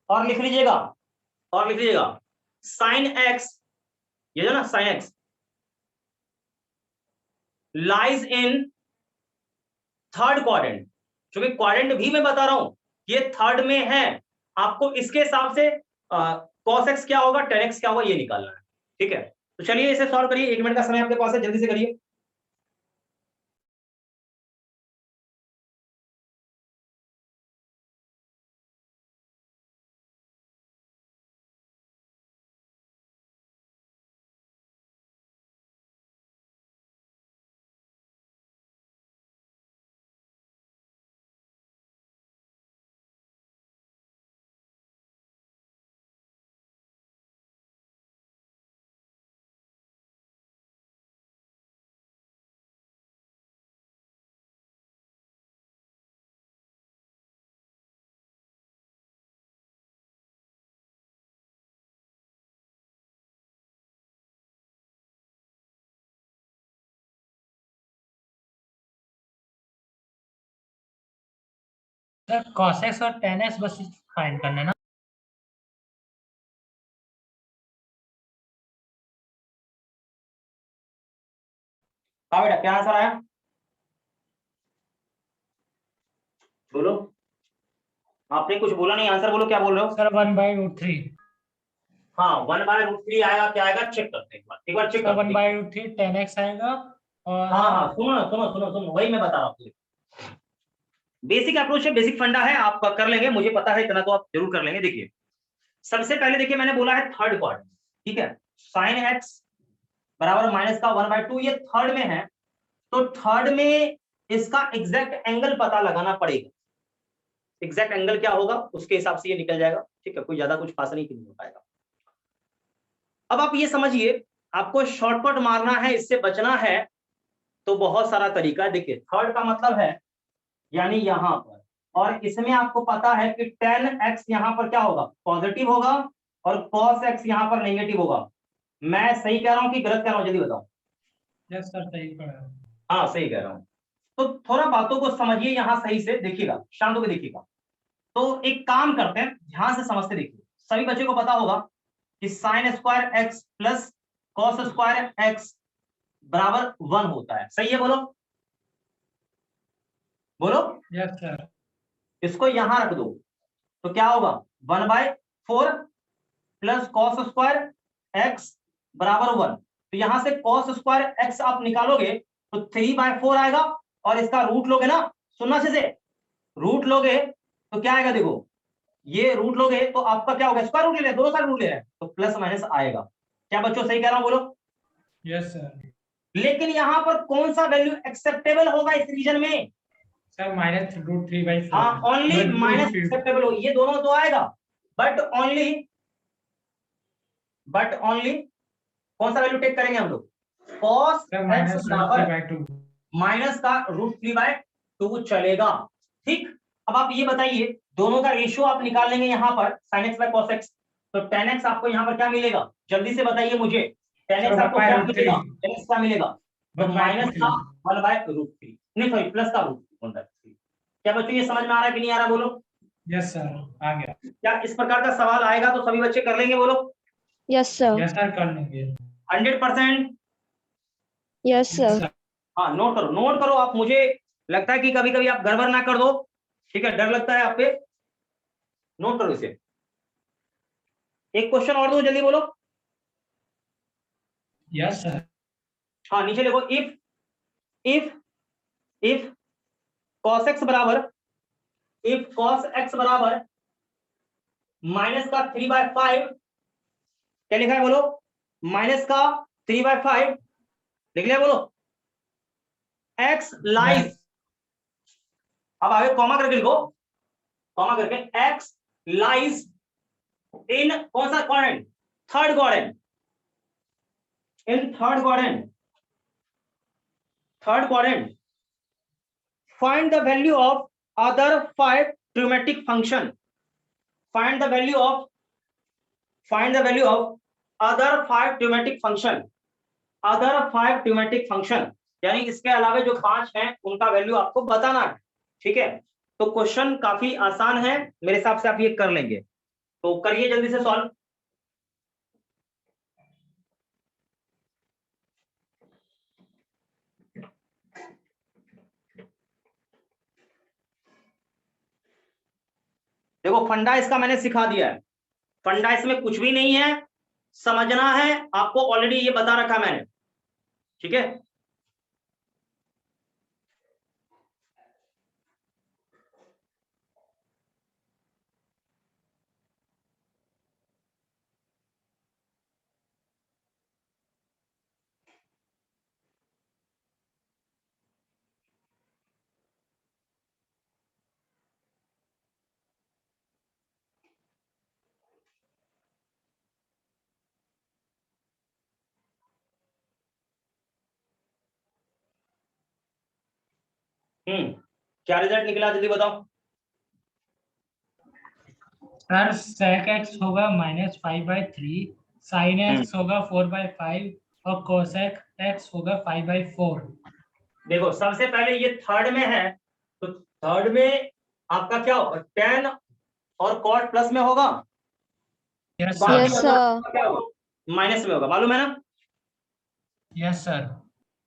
और लिख लीजिएगा, साइन x, ये जो ना sine x lies in third quadrant, क्योंकि क्वाड्रेंट भी मैं बता रहा हूं ये थर्ड में है, आपको इसके हिसाब से cos x क्या होगा, tan x क्या होगा, ये निकालना है, ठीक है। तो चलिए इसे सॉल्व करिए, 1 मिनट का समय आपके पास है, जल्दी से करिए। सर cos x और tan x बस फाइंड करना है ना। हाँ बेटा क्या आंसर आया, बोलो। आपने कुछ बोला नहीं, आंसर बोलो, क्या बोल रहे हो? सर 1/√3। हाँ 1/√3 आएगा, क्या आएगा चेक करते हैं, एक बार चेक सर करते हैं। 1/√3 tan x आएगा। और हाँ हाँ सुनो, वही मैं बता रहा हूँ। बेसिक अप्रोच है, बेसिक फंडा है, आप कर लेंगे, मुझे पता है इतना, तो आप जरूर कर लेंगे। देखिए सबसे पहले देखिए मैंने बोला है थर्ड क्वाड्रेंट, ठीक है। साइन एक्स बराबर माइनस का 1/2, ये थर्ड में है, तो थर्ड में इसका एग्जैक्ट एंगल पता लगाना पड़ेगा। एग्जैक्ट एंगल क्या होगा उसके हिसाब से ये निकल जाएगा, ठीक है, कोई ज्यादा कुछ खास नहीं हो पाएगा। अब आप ये समझिए, आपको शॉर्टकट मारना है, इससे बचना है, तो बहुत सारा तरीका है। देखिए थर्ड का मतलब है यानी यहां पर, और इसमें आपको पता है कि tan x यहां पर क्या होगा, पॉजिटिव होगा, और cos x यहां पर नेगेटिव होगा। मैं सही कह रहा हूं कि गलत कह रहा हूं, जल्दी बताओ। यस सर सही पढ़ा। हाँ सही कह रहा हूं। तो थोड़ा बातों को समझिए यहां सही से, देखिएगा शांत होकर देखिएगा। तो एक काम करते हैं, ध्यान से समझते देखिए। सभी बच्चों को पता होगा कि sign square x plus cos square x बराबर 1 होता है, सही है, बोलो बोलो। Yes sir. इसको यहां रख दो तो क्या होगा, 1/4 प्लस कॉस स्क्वायर एक्स बराबर 1। तो यहां से कॉस स्क्वायर एक्स आप निकालोगे तो 3/4 आएगा, और इसका रूट लोगे ना, सुनना अच्छे से, रूट लोगे तो क्या आएगा, देखो ये रूट लोगे तो आपका क्या होगा, स्क्वायर रूट ले लें, दोनों साइड रूट ले लें तो प्लस माइनस आएगा। क्या बच्चों सही कह रहा हूं, बोलो। Yes sir. लेकिन यहां पर कौन सा वैल्यू एक्सेप्टेबल होगा इस रीजन में, सर -√3/4। हाँ ओनली माइनस एक्सेप्टेबल होगी, ये दोनों तो आएगा, बट ओनली कौन सा वैल्यू टेक करेंगे हम लोग, cos x बराबर -√3/2। माइनस का √3/2 चलेगा, ठीक। अब आप ये बताइए, दोनों का रेशियो आप निकाल लेंगे यहां पर sin x cos x, तो tan x आपको यहां पर क्या मिलेगा, जल्दी से बताइए मुझे, tan x आपको क्या मिलेगा, tan x क्या मिलेगा, तो माइनस का 1/√3, नहीं सॉरी प्लस का √3। क्या बच्चों ये समझ में आ रहा है कि नहीं आ रहा, बोलो। यस सर, आ गया। क्या इस प्रकार का सवाल आएगा तो सभी बच्चे कर लेंगे, बोलो। Yes sir. यस सर, कर लेंगे। 100%। Yes sir. हाँ नोट करो, नोट करो आप, मुझे लगता है कि कभी कभी आप गड़बड़ ना कर दो, ठीक है, डर लगता है आप पे, नोट करो इसे। एक क्वेश्चन और दो, जल्दी बोलो। Yes sir. हाँ नीचे लिखो, इफ cos x बराबर, इफ cos x बराबर माइनस का 3/5, क्या लिखा है बोलो, माइनस का 3/5 लिख लिया, बोलो। x लाइज, अब आगे कॉमा करके लिखो, कॉमा करके, x लाइज इन कौन सा quadrant, third quadrant, in third quadrant, find the value of other 5 trigonometric function, find the value of other 5 trigonometric function, यानी इसके अलावा जो 5 हैं उनका वैल्यू आपको बताना है, ठीक है। तो क्वेश्चन काफी आसान है, मेरे हिसाब से आप ये कर लेंगे, तो करिए जल्दी से सॉल्व। देखो फंडा इसका मैंने सिखा दिया है, फंडा इसमें कुछ भी नहीं है, समझना है आपको, ऑलरेडी ये बता रखा मैंने, ठीक है। क्या रिजल्ट निकला, जल्दी बताओ। सर sec x होगा -5/3, sin x होगा 4/5 और cosec x होगा 5/4। देखो सबसे पहले ये थर्ड में है, तो थर्ड में आपका क्या होगा, टेन और कॉट प्लस में होगा, यस बाकी Yes, सर। sir. क्या होगा, माइनस में होगा, मालूम है ना। Yes sir.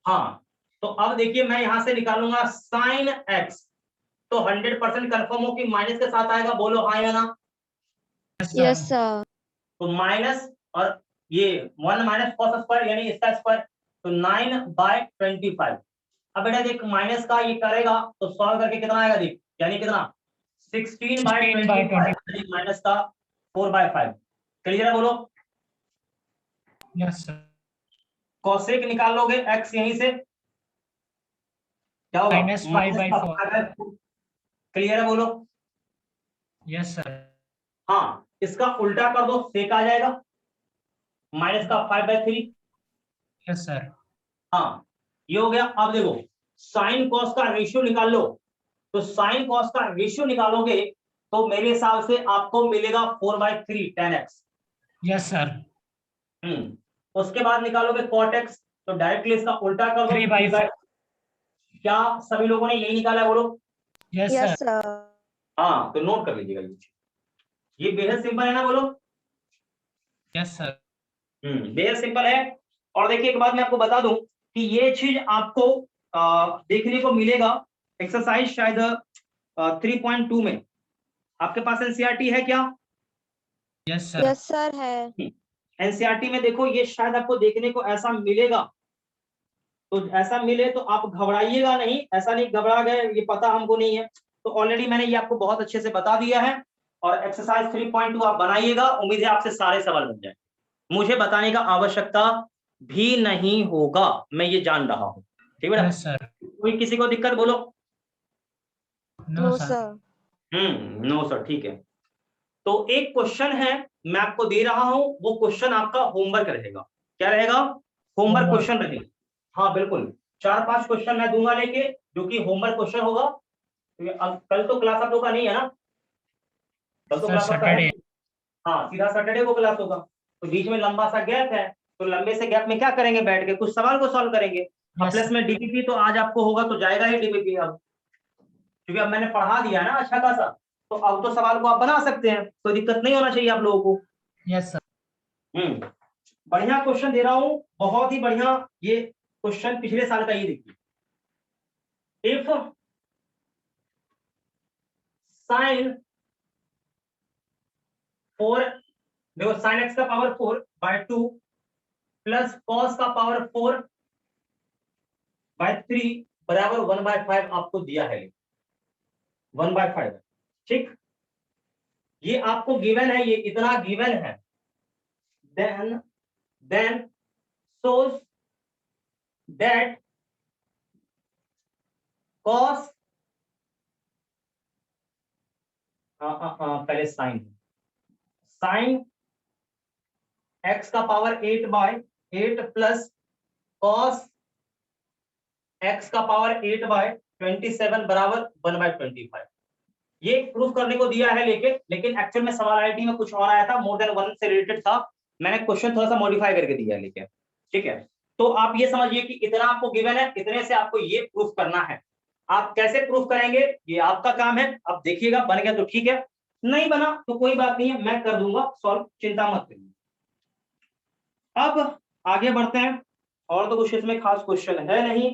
हाँ तो अब देखिए मैं यहां से निकालूंगा साइन एक्स, तो 100% कंफर्म हो कि माइनस के साथ आएगा, बोलो हाँ या ना। Yes, sir. तो माइनस और ये 1 माइनस कॉस स्क्वायर यानी इसका स्क्वायर, तो 9/25। अब बेटा देख माइनस का ये करेगा तो सॉल्व करके कितना आएगा, देख यानी कितना 16/25 माइनस का 4/5। क्लियर है, बोलो। Yes sir. कॉसेक निकाल लोगे एक्स यहीं से, क्या होगा, -5/4। क्लियर है, बोलो। Yes sir. हाँ इसका उल्टा कर दो, सेक आ जाएगा, माइनस का 5/3। Yes sir. हाँ ये हो गया। अब देखो साइन कॉस का रेशियो निकाल लो, तो साइन कॉस का रेशियो निकालोगे तो मेरे हिसाब से आपको मिलेगा 4/3 tan x। Yes sir. उसके बाद निकालोगे cot x, तो डायरेक्टली इसका उल्टा कर दो 3/4। क्या सभी लोगों ने यही निकाला है, बोलो। Yes Yes, sir. sir. हाँ तो नोट कर लीजिएगा, ये बेहद सिंपल है ना, बोलो। Yes sir. बेहद सिंपल है। और देखिए एक बात मैं आपको बता दूं कि ये चीज आपको देखने को मिलेगा एक्सरसाइज शायद 3.2 में। आपके पास एनसीईआरटी है क्या? Yes sir. यस सर है। एनसीईआरटी में देखो ये शायद आपको देखने को ऐसा मिलेगा, तो ऐसा मिले तो आप घबराइएगा नहीं, ऐसा नहीं घबरा गए ये पता हमको नहीं है, तो ऑलरेडी मैंने ये आपको बहुत अच्छे से बता दिया है। और एक्सरसाइज 3.2 आप बनाइएगा, उम्मीद है आपसे सारे सवाल बन जाए, मुझे बताने का आवश्यकता भी नहीं होगा, मैं ये जान रहा हूँ। ठीक है यस सर। कोई किसी को दिक्कत बोलो? No no sir. Sir. No sir, ठीक है। तो एक क्वेश्चन है मैं आपको दे रहा हूं, वो क्वेश्चन आपका होमवर्क रहेगा। क्या रहेगा? होमवर्क क्वेश्चन रहेगा। हाँ बिल्कुल, 4-5 क्वेश्चन मैं दूंगा लेके, जो कि होमवर्क क्वेश्चन होगा। तो अब कल तो क्लास आप लोग का नहीं है ना? कल तो सर क्लास आपका है? सैटरडे। हाँ, सीधा सैटरडे को क्लास होगा, तो बीच में लंबा सा गैप है, तो लंबे से गैप में क्या करेंगे? बैठ के कुछ सवाल को सॉल्व करेंगे। अब यस प्लस में डीपीपी तो आज आपको होगा, तो जाएगा ही डीपीपी अब, क्योंकि अब मैंने पढ़ा दिया ना अच्छा खासा, तो अब तो सवाल को आप बना सकते हैं, कोई दिक्कत नहीं होना चाहिए आप लोगों को। Yes sir. बढ़िया क्वेश्चन दे रहा हूं, बहुत ही बढ़िया। ये क्वेश्चन पिछले साल का, ये देखिए, इफ साइन 4, देखो साइन एक्स का पावर 4/2 प्लस कॉस का पावर 4/3 बराबर 1/5 आपको दिया है, 1/5 है। ठीक, ये आपको गिवन है, ये इतना गिवन है। देन shows that cos पहले साइन x का पावर 8/8 प्लस cos x का पावर 8/27 बराबर 1/25। ये प्रूफ करने को दिया है, लेकिन एक्चुअल में सवाल आईटी में कुछ और आया था, मोर देन 1 से रिलेटेड था, मैंने क्वेश्चन थोड़ा सा मॉडिफाई करके दिया है लेकिन। ठीक है, तो आप ये समझिए कि इतना आपको गिवन है, इतने से आपको ये प्रूफ करना है। आप कैसे प्रूफ करेंगे ये आपका काम है, अब देखिएगा, बन गया तो ठीक है, नहीं बना तो कोई बात नहीं है, मैं कर दूंगा सॉल्व, चिंता मत करिए। अब आगे बढ़ते हैं, और तो कुछ इसमें खास क्वेश्चन है नहीं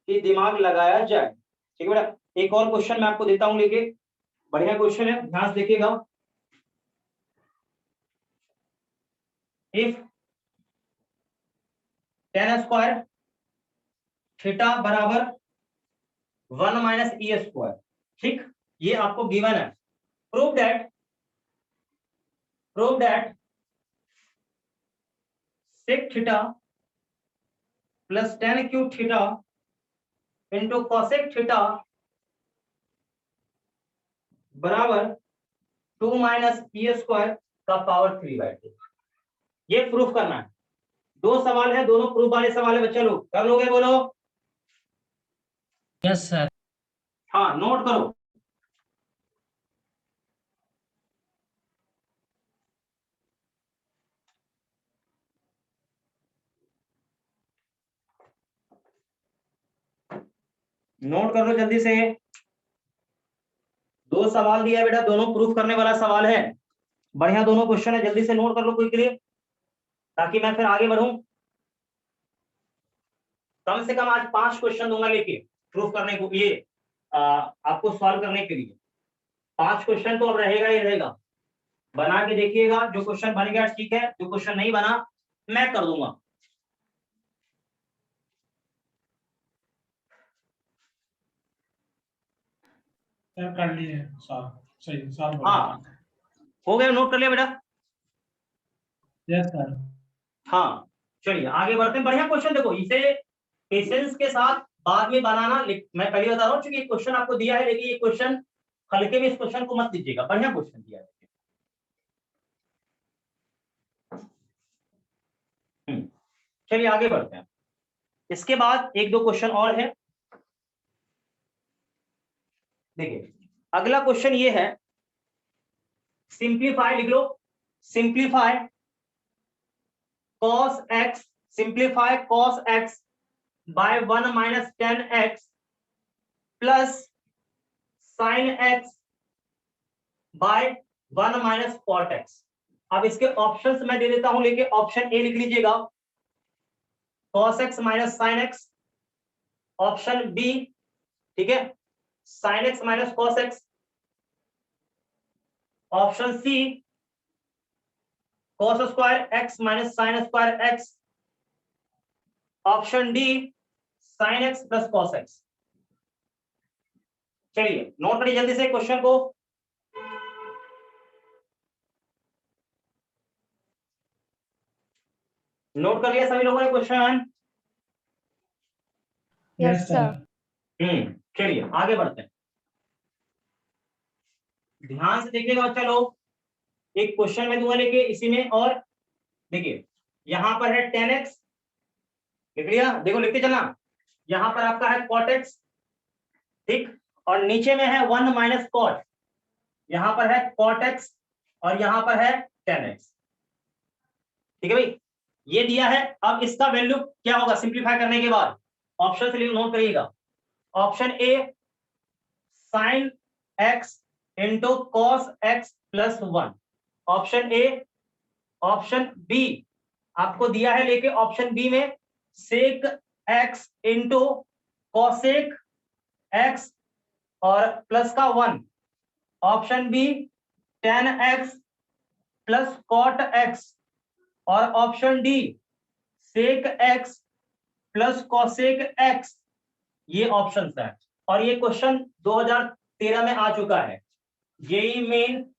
कि दिमाग लगाया जाए। ठीक है बेटा, एक और क्वेश्चन मैं आपको देता हूं लेके, बढ़िया क्वेश्चन है, ध्यान से देखिएगा। इफ tan स्क्वायर थीटा बराबर 1 - e स्क्वायर, ठीक, ये आपको गिवन है। Prove that sec theta plus tan cube theta into cosec theta बराबर 2 - e स्क्वायर का पावर 3/2। ये प्रूफ करना है। दो सवाल है, दोनों प्रूफ वाले सवाल है, बच्चे लोग कर लोगे? बोलो यस सर। हाँ, नोट करो। नोट कर लो जल्दी से, दो सवाल दिया है बेटा, दोनों प्रूफ करने वाला सवाल है, बढ़िया दोनों क्वेश्चन है, जल्दी से नोट कर लो कोई के लिए, ताकि मैं फिर आगे बढ़ूं। कम से कम आज 5 क्वेश्चन दूंगा लेके प्रूफ करने को, ये आपको सॉल्व करने के लिए 5 क्वेश्चन तो अब रहेगा ही रहेगा। बना के देखिएगा, जो क्वेश्चन बन गया ठीक है, जो क्वेश्चन नहीं बना मैं कर दूंगा। सर कर लिए सॉल्व, सही सॉल्व। हाँ, हो गया, नोट कर लिया बेटा? Yes sir. हाँ, चलिए आगे बढ़ते हैं। बढ़िया क्वेश्चन, देखो इसे पेशेंस के साथ बाद में बनाना, मैं पहले बता रहा हूँ, क्योंकि क्वेश्चन आपको दिया है, लेकिन ये क्वेश्चन हल्के में इस क्वेश्चन को मत लीजिएगा, बढ़िया क्वेश्चन दिया है। चलिए आगे बढ़ते हैं। इसके बाद एक दो क्वेश्चन और है, देखिए अगला क्वेश्चन ये है, सिंप्लीफाई लिख लो, simplify cos x, simplify cos x by 1 - 10x plus sin x by 1 - cot x। अब इसके ऑप्शंस मैं दे देता हूं, लेके ऑप्शन ए लिख लीजिएगा, cos x minus sine x, option B, ठीक है, sine x minus cos x, option C cos square x minus sine square x, option D sine x plus cos x. चलिए note करिए जल्दी से question को। Note कर लिया सभी लोगों ने क्वेश्चन? Yes, sir. चलिए आगे बढ़ते हैं। ध्यान से देखिएगा बच्चा लोग, एक क्वेश्चन में दूंगा लेके इसी में, और देखिए यहां पर है 10x, लिख लिया, देखो लिखते चलना, यहां पर आपका है cot x, ठीक, और नीचे में है 1 माइनस कॉट, यहां पर है cot x और यहां पर है 10x, ठीक है भाई, ये दिया है। अब इसका वैल्यू क्या होगा सिंप्लीफाई करने के बाद, ऑप्शन से नोट करिएगा, option A sine x into cos x plus 1, option A, option B आपको दिया है लेके ऑप्शन बी में sec x into cosec x और प्लस का 1, option B tan x plus cot x और option D sec x plus cosec x, ये option है। और ये क्वेश्चन 2013 में आ चुका है, जेईई मेन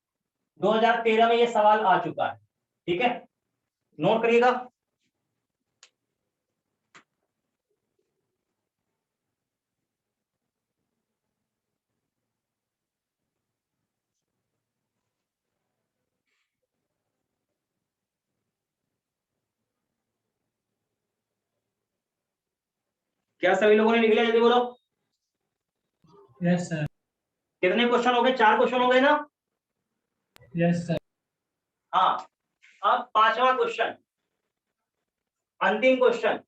2013 में ये सवाल आ चुका है, ठीक है, नोट करिएगा। क्या सभी लोगों ने लिख लिया? जल्दी बोलो। Yes sir. कितने क्वेश्चन हो गए? 4 क्वेश्चन हो गए ना? Yes sir. हाँ, अब 5वां क्वेश्चन, अंतिम क्वेश्चन,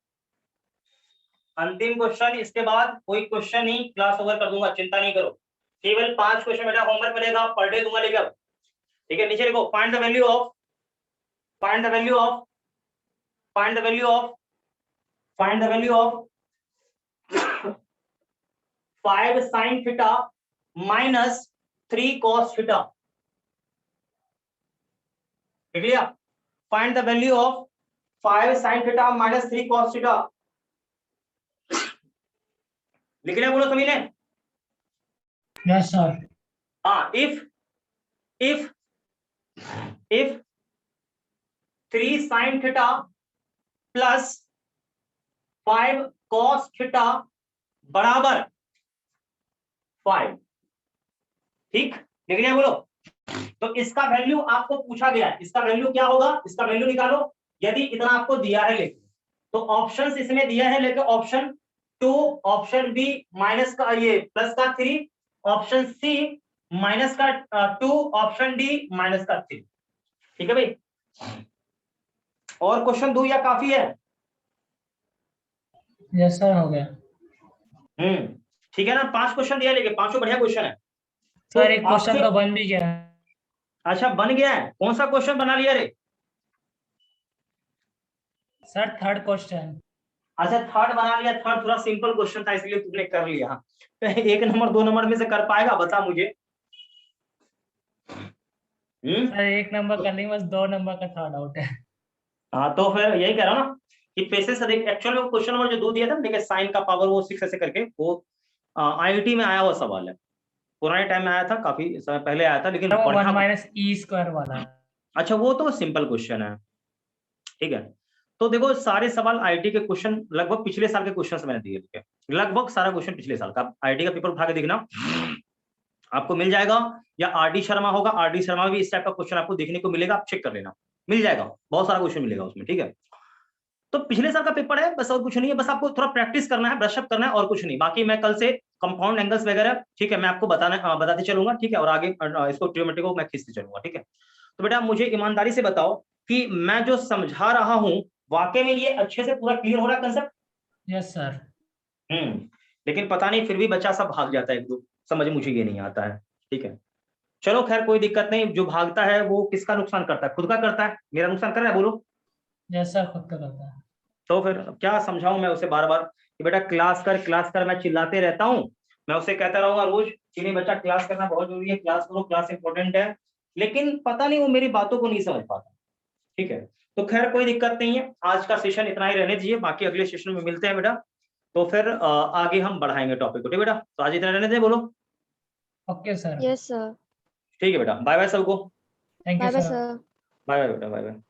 अंतिम क्वेश्चन, इसके बाद कोई क्वेश्चन नहीं, क्लास ओवर कर दूंगा, चिंता नहीं करो, केवल 5 क्वेश्चन बेटा होमवर्क मिलेगा, पर डे दूंगा लेकर, ठीक है। नीचे लिखो find the value of, find the value of, find the value of, find the value of 5 sin theta minus 3 cos theta, लिख लिया, find the value of 5 sin theta minus 3 cos theta, लिख लिया, बोलो सभी ने? Yes sir. हाँ, if 3 sin theta plus 5 cos theta बराबर 5, ठीक, लिख लिया, बोलो। तो इसका वैल्यू आपको पूछा गया है, इसका वैल्यू क्या होगा, इसका वैल्यू निकालो। यदि इतना आपको दिया है लेके, तो ऑप्शंस इसमें दिया है लेके, ऑप्शन 2, ऑप्शन बी माइनस का ये प्लस का 3, ऑप्शन सी माइनस का 2, ऑप्शन डी माइनस का 3, ठीक है भाई। और क्वेश्चन दो या काफी है? यस सर, हो गया। ठीक है ना, 5 क्वेश्चन दिया लेके, पांचों बढ़िया क्वेश्चन है। सर एक क्वेश्चन आपसे- तो बन भी गया। अच्छा बन गया है, कौन सा क्वेश्चन बना लिया रे? Sir third question. अच्छा थर्ड बना लिया, थर्ड थोड़ा सिंपल क्वेश्चन था इसलिए तुमने कर लिया। तो 1 नंबर 2 नंबर में से कर पाएगा, बता मुझे। सर 1 नंबर करने के बस 2 नंबर का थर्ड आउट है। हाँ तो फिर यही कह रहा हूँ ना कि पेशेंस से देख, एक्चुअल में क्वेश्चन नंबर जो 2 दिया था देखिए, साइन का पावर वो 6 ऐसे करके, वो आईआईटी में आया हुआ सवाल है, पुराने टाइम में आया था, काफी समय पहले आया था, लेकिन वो 1 बढ़िया- माइनस ई स्क्वायर वाला है। अच्छा वो तो सिंपल क्वेश्चन है, ठीक है। तो देखो सारे सवाल आईटी के क्वेश्चन लगभग पिछले साल के क्वेश्चन मैंने दिए थे, लगभग सारा क्वेश्चन पिछले साल का। आईटी का पेपर उठा के देखना, आपको मिल जाएगा, या आरडी शर्मा होगा, आरडी शर्मा भी इस टाइप का क्वेश्चन आपको देखने को मिलेगा, आप चेक कर लेना, मिल जाएगा, बहुत सारा क्वेश्चन मिलेगा उसमें, ठीक है। तो पिछले साल का पेपर है, बस और कुछ नहीं है, बस आपको थोड़ा प्रैक्टिस करना है, ब्रशअप करना है, और कुछ नहीं। बाकी मैं कल से कंपाउंड एंगल्स वगैरह, ठीक है, मैं आपको बताते चलूंगा, ठीक है, और आगे इसको ट्रिग्नोमेट्री को मैं खींचते चलूंगा, ठीक है। तो बेटा मुझे ईमानदारी से बताओ कि मैं जो समझा रहा हूं वाकई में ये अच्छे से पूरा क्लियर हो रहा है कंसेप्ट? Yes sir. लेकिन पता नहीं फिर भी बच्चा सब भाग जाता है, एक दो समझ मुझे ये नहीं आता है, ठीक है। चलो खैर कोई दिक्कत नहीं, जो भागता है वो किसका नुकसान करता है? खुद का करता है। मेरा नुकसान कर रहा है, बोलो। यस सर, खुद का करता है। तो फिर क्या समझाऊं मैं उसे बार बार कि बेटा क्लास कर, मैं चिल्लाते रहता हूँ, मैं उसे कहता रहूंगा रोज कि नहीं बच्चा क्लास करना बहुत जरूरी है, क्लास करो, क्लास इंपॉर्टेंट है, लेकिन पता नहीं वो मेरी बातों को नहीं समझ पाता। ठीक है, तो खैर कोई दिक्कत नहीं है, आज का सेशन इतना ही रहने दीजिए, बाकी अगले सेशन में मिलते हैं बेटा, तो फिर आगे हम बढ़ाएंगे टॉपिक को। ठीक है बेटा, तो आज इतना रहने दें, बोलो। Okay sir, Yes, sir. ठीक है बेटा, बाय बाय सबको। Thank you Bye bye, sir. sir. Bye bye बेटा, बाय बाय।